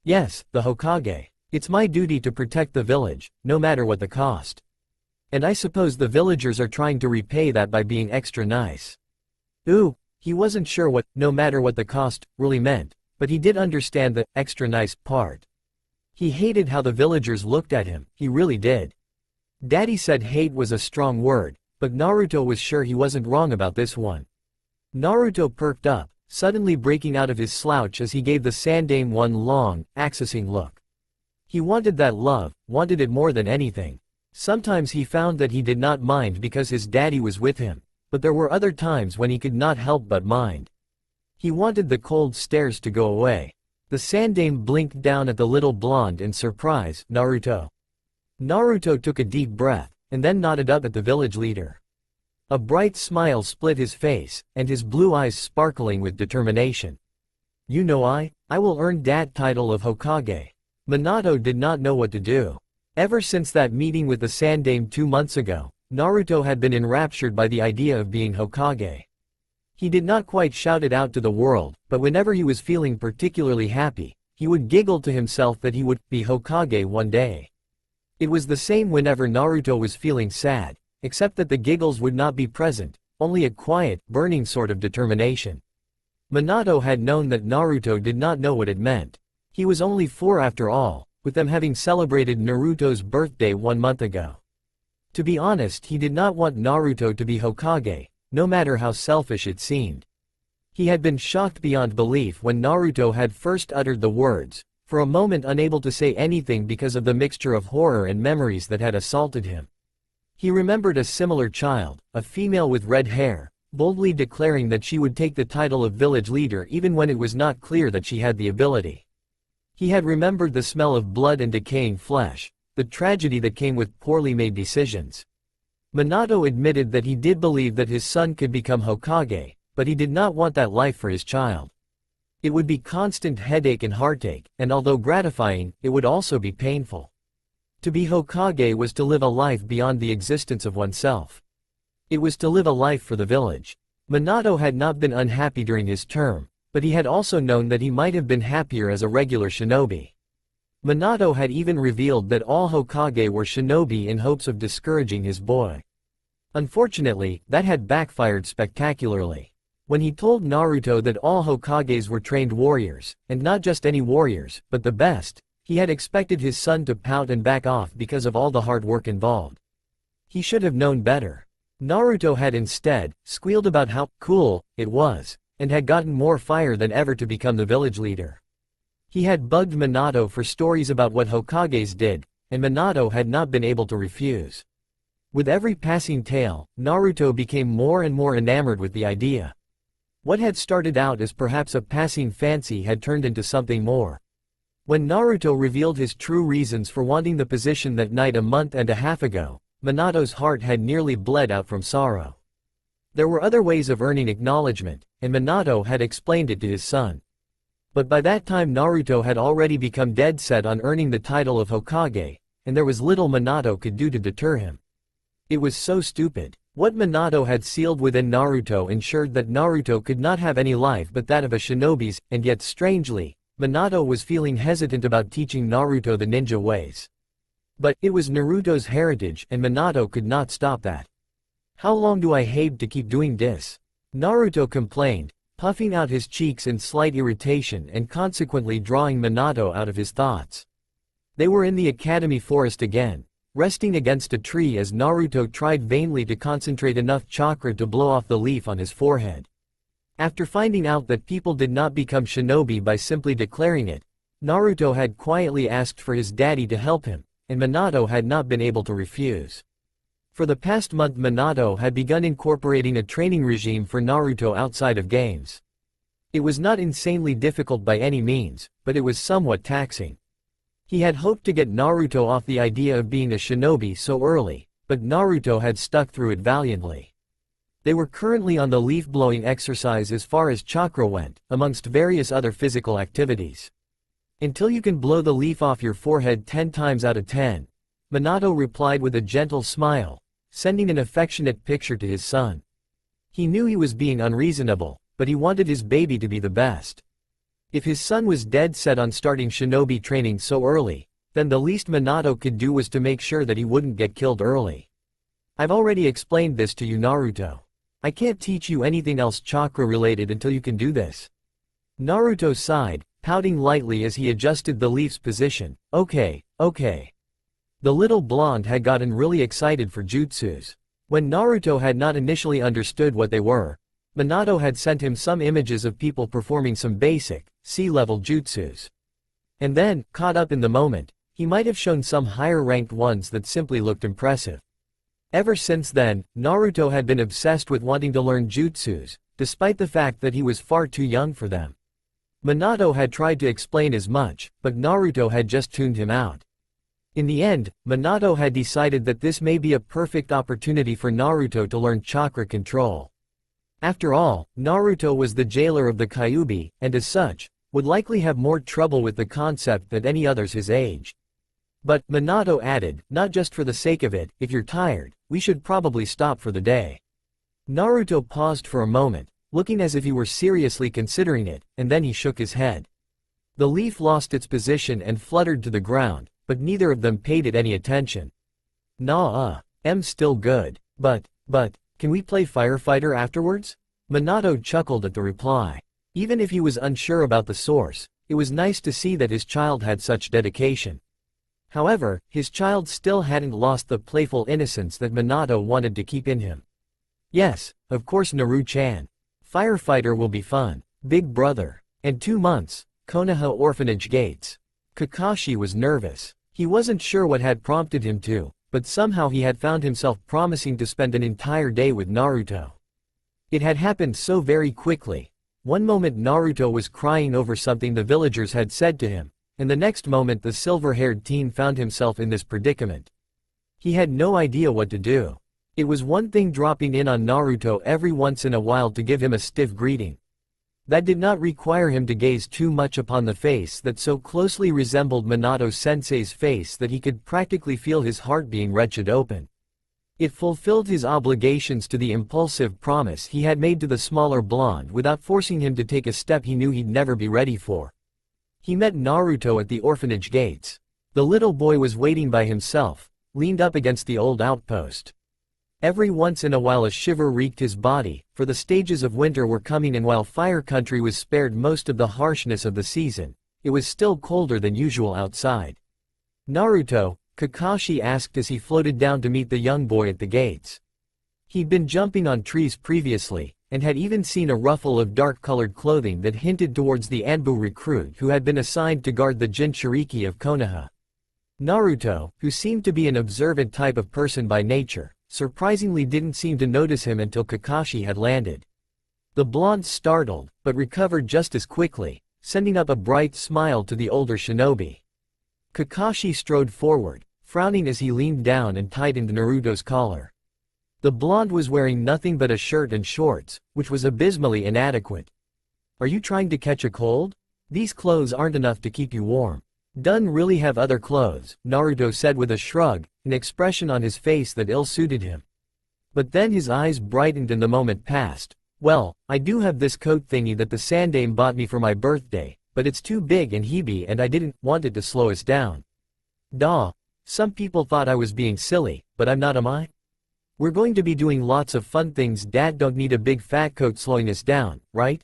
Yes, the Hokage. It's my duty to protect the village, no matter what the cost. And I suppose the villagers are trying to repay that by being extra nice. Ooh, he wasn't sure what, no matter what the cost, really meant, but he did understand the extra nice part. He hated how the villagers looked at him, he really did. Daddy said hate was a strong word, but Naruto was sure he wasn't wrong about this one. Naruto perked up, suddenly breaking out of his slouch as he gave the Sandame one long, accessing look. He wanted that love, wanted it more than anything. Sometimes he found that he did not mind because his daddy was with him, but there were other times when he could not help but mind. He wanted the cold stares to go away. The Sandame blinked down at the little blonde in surprise. Naruto. Naruto took a deep breath, and then nodded up at the village leader. A bright smile split his face, and his blue eyes sparkling with determination. You know I will earn that title of Hokage. Minato did not know what to do. Ever since that meeting with the Sandame 2 months ago, Naruto had been enraptured by the idea of being Hokage. He did not quite shout it out to the world, but whenever he was feeling particularly happy, he would giggle to himself that he would be Hokage one day. It was the same whenever Naruto was feeling sad, except that the giggles would not be present, only a quiet, burning sort of determination. Minato had known that Naruto did not know what it meant. He was only 4 after all, with them having celebrated Naruto's birthday 1 month ago. To be honest, he did not want Naruto to be Hokage, no matter how selfish it seemed. He had been shocked beyond belief when Naruto had first uttered the words, for a moment unable to say anything because of the mixture of horror and memories that had assaulted him. He remembered a similar child, a female with red hair, boldly declaring that she would take the title of village leader even when it was not clear that she had the ability. He had remembered the smell of blood and decaying flesh, the tragedy that came with poorly made decisions. Minato admitted that he did believe that his son could become Hokage, but he did not want that life for his child. It would be constant headache and heartache, and although gratifying, it would also be painful. To be Hokage was to live a life beyond the existence of oneself. It was to live a life for the village. Minato had not been unhappy during his term, but he had also known that he might have been happier as a regular shinobi. Minato had even revealed that all Hokage were shinobi in hopes of discouraging his boy. Unfortunately, that had backfired spectacularly. When he told Naruto that all Hokages were trained warriors, and not just any warriors, but the best, he had expected his son to pout and back off because of all the hard work involved. He should have known better. Naruto had instead squealed about how cool it was, and had gotten more fire than ever to become the village leader. He had bugged Minato for stories about what Hokages did, and Minato had not been able to refuse. With every passing tale, Naruto became more and more enamored with the idea. What had started out as perhaps a passing fancy had turned into something more. When Naruto revealed his true reasons for wanting the position that night a month and a half ago, Minato's heart had nearly bled out from sorrow. There were other ways of earning acknowledgement, and Minato had explained it to his son. But by that time Naruto had already become dead set on earning the title of Hokage, and there was little Minato could do to deter him. It was so stupid. What Minato had sealed within Naruto ensured that Naruto could not have any life but that of a shinobi's, and yet strangely, Minato was feeling hesitant about teaching Naruto the ninja ways. But it was Naruto's heritage and Minato could not stop that. How long do I have to keep doing this? Naruto complained, puffing out his cheeks in slight irritation and consequently drawing Minato out of his thoughts. They were in the academy forest again, resting against a tree as Naruto tried vainly to concentrate enough chakra to blow off the leaf on his forehead. After finding out that people did not become shinobi by simply declaring it, Naruto had quietly asked for his daddy to help him, and Minato had not been able to refuse. For the past month Minato had begun incorporating a training regime for Naruto outside of games. It was not insanely difficult by any means, but it was somewhat taxing. He had hoped to get Naruto off the idea of being a shinobi so early, but Naruto had stuck through it valiantly. They were currently on the leaf-blowing exercise as far as chakra went, amongst various other physical activities. Until you can blow the leaf off your forehead 10 times out of 10, Minato replied with a gentle smile, sending an affectionate picture to his son. He knew he was being unreasonable, but he wanted his baby to be the best. If his son was dead set on starting shinobi training so early, then the least Minato could do was to make sure that he wouldn't get killed early. I've already explained this to you, Naruto. I can't teach you anything else chakra related until you can do this. Naruto sighed, pouting lightly as he adjusted the leaf's position. Okay. The little blonde had gotten really excited for jutsus. When Naruto had not initially understood what they were, Minato had sent him some images of people performing some basic, C-level jutsus. And then, caught up in the moment, he might have shown some higher-ranked ones that simply looked impressive. Ever since then, Naruto had been obsessed with wanting to learn jutsus, despite the fact that he was far too young for them. Minato had tried to explain as much, but Naruto had just tuned him out. In the end, Minato had decided that this may be a perfect opportunity for Naruto to learn chakra control. After all, Naruto was the jailer of the Kyuubi, and as such, would likely have more trouble with the concept than any others his age. But, Minato added, not just for the sake of it, if you're tired, we should probably stop for the day. Naruto paused for a moment, looking as if he were seriously considering it, and then he shook his head. The leaf lost its position and fluttered to the ground, but neither of them paid it any attention. I'm still good. But, can we play firefighter afterwards? Minato chuckled at the reply. Even if he was unsure about the source, it was nice to see that his child had such dedication. However, his child still hadn't lost the playful innocence that Minato wanted to keep in him. Yes, of course Naru-chan. Firefighter will be fun. Big brother. And 2 months, Konoha orphanage gates. Kakashi was nervous. He wasn't sure what had prompted him to, but somehow he had found himself promising to spend an entire day with Naruto. It had happened so very quickly. One moment Naruto was crying over something the villagers had said to him, and the next moment the silver-haired teen found himself in this predicament. He had no idea what to do. It was one thing dropping in on Naruto every once in a while to give him a stiff greeting. That did not require him to gaze too much upon the face that so closely resembled Minato-sensei's face that he could practically feel his heart being wrenched open. It fulfilled his obligations to the impulsive promise he had made to the smaller blonde without forcing him to take a step he knew he'd never be ready for. He met Naruto at the orphanage gates. The little boy was waiting by himself, leaned up against the old outpost. Every once in a while a shiver reeked his body, for the stages of winter were coming, and while Fire Country was spared most of the harshness of the season, it was still colder than usual outside. "Naruto?" Kakashi asked as he floated down to meet the young boy at the gates. He'd been jumping on trees previously, and had even seen a ruffle of dark-colored clothing that hinted towards the Anbu recruit who had been assigned to guard the Jinchuriki of Konoha. Naruto, who seemed to be an observant type of person by nature, surprisingly didn't seem to notice him until Kakashi had landed. The blonde startled, but recovered just as quickly, sending up a bright smile to the older shinobi. Kakashi strode forward, frowning as he leaned down and tightened Naruto's collar. The blonde was wearing nothing but a shirt and shorts, which was abysmally inadequate. "Are you trying to catch a cold? These clothes aren't enough to keep you warm." "Don't really have other clothes," Naruto said with a shrug, an expression on his face that ill-suited him. But then his eyes brightened and the moment passed. "Well, I do have this coat thingy that the Sandame bought me for my birthday, but it's too big and heavy and I didn't want it to slow us down." "Duh. Some people thought I was being silly, but I'm not, am I? We're going to be doing lots of fun things. Dad don't need a big fat coat slowing us down, right?"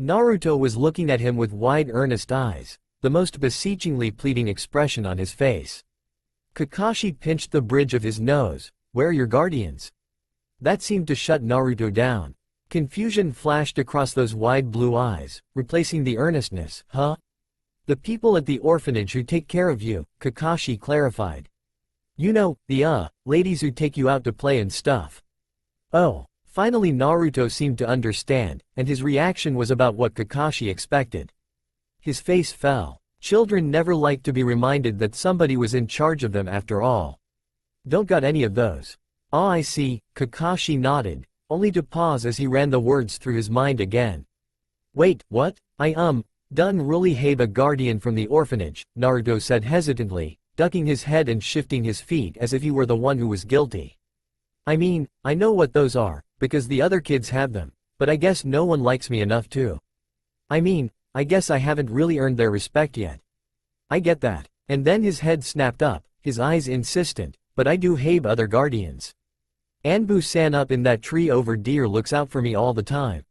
Naruto was looking at him with wide earnest eyes, the most beseechingly pleading expression on his face. Kakashi pinched the bridge of his nose. "Where are your guardians?" That seemed to shut Naruto down. Confusion flashed across those wide blue eyes, replacing the earnestness. "Huh? The people at the orphanage who take care of you," Kakashi clarified. "You know, the ladies who take you out to play and stuff." Oh, finally Naruto seemed to understand, and his reaction was about what Kakashi expected. His face fell. Children never liked to be reminded that somebody was in charge of them after all. "Don't got any of those." "Ah, I see," Kakashi nodded, only to pause as he ran the words through his mind again. "Wait, what? Done really have a guardian from the orphanage," Naruto said hesitantly, ducking his head and shifting his feet as if he were the one who was guilty. "I mean, I know what those are, because the other kids have them, but I guess no one likes me enough to. I guess I haven't really earned their respect yet." "I get that." And then his head snapped up, his eyes insistent, "But I do have other guardians. Anbu-san up in that tree over deer looks out for me all the time."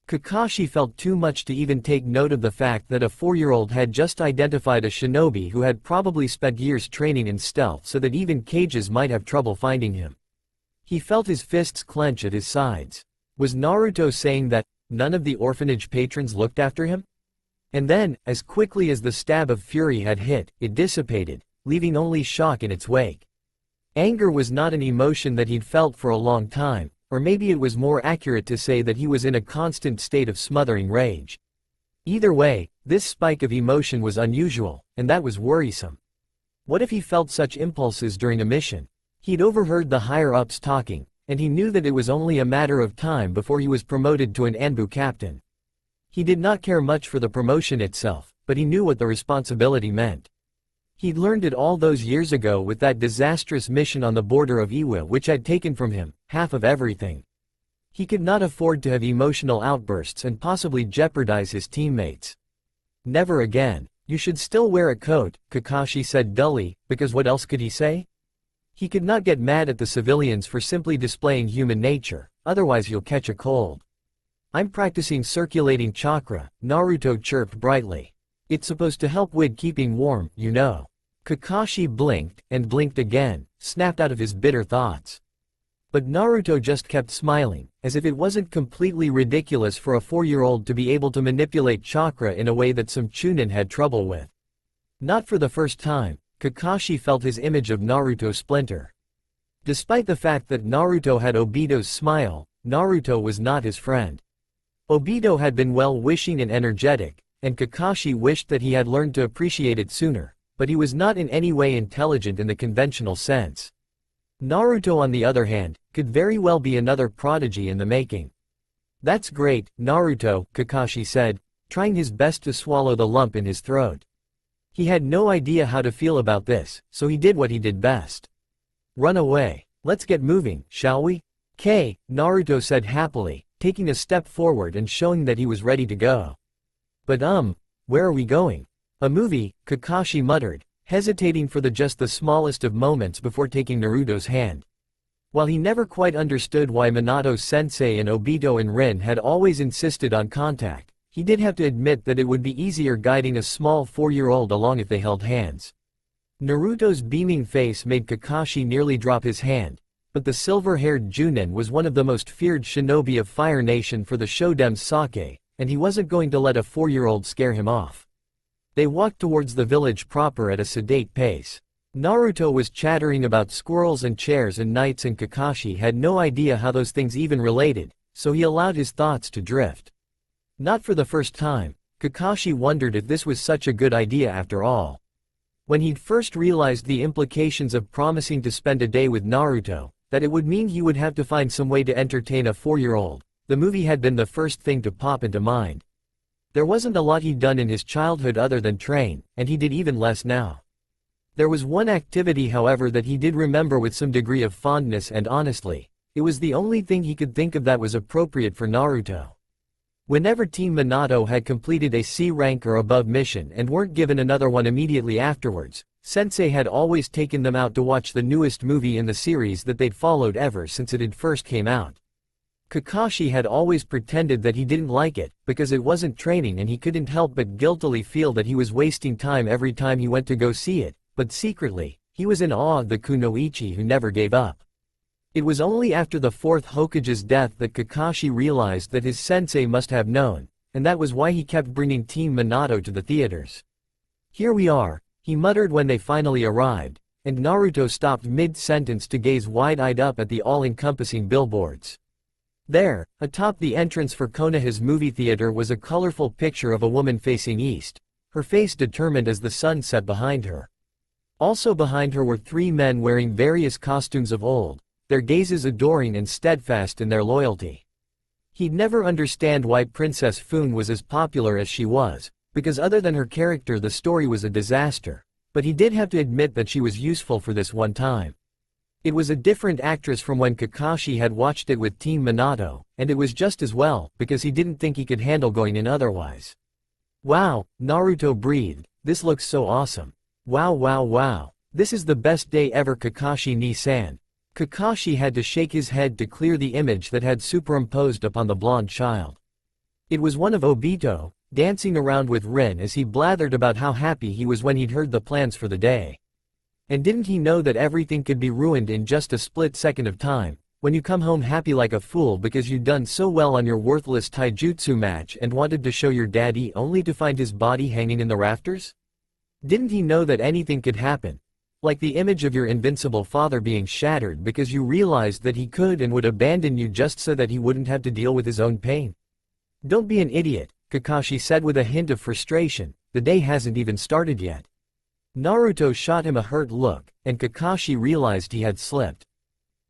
Kakashi felt too much to even take note of the fact that a 4-year-old had just identified a shinobi who had probably spent years training in stealth so that even cages might have trouble finding him. He felt his fists clench at his sides. Was Naruto saying that none of the orphanage patrons looked after him? And then, as quickly as the stab of fury had hit, it dissipated, leaving only shock in its wake. Anger was not an emotion that he'd felt for a long time, or maybe it was more accurate to say that he was in a constant state of smothering rage. Either way, this spike of emotion was unusual, and that was worrisome. What if he felt such impulses during a mission? He'd overheard the higher-ups talking, and he knew that it was only a matter of time before he was promoted to an Anbu captain. He did not care much for the promotion itself, but he knew what the responsibility meant. He'd learned it all those years ago with that disastrous mission on the border of Iwa which had taken from him half of everything. He could not afford to have emotional outbursts and possibly jeopardize his teammates. "Never again. You should still wear a coat," Kakashi said dully, because what else could he say? He could not get mad at the civilians for simply displaying human nature, otherwise you'll catch a cold. "I'm practicing circulating chakra," Naruto chirped brightly. "It's supposed to help with keeping warm, you know." Kakashi blinked, and blinked again, snapped out of his bitter thoughts. But Naruto just kept smiling, as if it wasn't completely ridiculous for a 4-year-old to be able to manipulate chakra in a way that some chunin had trouble with. Not for the first time, Kakashi felt his image of Naruto splinter. Despite the fact that Naruto had Obito's smile, Naruto was not his friend. Obito had been well-wishing and energetic, and Kakashi wished that he had learned to appreciate it sooner, but he was not in any way intelligent in the conventional sense. Naruto on the other hand, could very well be another prodigy in the making. That's great, Naruto, Kakashi said, trying his best to swallow the lump in his throat. He had no idea how to feel about this, so he did what he did best. Run away. Let's get moving, shall we? Naruto said happily, taking a step forward and showing that he was ready to go. But where are we going? A movie, Kakashi muttered, hesitating for just the smallest of moments before taking Naruto's hand. While he never quite understood why Minato-sensei and Obito and Rin had always insisted on contact, he did have to admit that it would be easier guiding a small 4-year-old along if they held hands. Naruto's beaming face made Kakashi nearly drop his hand, but the silver-haired Junin was one of the most feared shinobi of Fire Nation for the Shodem Sake, and he wasn't going to let a 4-year-old scare him off. They walked towards the village proper at a sedate pace. Naruto was chattering about squirrels and chairs and knights, and Kakashi had no idea how those things even related, so he allowed his thoughts to drift. Not for the first time, Kakashi wondered if this was such a good idea after all. When he'd first realized the implications of promising to spend a day with Naruto, that it would mean he would have to find some way to entertain a 4-year-old, the movie had been the first thing to pop into mind. There wasn't a lot he'd done in his childhood other than train, and he did even less now. There was one activity however that he did remember with some degree of fondness, and honestly, it was the only thing he could think of that was appropriate for Naruto. Whenever Team Minato had completed a C rank or above mission and weren't given another one immediately afterwards, Sensei had always taken them out to watch the newest movie in the series that they'd followed ever since it had first came out. Kakashi had always pretended that he didn't like it, because it wasn't training and he couldn't help but guiltily feel that he was wasting time every time he went to go see it, but secretly, he was in awe of the kunoichi who never gave up. It was only after the 4th Hokage's death that Kakashi realized that his sensei must have known, and that was why he kept bringing Team Minato to the theaters. Here we are, he muttered when they finally arrived, and Naruto stopped mid-sentence to gaze wide-eyed up at the all-encompassing billboards. There, atop the entrance for Konoha's movie theater was a colorful picture of a woman facing east, her face determined as the sun set behind her. Also behind her were 3 men wearing various costumes of old, their gazes adoring and steadfast in their loyalty. He'd never understand why Princess Foon was as popular as she was, because other than her character the story was a disaster, but he did have to admit that she was useful for this one time. It was a different actress from when Kakashi had watched it with Team Minato, and it was just as well, because he didn't think he could handle going in otherwise. Wow, Naruto breathed, this looks so awesome. Wow, this is the best day ever, Kakashi ni-san. Kakashi had to shake his head to clear the image that had superimposed upon the blonde child. It was one of Obito, dancing around with Rin as he blathered about how happy he was when he'd heard the plans for the day. And didn't he know that everything could be ruined in just a split second of time, when you come home happy like a fool because you'd done so well on your worthless taijutsu match and wanted to show your daddy only to find his body hanging in the rafters? Didn't he know that anything could happen? Like the image of your invincible father being shattered because you realized that he could and would abandon you just so that he wouldn't have to deal with his own pain. Don't be an idiot, Kakashi said with a hint of frustration, the day hasn't even started yet. Naruto shot him a hurt look, and Kakashi realized he had slipped.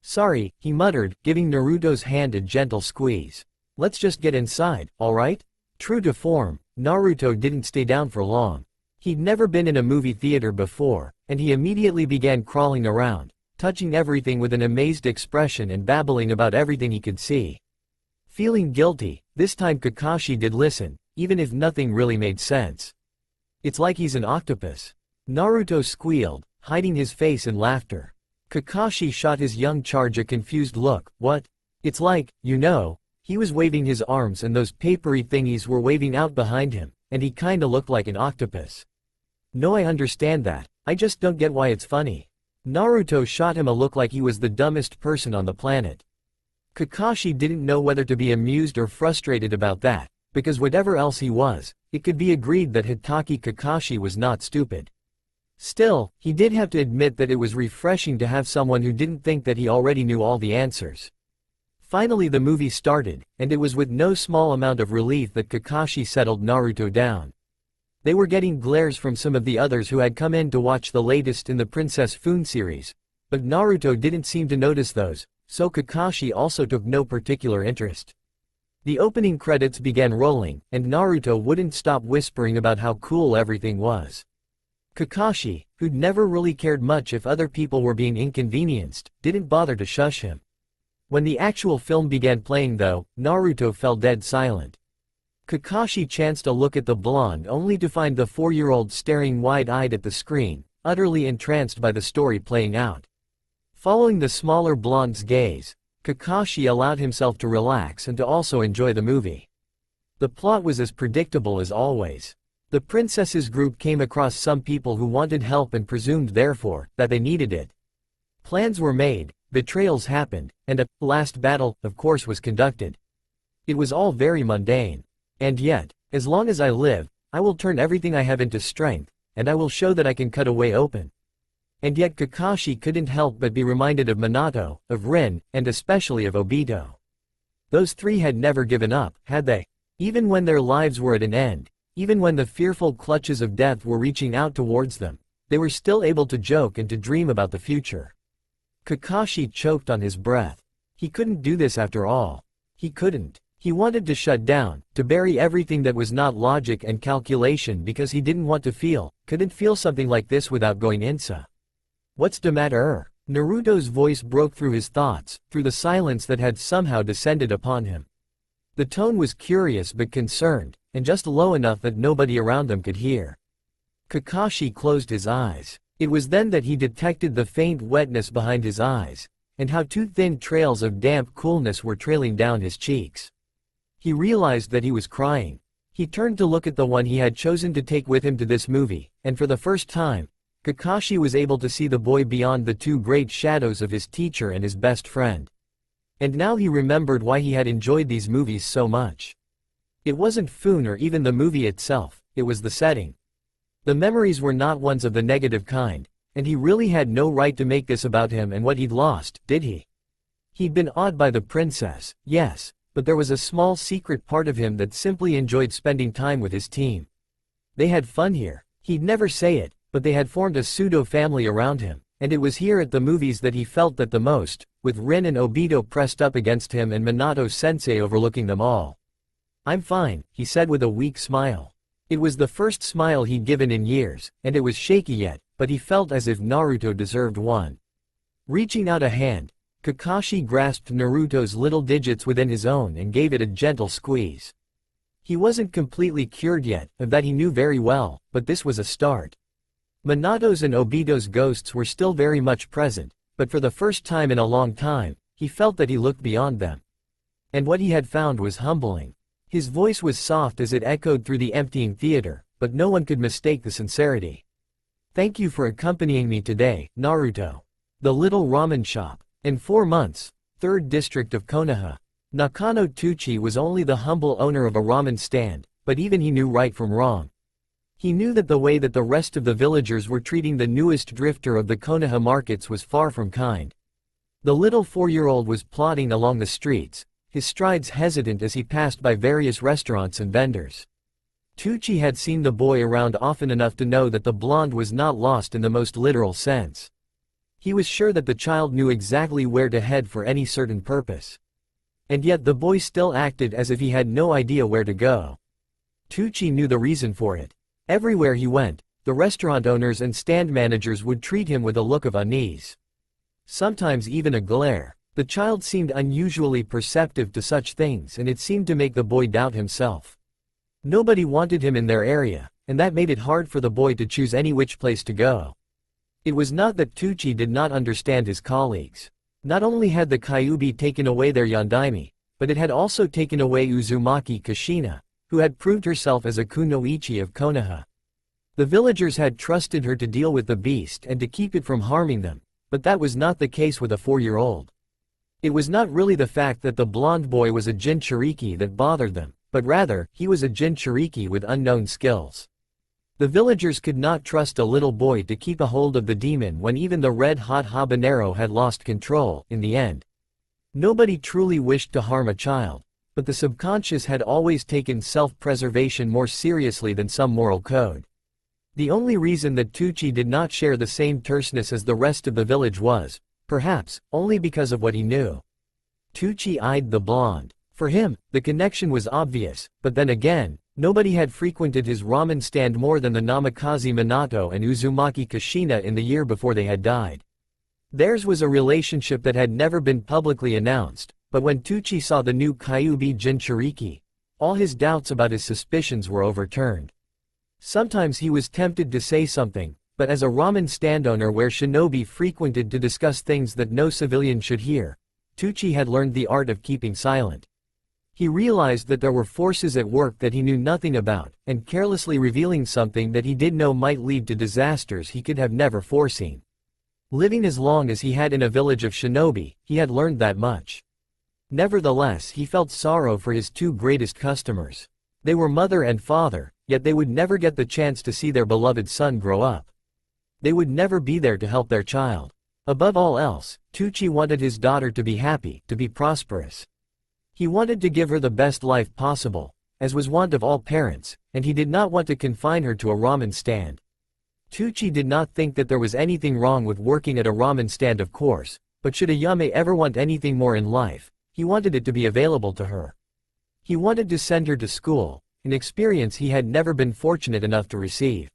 Sorry, he muttered, giving Naruto's hand a gentle squeeze. Let's just get inside, alright? True to form, Naruto didn't stay down for long. He'd never been in a movie theater before, and he immediately began crawling around, touching everything with an amazed expression and babbling about everything he could see. Feeling guilty, this time Kakashi did listen, even if nothing really made sense. It's like he's an octopus. Naruto squealed, hiding his face in laughter. Kakashi shot his young charge a confused look. What? It's like, he was waving his arms and those papery thingies were waving out behind him, and he kinda looked like an octopus. No, I understand that, I just don't get why it's funny. Naruto shot him a look like he was the dumbest person on the planet. Kakashi didn't know whether to be amused or frustrated about that, because whatever else he was, it could be agreed that Hitaki Kakashi was not stupid. Still, he did have to admit that it was refreshing to have someone who didn't think that he already knew all the answers. Finally the movie started, and it was with no small amount of relief that Kakashi settled Naruto down. They were getting glares from some of the others who had come in to watch the latest in the Princess Foon series, But Naruto didn't seem to notice those, so Kakashi also took no particular interest. The opening credits began rolling, and Naruto wouldn't stop whispering about how cool everything was. Kakashi, who'd never really cared much if other people were being inconvenienced, didn't bother to shush him. When the actual film began playing though, Naruto fell dead silent. Kakashi chanced a look at the blonde only to find the 4-year-old staring wide-eyed at the screen, utterly entranced by the story playing out. Following the smaller blonde's gaze, Kakashi allowed himself to relax and to also enjoy the movie. The plot was as predictable as always. The princess's group came across some people who wanted help and presumed therefore, that they needed it. Plans were made, betrayals happened, and a last battle, of course, was conducted. It was all very mundane. And yet, as long as I live, I will turn everything I have into strength, and I will show that I can cut a way open. And yet Kakashi couldn't help but be reminded of Minato, of Rin, and especially of Obito. Those three had never given up, had they? Even when their lives were at an end, even when the fearful clutches of death were reaching out towards them, they were still able to joke and to dream about the future. Kakashi choked on his breath. He couldn't do this after all. He couldn't. He wanted to shut down, to bury everything that was not logic and calculation because he didn't want to couldn't feel something like this without going insa. What's the matter? Naruto's voice broke through his thoughts, through the silence that had somehow descended upon him. The tone was curious but concerned, and just low enough that nobody around them could hear. Kakashi closed his eyes. It was then that he detected the faint wetness behind his eyes, and how two thin trails of damp coolness were trailing down his cheeks. He realized that he was crying. He turned to look at the one he had chosen to take with him to this movie, and for the first time, Kakashi was able to see the boy beyond the two great shadows of his teacher and his best friend. And now he remembered why he had enjoyed these movies so much. It wasn't Fun or even the movie itself, it was the setting. The memories were not ones of the negative kind, and he really had no right to make this about him and what he'd lost, did he? He'd been awed by the princess, yes, but there was a small secret part of him that simply enjoyed spending time with his team. They had fun here. He'd never say it, but they had formed a pseudo-family around him, and it was here at the movies that he felt that the most, with Rin and Obito pressed up against him and Minato-sensei overlooking them all. "I'm fine," he said with a weak smile. It was the first smile he'd given in years, and it was shaky yet, but he felt as if Naruto deserved one. Reaching out a hand, Kakashi grasped Naruto's little digits within his own and gave it a gentle squeeze. He wasn't completely cured yet, of that he knew very well, but this was a start. Minato's and Obito's ghosts were still very much present, but for the first time in a long time, he felt that he looked beyond them. And what he had found was humbling. His voice was soft as it echoed through the emptying theater, but no one could mistake the sincerity. "Thank you for accompanying me today, Naruto." The little ramen shop. In 4 months, 3rd district of Konoha. Nakano Tucci was only the humble owner of a ramen stand, but even he knew right from wrong. He knew that the way that the rest of the villagers were treating the newest drifter of the Konoha markets was far from kind. The little 4-year-old was plodding along the streets, his strides hesitant as he passed by various restaurants and vendors. Tucci had seen the boy around often enough to know that the blonde was not lost in the most literal sense. He was sure that the child knew exactly where to head for any certain purpose. And yet the boy still acted as if he had no idea where to go. Tucci knew the reason for it. Everywhere he went, the restaurant owners and stand managers would treat him with a look of unease. Sometimes even a glare. The child seemed unusually perceptive to such things, and it seemed to make the boy doubt himself. Nobody wanted him in their area, and that made it hard for the boy to choose any which place to go. It was not that Tucci did not understand his colleagues. Not only had the Kyuubi taken away their Yondaime, but it had also taken away Uzumaki Kushina, who had proved herself as a kunoichi of Konoha. The villagers had trusted her to deal with the beast and to keep it from harming them, but that was not the case with a 4-year-old. It was not really the fact that the blonde boy was a Jinchuriki that bothered them, but rather, he was a Jinchuriki with unknown skills. The villagers could not trust a little boy to keep a hold of the demon when even the red-hot habanero had lost control, in the end. Nobody truly wished to harm a child, but the subconscious had always taken self-preservation more seriously than some moral code. The only reason that Tucci did not share the same terseness as the rest of the village was, perhaps, only because of what he knew. Tucci eyed the blonde. For him, the connection was obvious, but then again, nobody had frequented his ramen stand more than the Namikaze Minato and Uzumaki Kushina in the year before they had died. Theirs was a relationship that had never been publicly announced, but when Tucci saw the new Kyuubi Jinchuriki, all his doubts about his suspicions were overturned. Sometimes he was tempted to say something, but as a ramen stand owner where shinobi frequented to discuss things that no civilian should hear, Tucci had learned the art of keeping silent. He realized that there were forces at work that he knew nothing about, and carelessly revealing something that he did know might lead to disasters he could have never foreseen. Living as long as he had in a village of shinobi, he had learned that much. Nevertheless, he felt sorrow for his two greatest customers. They were mother and father, yet they would never get the chance to see their beloved son grow up. They would never be there to help their child. Above all else, Tucci wanted his daughter to be happy, to be prosperous. He wanted to give her the best life possible, as was wont of all parents, and he did not want to confine her to a ramen stand. Tucci did not think that there was anything wrong with working at a ramen stand, of course, but should Ayame ever want anything more in life, he wanted it to be available to her. He wanted to send her to school, an experience he had never been fortunate enough to receive.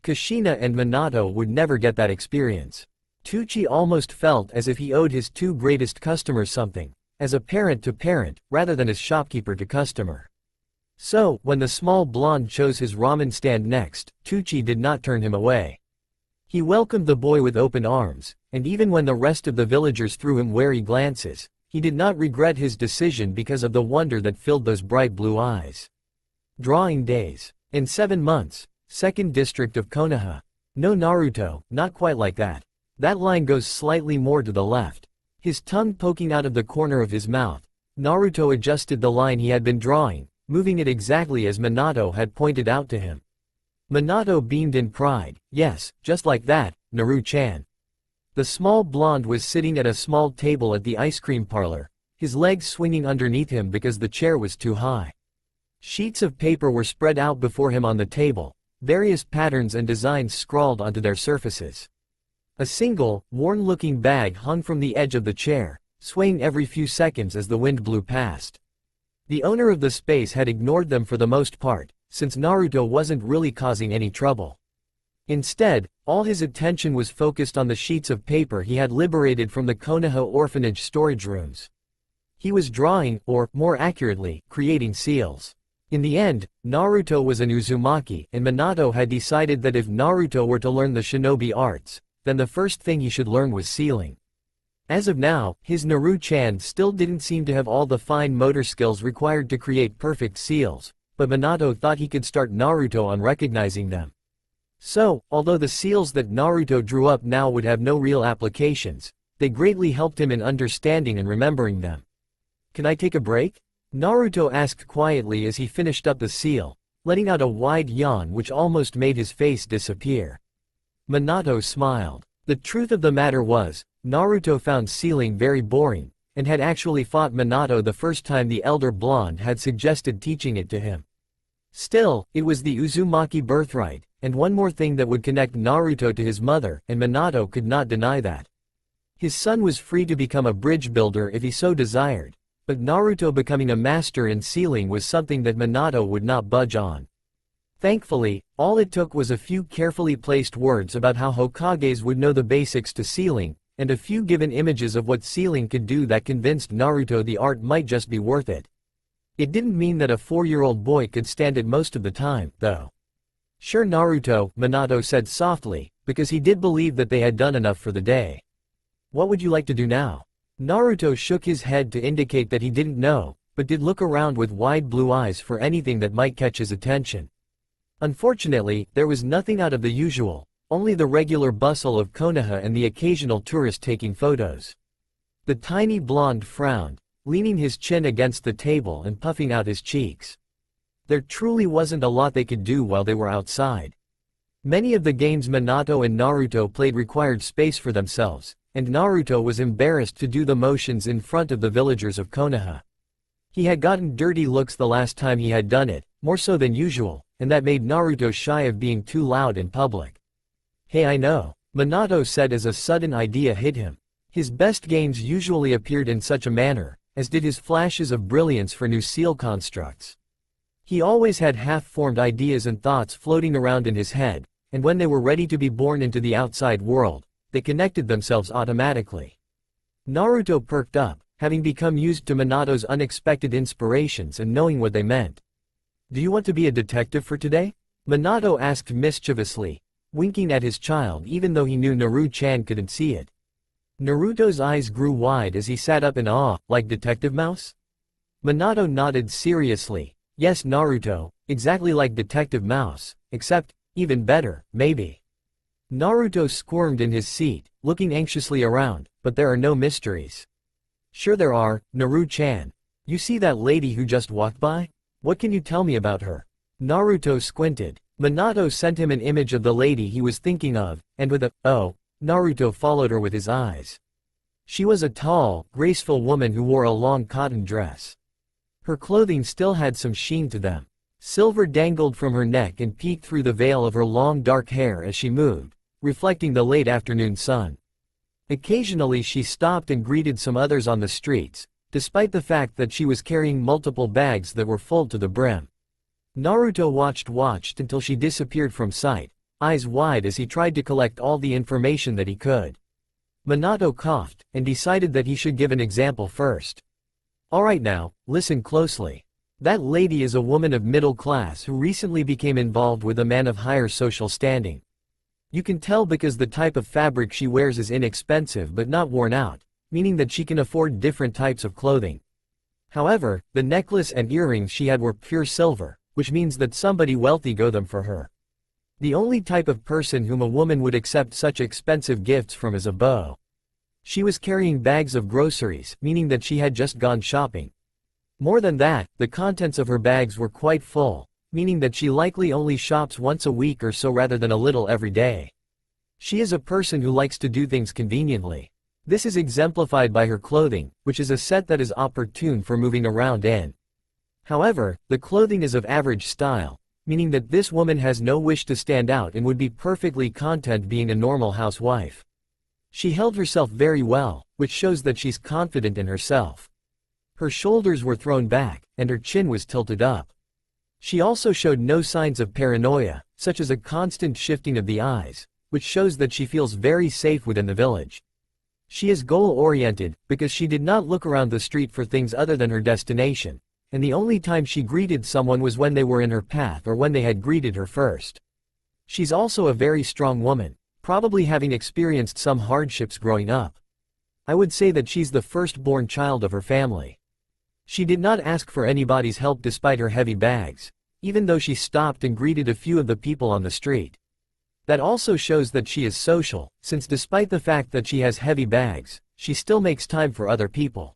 Kushina and Minato would never get that experience. Tucci almost felt as if he owed his two greatest customers something, as a parent to parent, rather than as shopkeeper to customer. So, when the small blonde chose his ramen stand next, Tucci did not turn him away. He welcomed the boy with open arms, and even when the rest of the villagers threw him wary glances, he did not regret his decision because of the wonder that filled those bright blue eyes. Drawing days. In 7 months. 2nd District of Konoha. No Naruto, not quite like that. That line goes slightly more to the left. His tongue poking out of the corner of his mouth, Naruto adjusted the line he had been drawing, moving it exactly as Minato had pointed out to him. Minato beamed in pride. Yes, just like that, Naru-chan. The small blonde was sitting at a small table at the ice cream parlor, his legs swinging underneath him because the chair was too high. Sheets of paper were spread out before him on the table, various patterns and designs scrawled onto their surfaces. A single, worn-looking bag hung from the edge of the chair, swaying every few seconds as the wind blew past. The owner of the space had ignored them for the most part, since Naruto wasn't really causing any trouble. Instead, all his attention was focused on the sheets of paper he had liberated from the Konoha orphanage storage rooms. He was drawing, or, more accurately, creating seals. In the end, Naruto was an Uzumaki, and Minato had decided that if Naruto were to learn the shinobi arts, then the first thing he should learn was sealing. As of now, his Naru-chan still didn't seem to have all the fine motor skills required to create perfect seals, but Minato thought he could start Naruto on recognizing them. So, although the seals that Naruto drew up now would have no real applications, they greatly helped him in understanding and remembering them. "Can I take a break?" Naruto asked quietly as he finished up the seal, letting out a wide yawn which almost made his face disappear. Minato smiled. The truth of the matter was, Naruto found sealing very boring, and had actually fought Minato the first time the elder blonde had suggested teaching it to him. Still, it was the Uzumaki birthright, and one more thing that would connect Naruto to his mother, and Minato could not deny that. His son was free to become a bridge builder if he so desired, but Naruto becoming a master in sealing was something that Minato would not budge on. Thankfully, all it took was a few carefully placed words about how Hokages would know the basics to sealing, and a few given images of what sealing could do that convinced Naruto the art might just be worth it. It didn't mean that a 4-year-old boy could stand it most of the time, though. "Sure, Naruto," Minato said softly, because he did believe that they had done enough for the day. "What would you like to do now?" Naruto shook his head to indicate that he didn't know, but did look around with wide blue eyes for anything that might catch his attention. Unfortunately, there was nothing out of the usual, only the regular bustle of Konoha and the occasional tourist taking photos. The tiny blonde frowned, leaning his chin against the table and puffing out his cheeks. There truly wasn't a lot they could do while they were outside. Many of the games Minato and Naruto played required space for themselves, and Naruto was embarrassed to do the motions in front of the villagers of Konoha. He had gotten dirty looks the last time he had done it, more so than usual, and that made Naruto shy of being too loud in public. "Hey, I know," Minato said as a sudden idea hit him. His best games usually appeared in such a manner, as did his flashes of brilliance for new seal constructs. He always had half-formed ideas and thoughts floating around in his head, and when they were ready to be born into the outside world, they connected themselves automatically. Naruto perked up, having become used to Minato's unexpected inspirations and knowing what they meant. "Do you want to be a detective for today?" Minato asked mischievously, winking at his child even though he knew Naru-chan couldn't see it. Naruto's eyes grew wide as he sat up in awe, like Detective Mouse? Minato nodded seriously. "Yes, Naruto, exactly like Detective Mouse, except, even better, maybe." Naruto squirmed in his seat, looking anxiously around, "But there are no mysteries." "Sure there are, Naru-chan. You see that lady who just walked by? What can you tell me about her?" Naruto squinted. Minato sent him an image of the lady he was thinking of, and with a, "Oh," Naruto followed her with his eyes. She was a tall, graceful woman who wore a long cotton dress. Her clothing still had some sheen to them. Silver dangled from her neck and peeked through the veil of her long dark hair as she moved, reflecting the late afternoon sun. Occasionally she stopped and greeted some others on the streets, despite the fact that she was carrying multiple bags that were full to the brim. Naruto watched until she disappeared from sight, eyes wide as he tried to collect all the information that he could. Minato coughed, and decided that he should give an example first. "Alright now, listen closely. That lady is a woman of middle class who recently became involved with a man of higher social standing. You can tell because the type of fabric she wears is inexpensive but not worn out, meaning that she can afford different types of clothing. However, the necklace and earrings she had were pure silver, which means that somebody wealthy got them for her. The only type of person whom a woman would accept such expensive gifts from is a beau. She was carrying bags of groceries, meaning that she had just gone shopping. More than that, the contents of her bags were quite full, meaning that she likely only shops once a week or so rather than a little every day. She is a person who likes to do things conveniently. This is exemplified by her clothing, which is a set that is opportune for moving around in. However, the clothing is of average style, meaning that this woman has no wish to stand out and would be perfectly content being a normal housewife. She held herself very well, which shows that she's confident in herself. Her shoulders were thrown back, and her chin was tilted up. She also showed no signs of paranoia, such as a constant shifting of the eyes, which shows that she feels very safe within the village. She is goal-oriented, because she did not look around the street for things other than her destination, and the only time she greeted someone was when they were in her path or when they had greeted her first. She's also a very strong woman, probably having experienced some hardships growing up. I would say that she's the firstborn child of her family. She did not ask for anybody's help despite her heavy bags, even though she stopped and greeted a few of the people on the street. That also shows that she is social, since despite the fact that she has heavy bags, she still makes time for other people.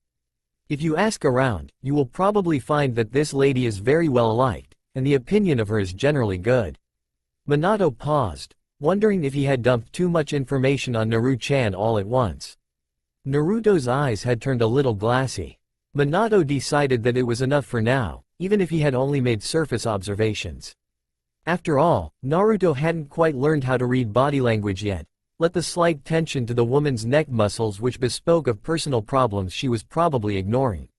If you ask around, you will probably find that this lady is very well liked, and the opinion of her is generally good. Minato paused, wondering if he had dumped too much information on Naru-chan all at once. Naruto's eyes had turned a little glassy. Minato decided that it was enough for now, even if he had only made surface observations. After all, Naruto hadn't quite learned how to read body language yet, let the slight tension to the woman's neck muscles which bespoke of personal problems she was probably ignoring.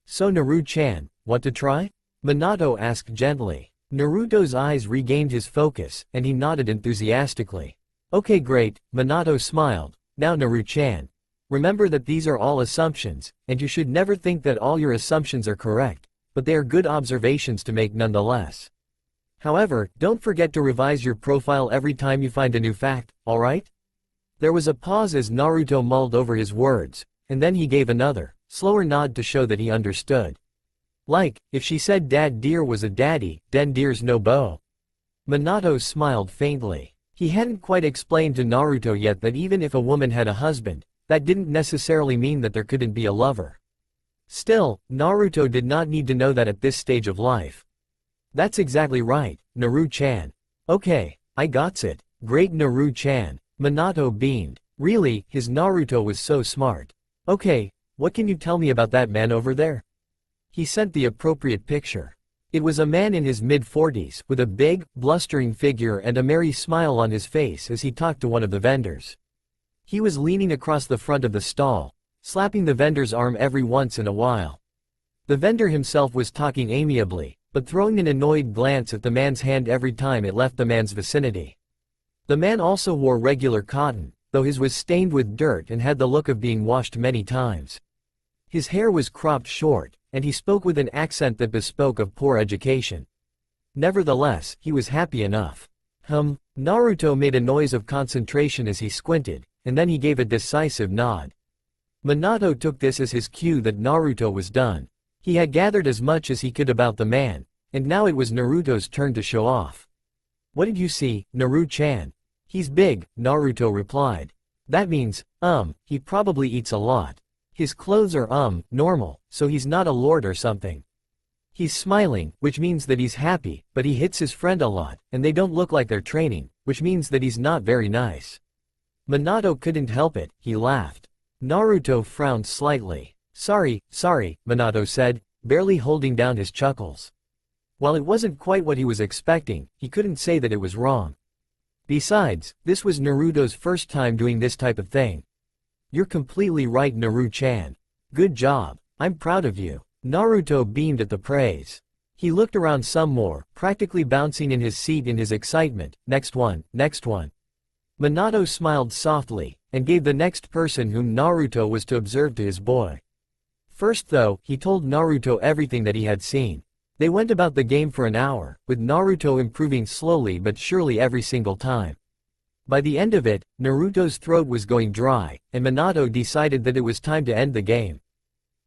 "So Naru-chan, want to try?" Minato asked gently. Naruto's eyes regained his focus, and he nodded enthusiastically. "Okay, great," Minato smiled. "Now Naru-chan, remember that these are all assumptions, and you should never think that all your assumptions are correct, but they are good observations to make nonetheless. However, don't forget to revise your profile every time you find a new fact, alright?" There was a pause as Naruto mulled over his words, and then he gave another, slower nod to show that he understood. Like, if she said dad dear was a daddy, then dear's no beau. Minato smiled faintly. He hadn't quite explained to Naruto yet that even if a woman had a husband, that didn't necessarily mean that there couldn't be a lover. Still, Naruto did not need to know that at this stage of life. "That's exactly right, Naru-chan. Okay, I got's it. Great Naru-chan." Minato beamed. Really, his Naruto was so smart. "Okay, what can you tell me about that man over there?" He sent the appropriate picture. It was a man in his mid-40s, with a big, blustering figure and a merry smile on his face as he talked to one of the vendors. He was leaning across the front of the stall, slapping the vendor's arm every once in a while. The vendor himself was talking amiably, but throwing an annoyed glance at the man's hand every time it left the man's vicinity. The man also wore regular cotton, though his was stained with dirt and had the look of being washed many times. His hair was cropped short, and he spoke with an accent that bespoke of poor education. Nevertheless, he was happy enough. Naruto made a noise of concentration as he squinted, and then he gave a decisive nod. Minato took this as his cue that Naruto was done. He had gathered as much as he could about the man, and now it was Naruto's turn to show off. "What did you see, Naru-chan?" "He's big," Naruto replied. "That means, he probably eats a lot. His clothes are, normal, so he's not a lord or something. He's smiling, which means that he's happy, but he hits his friend a lot, and they don't look like they're training, which means that he's not very nice." Minato couldn't help it, he laughed. Naruto frowned slightly. Sorry, Minato said, barely holding down his chuckles. While it wasn't quite what he was expecting, he couldn't say that it was wrong. Besides, this was Naruto's first time doing this type of thing. "You're completely right, Naru-chan. Good job. I'm proud of you." Naruto beamed at the praise. He looked around some more, practically bouncing in his seat in his excitement. Next one. Minato smiled softly, and gave the next person whom Naruto was to observe to his boy. First though, he told Naruto everything that he had seen. They went about the game for an hour, with Naruto improving slowly but surely every single time. By the end of it, Naruto's throat was going dry, and Minato decided that it was time to end the game.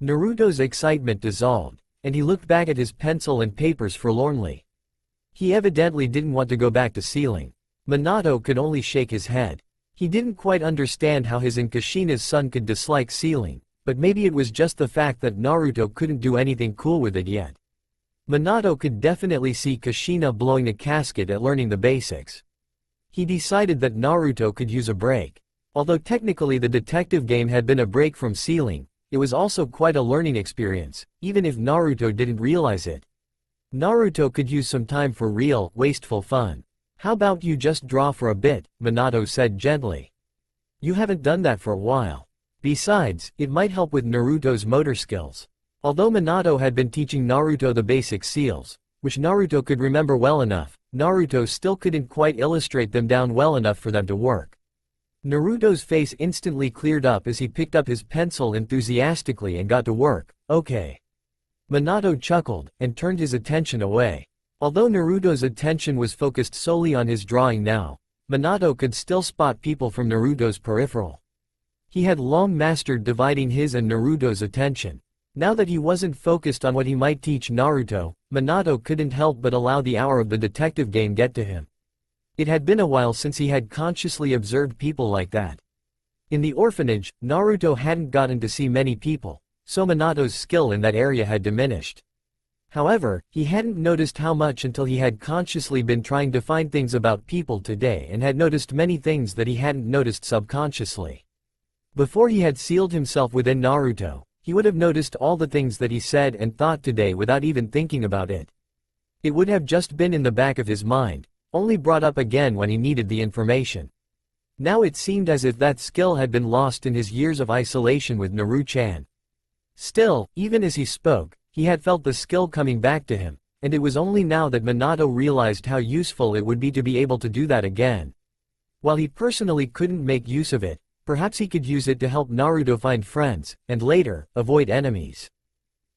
Naruto's excitement dissolved, and he looked back at his pencil and papers forlornly. He evidently didn't want to go back to sealing. Minato could only shake his head. He didn't quite understand how his and Kushina's son could dislike sealing, but maybe it was just the fact that Naruto couldn't do anything cool with it yet. Minato could definitely see Kushina blowing a gasket at learning the basics. He decided that Naruto could use a break. Although technically the detective game had been a break from sealing, it was also quite a learning experience, even if Naruto didn't realize it. Naruto could use some time for real, wasteful fun. "How about you just draw for a bit," Minato said gently. "You haven't done that for a while. Besides, it might help with Naruto's motor skills." Although Minato had been teaching Naruto the basic seals, which Naruto could remember well enough, Naruto still couldn't quite illustrate them down well enough for them to work. Naruto's face instantly cleared up as he picked up his pencil enthusiastically and got to work. "Okay." Minato chuckled, and turned his attention away. Although Naruto's attention was focused solely on his drawing now, Minato could still spot people from Naruto's peripheral. He had long mastered dividing his and Naruto's attention. Now that he wasn't focused on what he might teach Naruto, Minato couldn't help but allow the hour of the detective game get to him. It had been a while since he had consciously observed people like that. In the orphanage, Naruto hadn't gotten to see many people, so Minato's skill in that area had diminished. However, he hadn't noticed how much until he had consciously been trying to find things about people today and had noticed many things that he hadn't noticed subconsciously. Before he had sealed himself within Naruto, he would have noticed all the things that he said and thought today without even thinking about it. It would have just been in the back of his mind, only brought up again when he needed the information. Now it seemed as if that skill had been lost in his years of isolation with Naru-chan. Still, even as he spoke, he had felt the skill coming back to him, and it was only now that Minato realized how useful it would be to be able to do that again. While he personally couldn't make use of it, perhaps he could use it to help Naruto find friends, and later, avoid enemies.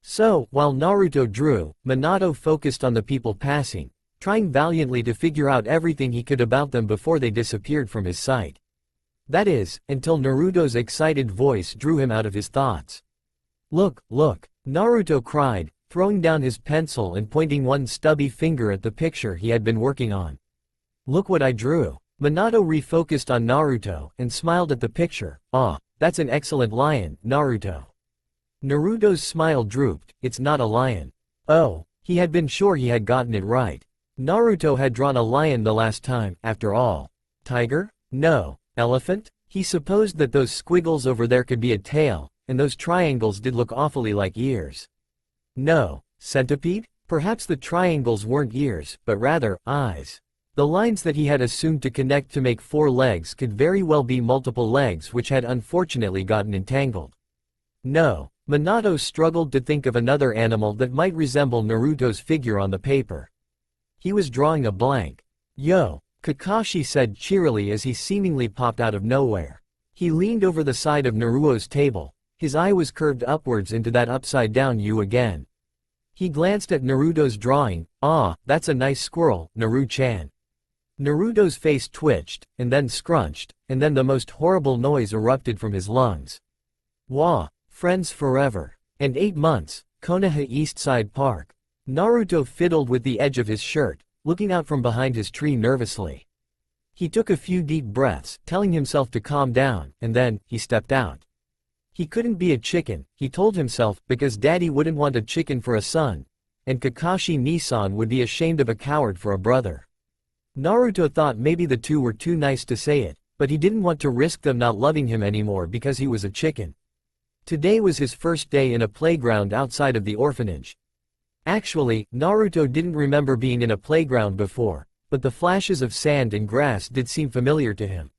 So, while Naruto drew, Minato focused on the people passing, trying valiantly to figure out everything he could about them before they disappeared from his sight. That is, until Naruto's excited voice drew him out of his thoughts. "Look, look," Naruto cried, throwing down his pencil and pointing one stubby finger at the picture he had been working on. "Look what I drew." Minato refocused on Naruto and smiled at the picture. "Ah, that's an excellent lion, Naruto." Naruto's smile drooped. "It's not a lion." Oh, he had been sure he had gotten it right. Naruto had drawn a lion the last time, after all. Tiger? No. Elephant? He supposed that those squiggles over there could be a tail, and those triangles did look awfully like ears. No. Centipede? Perhaps the triangles weren't ears, but rather, eyes. The lines that he had assumed to connect to make 4 legs could very well be multiple legs which had unfortunately gotten entangled. No, Minato struggled to think of another animal that might resemble Naruto's figure on the paper. He was drawing a blank. "Yo," Kakashi said cheerily as he seemingly popped out of nowhere. He leaned over the side of Naruto's table. His eye was curved upwards into that upside-down U again. He glanced at Naruto's drawing. "Ah, that's a nice squirrel, Naru-chan." Naruto's face twitched, and then scrunched, and then the most horrible noise erupted from his lungs. Wah! Friends forever. And 8 months, Konoha Eastside Park. Naruto fiddled with the edge of his shirt, looking out from behind his tree nervously. He took a few deep breaths, telling himself to calm down, and then, he stepped out. He couldn't be a chicken, he told himself, because daddy wouldn't want a chicken for a son, and Kakashi Nissan would be ashamed of a coward for a brother. Naruto thought maybe the two were too nice to say it, but he didn't want to risk them not loving him anymore because he was a chicken. Today was his first day in a playground outside of the orphanage. Actually, Naruto didn't remember being in a playground before, but the flashes of sand and grass did seem familiar to him.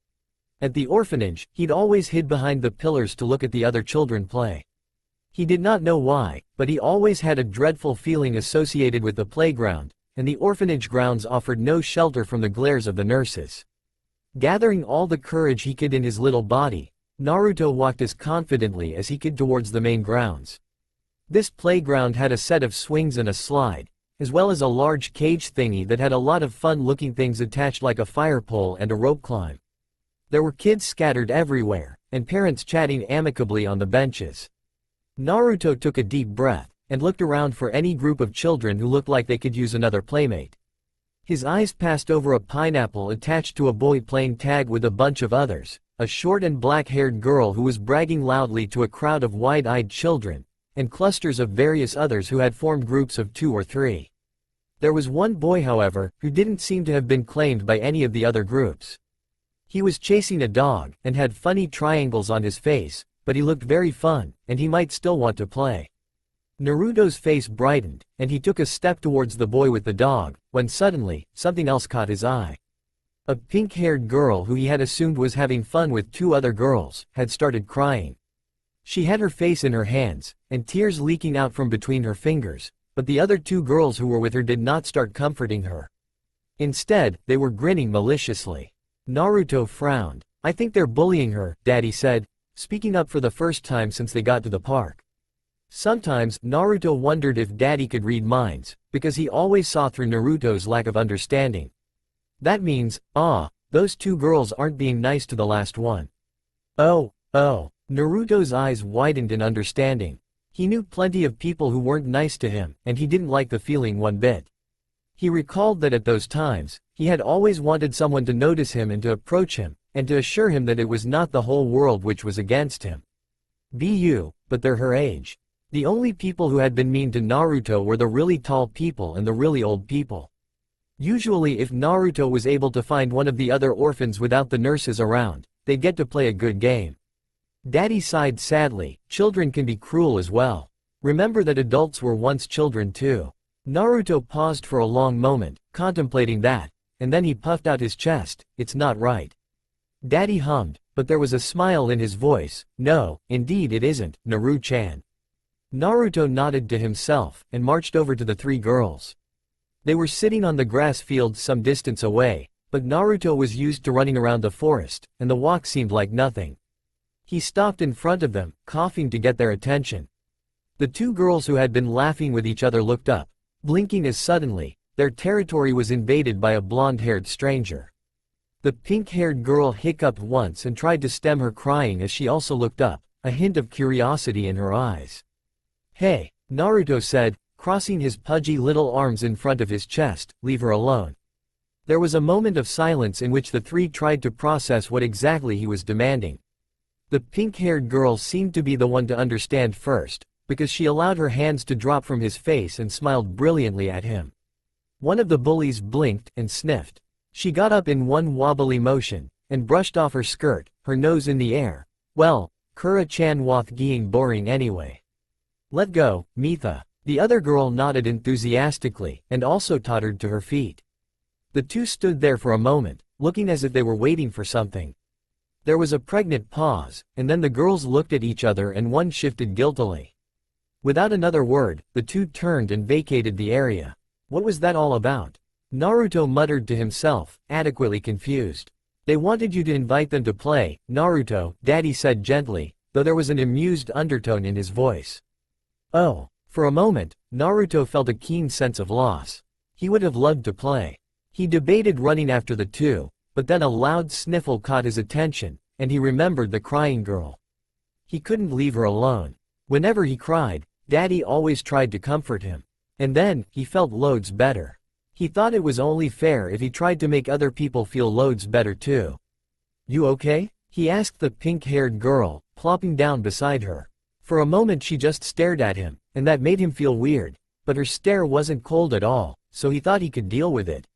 At the orphanage, he'd always hid behind the pillars to look at the other children play. He did not know why, but he always had a dreadful feeling associated with the playground, and the orphanage grounds offered no shelter from the glares of the nurses. Gathering all the courage he could in his little body, Naruto walked as confidently as he could towards the main grounds. This playground had a set of swings and a slide, as well as a large cage thingy that had a lot of fun-looking things attached like a fire pole and a rope climb. There were kids scattered everywhere, and parents chatting amicably on the benches. Naruto took a deep breath, and looked around for any group of children who looked like they could use another playmate. His eyes passed over a pineapple attached to a boy playing tag with a bunch of others, a short and black-haired girl who was bragging loudly to a crowd of wide-eyed children, and clusters of various others who had formed groups of 2 or 3. There was one boy, however, who didn't seem to have been claimed by any of the other groups. He was chasing a dog, and had funny triangles on his face, but he looked very fun, and he might still want to play. Naruto's face brightened, and he took a step towards the boy with the dog, when suddenly, something else caught his eye. A pink-haired girl who he had assumed was having fun with 2 other girls, had started crying. She had her face in her hands, and tears leaking out from between her fingers, but the other 2 girls who were with her did not start comforting her. Instead, they were grinning maliciously. Naruto frowned. "I think they're bullying her," Daddy said, speaking up for the first time since they got to the park. Sometimes, Naruto wondered if Daddy could read minds, because he always saw through Naruto's lack of understanding. That means, those 2 girls aren't being nice to the last one. Oh. Naruto's eyes widened in understanding. He knew plenty of people who weren't nice to him, and he didn't like the feeling one bit. He recalled that at those times, he had always wanted someone to notice him and to approach him, and to assure him that it was not the whole world which was against him. But they're her age. The only people who had been mean to Naruto were the really tall people and the really old people. Usually if Naruto was able to find one of the other orphans without the nurses around, they'd get to play a good game. Daddy sighed sadly. Children can be cruel as well. Remember that adults were once children too. Naruto paused for a long moment, contemplating that, and then he puffed out his chest. "It's not right." Daddy hummed, but there was a smile in his voice. "No, indeed it isn't, Naru-chan." Naruto nodded to himself, and marched over to the 3 girls. They were sitting on the grass field some distance away, but Naruto was used to running around the forest, and the walk seemed like nothing. He stopped in front of them, coughing to get their attention. The 2 girls who had been laughing with each other looked up, blinking as suddenly, their territory was invaded by a blonde-haired stranger. The pink-haired girl hiccuped once and tried to stem her crying as she also looked up, a hint of curiosity in her eyes. "Hey," Naruto said, crossing his pudgy little arms in front of his chest, "leave her alone." There was a moment of silence in which the 3 tried to process what exactly he was demanding. The pink-haired girl seemed to be the one to understand first, because she allowed her hands to drop from his face and smiled brilliantly at him. One of the bullies blinked and sniffed. She got up in one wobbly motion, and brushed off her skirt, her nose in the air. "Well, Kura-chan wath being boring anyway." "Let go, Mitha." The other girl nodded enthusiastically, and also tottered to her feet. The two stood there for a moment, looking as if they were waiting for something. There was a pregnant pause, and then the girls looked at each other and one shifted guiltily. Without another word, the two turned and vacated the area. What was that all about? Naruto muttered to himself, adequately confused. They wanted you to invite them to play, Naruto, Daddy said gently, though there was an amused undertone in his voice. Oh. For a moment, Naruto felt a keen sense of loss. He would have loved to play. He debated running after the two, but then a loud sniffle caught his attention, and he remembered the crying girl. He couldn't leave her alone. Whenever he cried, Daddy always tried to comfort him. And then, he felt loads better. He thought it was only fair if he tried to make other people feel loads better too. You okay? He asked the pink-haired girl, plopping down beside her. For a moment she just stared at him, and that made him feel weird, but her stare wasn't cold at all, so he thought he could deal with it.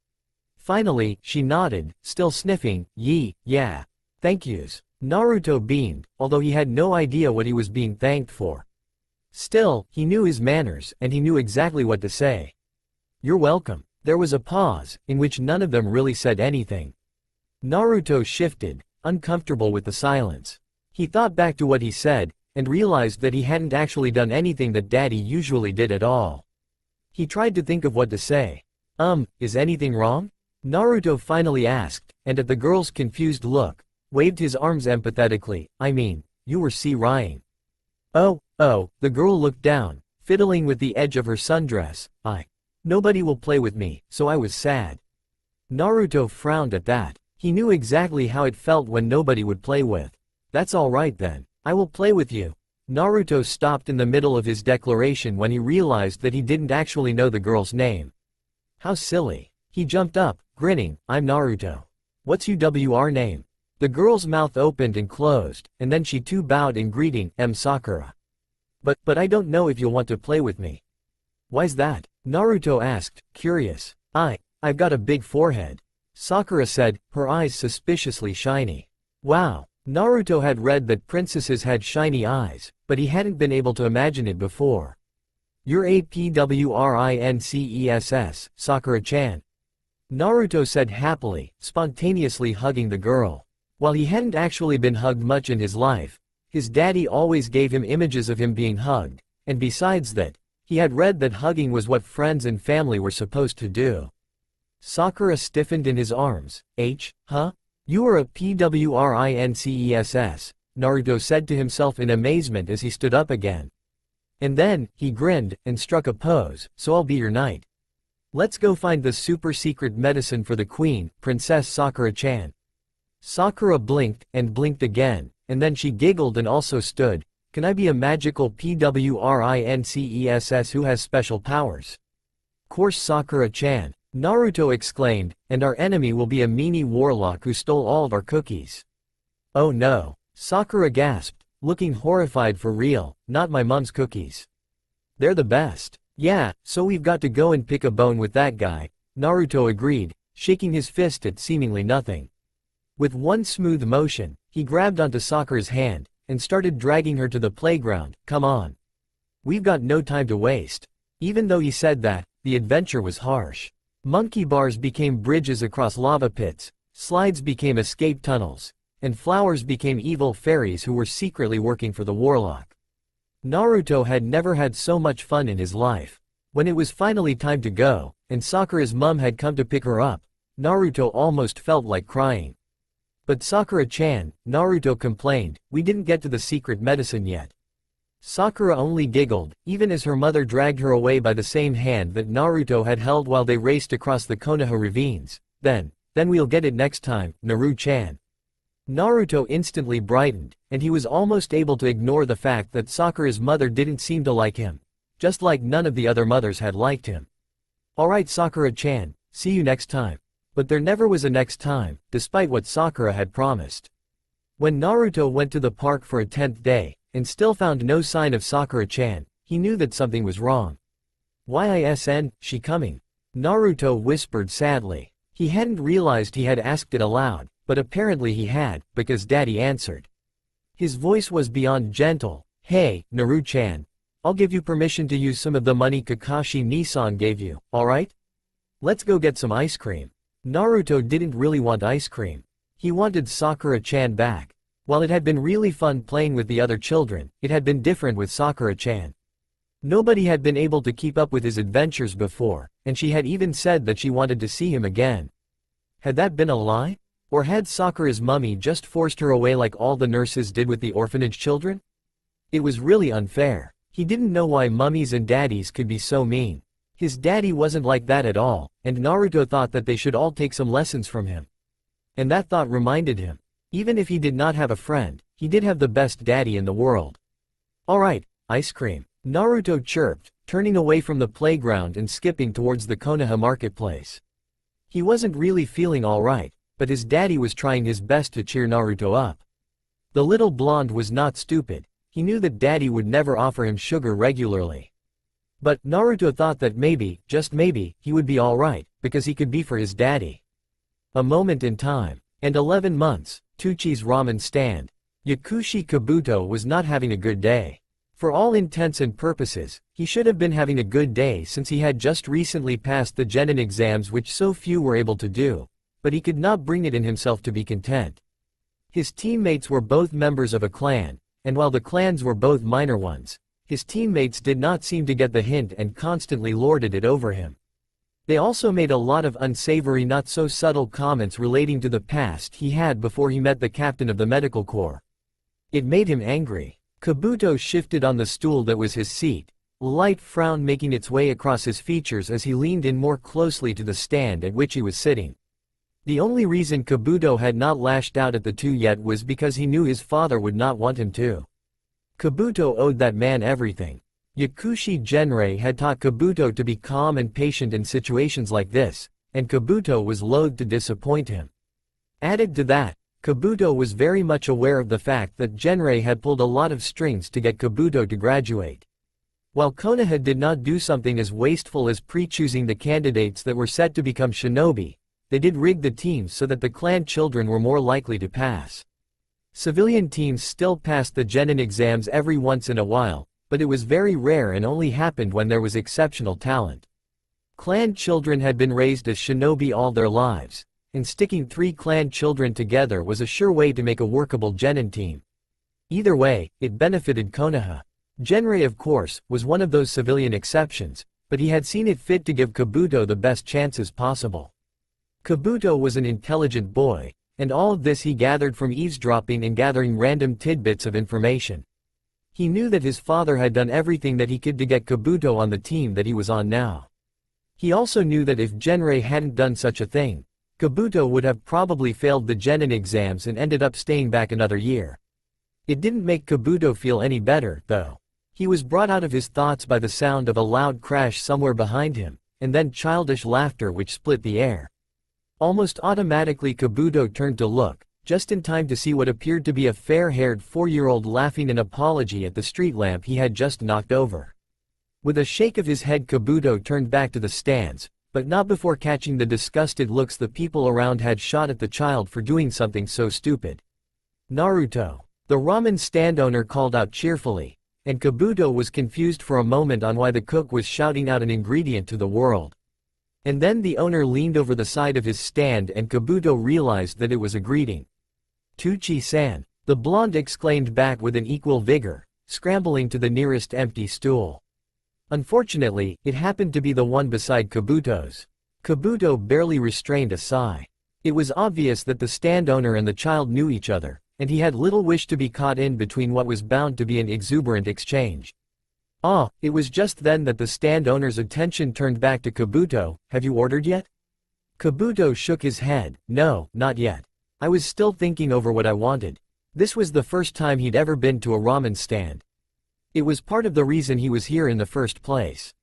Finally, she nodded, still sniffing, yeah. Thank yous. Naruto beamed, although he had no idea what he was being thanked for. Still, he knew his manners and he knew exactly what to say. You're welcome. There was a pause, in which none of them really said anything. Naruto shifted, uncomfortable with the silence. He thought back to what he said, and realized that he hadn't actually done anything that Daddy usually did at all. He tried to think of what to say. Is anything wrong? Naruto finally asked, and at the girl's confused look, waved his arms empathetically. I mean, you were crying. Oh, the girl looked down, fiddling with the edge of her sundress. Nobody will play with me, so I was sad. Naruto frowned at that. He knew exactly how it felt when nobody would play with. That's alright then. I will play with you. Naruto stopped in the middle of his declaration when he realized that he didn't actually know the girl's name. How silly. He jumped up, grinning. I'm Naruto. What's your name? The girl's mouth opened and closed, and then she too bowed in greeting. Sakura. But I don't know if you'll want to play with me. Why's that? Naruto asked, curious. I've got a big forehead. Sakura said, her eyes suspiciously shiny. Wow. Naruto had read that princesses had shiny eyes, but he hadn't been able to imagine it before. You're a princess, Sakura-chan. Naruto said happily, spontaneously hugging the girl. While he hadn't actually been hugged much in his life, his daddy always gave him images of him being hugged, and besides that, he had read that hugging was what friends and family were supposed to do. Sakura stiffened in his arms. Huh? You are a princess, Naruto said to himself in amazement as he stood up again. And then, he grinned, and struck a pose, so I'll be your knight. Let's go find the super secret medicine for the queen, Princess Sakura-chan. Sakura blinked, and blinked again, and then she giggled and also stood. Can I be a magical princess who has special powers? Course Sakura-chan. Naruto exclaimed, and our enemy will be a meanie warlock who stole all of our cookies. Oh no. Sakura gasped, looking horrified. For real, not my mom's cookies. They're the best. Yeah, so we've got to go and pick a bone with that guy, Naruto agreed, shaking his fist at seemingly nothing. With one smooth motion, he grabbed onto Sakura's hand, and started dragging her to the playground. Come on. We've got no time to waste. Even though he said that, the adventure was harsh. Monkey bars became bridges across lava pits, slides became escape tunnels, and flowers became evil fairies who were secretly working for the warlock. Naruto had never had so much fun in his life. When it was finally time to go, and Sakura's mum had come to pick her up, Naruto almost felt like crying. But Sakura-chan, Naruto complained, we didn't get to the secret medicine yet. Sakura only giggled, even as her mother dragged her away by the same hand that Naruto had held while they raced across the Konoha ravines. Then we'll get it next time, Naru-chan. Naruto instantly brightened, and he was almost able to ignore the fact that Sakura's mother didn't seem to like him, just like none of the other mothers had liked him. Alright Sakura-chan, see you next time. But there never was a next time, despite what Sakura had promised. When Naruto went to the park for a 10th day, and still found no sign of Sakura-chan, he knew that something was wrong. "Isn't she coming?" Naruto whispered sadly. He hadn't realized he had asked it aloud, but apparently he had, because Daddy answered. His voice was beyond gentle. "Hey, Naru-chan. I'll give you permission to use some of the money Kakashi-Nissan gave you, alright? Let's go get some ice cream. Naruto didn't really want ice cream. He wanted Sakura-chan back. While it had been really fun playing with the other children, it had been different with Sakura-chan. Nobody had been able to keep up with his adventures before, and she had even said that she wanted to see him again. Had that been a lie? Or had Sakura's mummy just forced her away like all the nurses did with the orphanage children? It was really unfair. He didn't know why mummies and daddies could be so mean. His daddy wasn't like that at all, and Naruto thought that they should all take some lessons from him. And that thought reminded him. Even if he did not have a friend, he did have the best daddy in the world. Alright, ice cream. Naruto chirped, turning away from the playground and skipping towards the Konoha marketplace. He wasn't really feeling alright, but his daddy was trying his best to cheer Naruto up. The little blonde was not stupid. He knew that daddy would never offer him sugar regularly. But Naruto thought that maybe, just maybe, he would be alright, because he could be for his daddy. A moment in time. And 11 months, Tuchi's ramen stand. Yakushi Kabuto was not having a good day. For all intents and purposes, he should have been having a good day since he had just recently passed the genin exams which so few were able to do, but he could not bring it in himself to be content. His teammates were both members of a clan, and while the clans were both minor ones, his teammates did not seem to get the hint and constantly lorded it over him. They also made a lot of unsavory not so subtle comments relating to the past he had before he met the captain of the medical corps. It made him angry. Kabuto shifted on the stool that was his seat, a light frown making its way across his features as he leaned in more closely to the stand at which he was sitting. The only reason Kabuto had not lashed out at the two yet was because he knew his father would not want him to. Kabuto owed that man everything. Yakushi Genrei had taught Kabuto to be calm and patient in situations like this, and Kabuto was loath to disappoint him. Added to that, Kabuto was very much aware of the fact that Genrei had pulled a lot of strings to get Kabuto to graduate. While Konoha did not do something as wasteful as pre-choosing the candidates that were set to become shinobi, they did rig the teams so that the clan children were more likely to pass. Civilian teams still passed the genin exams every once in a while, but it was very rare and only happened when there was exceptional talent. Clan children had been raised as shinobi all their lives, and sticking 3 clan children together was a sure way to make a workable genin team. Either way, it benefited Konoha. Genrei, of course, was one of those civilian exceptions, but he had seen it fit to give Kabuto the best chances possible. Kabuto was an intelligent boy, and all of this he gathered from eavesdropping and gathering random tidbits of information. He knew that his father had done everything that he could to get Kabuto on the team that he was on now. He also knew that if Genrei hadn't done such a thing, Kabuto would have probably failed the genin exams and ended up staying back another year. It didn't make Kabuto feel any better, though. He was brought out of his thoughts by the sound of a loud crash somewhere behind him, and then childish laughter which split the air. Almost automatically Kabuto turned to look, just in time to see what appeared to be a fair-haired 4-year-old laughing an apology at the street lamp he had just knocked over. With a shake of his head Kabuto turned back to the stands, but not before catching the disgusted looks the people around had shot at the child for doing something so stupid. Naruto. The ramen stand owner called out cheerfully, and Kabuto was confused for a moment on why the cook was shouting out an ingredient to the world. And then the owner leaned over the side of his stand and Kabuto realized that it was a greeting. Tuchi-san, the blonde exclaimed back with an equal vigor, scrambling to the nearest empty stool. Unfortunately, it happened to be the one beside Kabuto's. Kabuto barely restrained a sigh. It was obvious that the stand owner and the child knew each other, and he had little wish to be caught in between what was bound to be an exuberant exchange. It was just then that the stand owner's attention turned back to Kabuto. Have you ordered yet? Kabuto shook his head. No, not yet. I was still thinking over what I wanted. This was the first time he'd ever been to a ramen stand. It was part of the reason he was here in the first place.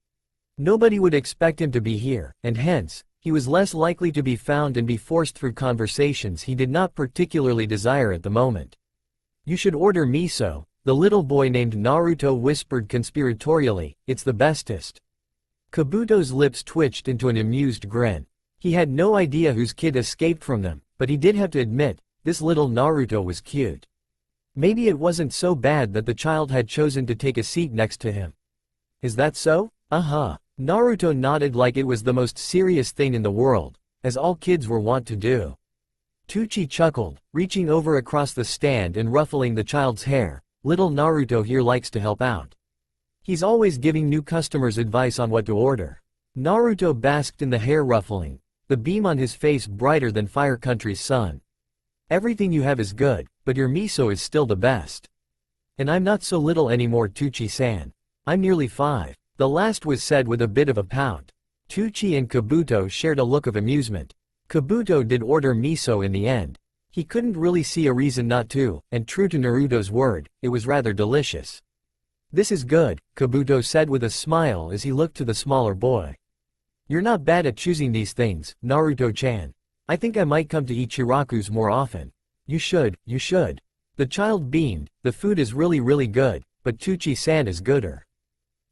Nobody would expect him to be here, and hence, he was less likely to be found and be forced through conversations he did not particularly desire at the moment. You should order miso, the little boy named Naruto whispered conspiratorially, it's the bestest. Kabuto's lips twitched into an amused grin. He had no idea whose kid escaped from them, but he did have to admit, this little Naruto was cute. Maybe it wasn't so bad that the child had chosen to take a seat next to him. is that so? Uh-huh. Naruto nodded like it was the most serious thing in the world, as all kids were wont to do. Tucci chuckled, reaching over across the stand and ruffling the child's hair. Little Naruto here likes to help out. He's always giving new customers advice on what to order. Naruto basked in the hair ruffling, the beam on his face brighter than Fire Country's sun. Everything you have is good, but your miso is still the best. And I'm not so little anymore, Tucci-san. I'm nearly 5. The last was said with a bit of a pout. Tucci and Kabuto shared a look of amusement. Kabuto did order miso in the end. He couldn't really see a reason not to, and true to Naruto's word, it was rather delicious. This is good, Kabuto said with a smile as he looked to the smaller boy. You're not bad at choosing these things, Naruto-chan. I think I might come to eat Shiraku's more often. You should, you should. The child beamed. The food is really good, but Tucci-san is gooder.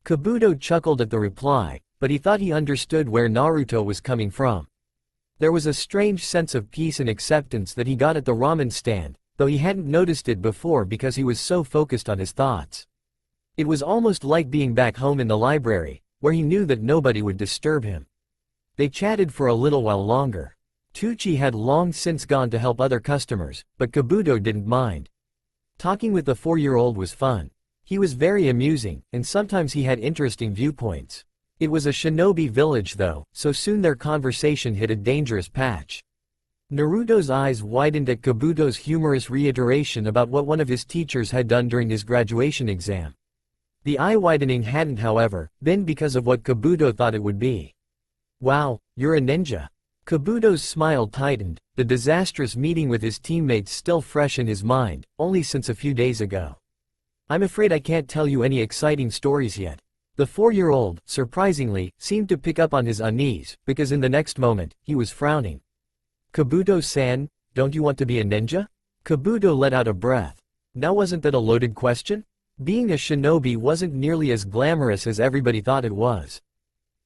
Kabuto chuckled at the reply, but he thought he understood where Naruto was coming from. There was a strange sense of peace and acceptance that he got at the ramen stand, though he hadn't noticed it before because he was so focused on his thoughts. It was almost like being back home in the library, where he knew that nobody would disturb him. They chatted for a little while longer. Tucci had long since gone to help other customers, but Kabuto didn't mind. Talking with the 4-year-old was fun. He was very amusing, and sometimes he had interesting viewpoints. It was a shinobi village though, so soon their conversation hit a dangerous patch. Naruto's eyes widened at Kabuto's humorous reiteration about what one of his teachers had done during his graduation exam. The eye widening hadn't, however, been because of what Kabuto thought it would be. Wow, you're a ninja. Kabuto's smile tightened, the disastrous meeting with his teammates still fresh in his mind, only since a few days ago. I'm afraid I can't tell you any exciting stories yet. The 4-year-old, surprisingly, seemed to pick up on his unease, because in the next moment, he was frowning. Kabuto-san, don't you want to be a ninja? Kabuto let out a breath. Now wasn't that a loaded question? Being a shinobi wasn't nearly as glamorous as everybody thought it was.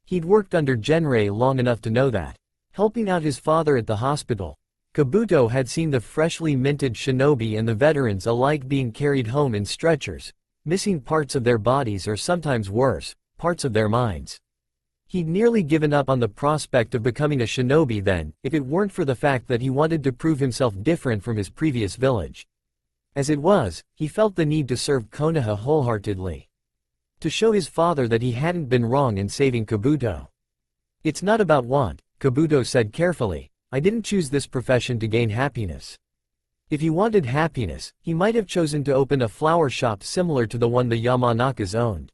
He'd worked under Genrei long enough to know that. Helping out his father at the hospital, Kabuto had seen the freshly minted shinobi and the veterans alike being carried home in stretchers, missing parts of their bodies or sometimes worse, parts of their minds. He'd nearly given up on the prospect of becoming a shinobi then, if it weren't for the fact that he wanted to prove himself different from his previous village. As it was, he felt the need to serve Konoha wholeheartedly. To show his father that he hadn't been wrong in saving Kabuto. It's not about want, Kabuto said carefully. I didn't choose this profession to gain happiness. If he wanted happiness, he might have chosen to open a flower shop similar to the one the Yamanakas owned.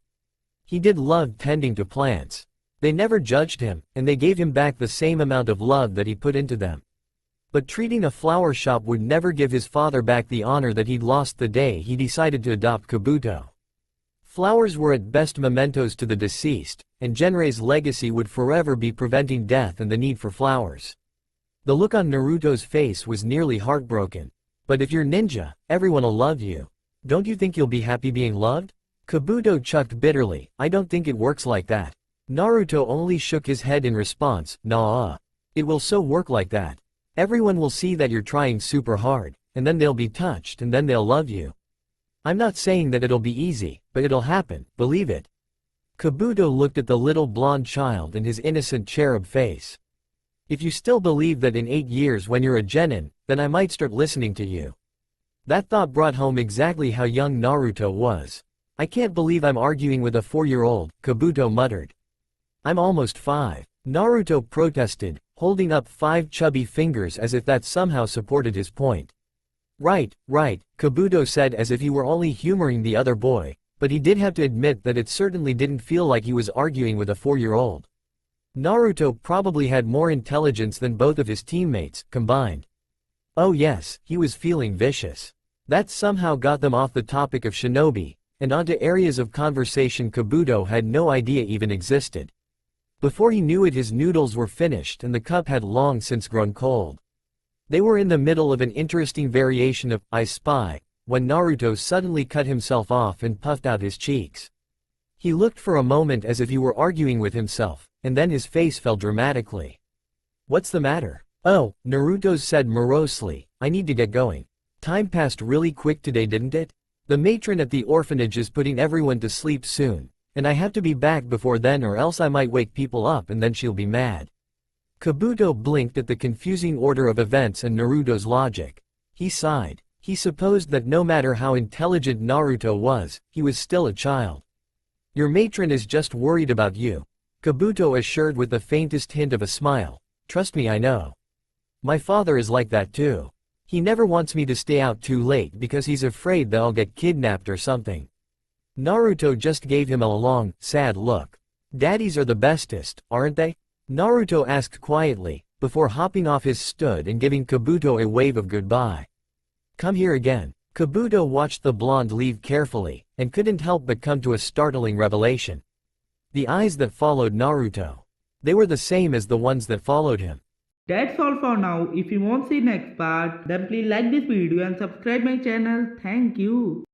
He did love tending to plants. They never judged him, and they gave him back the same amount of love that he put into them. But treating a flower shop would never give his father back the honor that he'd lost the day he decided to adopt Kabuto. Flowers were at best mementos to the deceased, and Genrei's legacy would forever be preventing death and the need for flowers. The look on Naruto's face was nearly heartbroken. But if you're ninja, everyone'll love you. Don't you think you'll be happy being loved? Kabuto chucked bitterly. I don't think it works like that. Naruto only shook his head in response. Nah. It will so work like that. Everyone will see that you're trying super hard, and then they'll be touched and then they'll love you. I'm not saying that it'll be easy, but it'll happen, believe it. Kabuto looked at the little blonde child and his innocent cherub face. If you still believe that in 8 years when you're a genin, then I might start listening to you. That thought brought home exactly how young Naruto was. I can't believe I'm arguing with a 4-year-old, Kabuto muttered. I'm almost 5. Naruto protested, holding up 5 chubby fingers as if that somehow supported his point. Right, Kabuto said as if he were only humoring the other boy, but he did have to admit that it certainly didn't feel like he was arguing with a 4-year-old. Naruto probably had more intelligence than both of his teammates, combined. Oh yes, he was feeling vicious. That somehow got them off the topic of shinobi, and onto areas of conversation Kabuto had no idea even existed. Before he knew it, his noodles were finished and the cup had long since grown cold. They were in the middle of an interesting variation of I Spy, when Naruto suddenly cut himself off and puffed out his cheeks. He looked for a moment as if he were arguing with himself, and then his face fell dramatically. What's the matter? Oh, Naruto said morosely, I need to get going. Time passed really quick today, didn't it? The matron at the orphanage is putting everyone to sleep soon, And I have to be back before then or else I might wake people up and then she'll be mad. Kabuto blinked at the confusing order of events and Naruto's logic. He sighed. He supposed that no matter how intelligent Naruto was, he was still a child. Your matron is just worried about you, Kabuto assured with the faintest hint of a smile. Trust me, I know. My father is like that too. He never wants me to stay out too late because he's afraid that I'll get kidnapped or something. Naruto just gave him a long, sad look. Daddies are the bestest, aren't they? Naruto asked quietly, before hopping off his stood and giving Kabuto a wave of goodbye. Come here again. Kabuto watched the blonde leave carefully, and couldn't help but come to a startling revelation. The eyes that followed Naruto. They were the same as the ones that followed him. That's all for now. If you want to see next part, then please like this video and subscribe my channel. Thank you.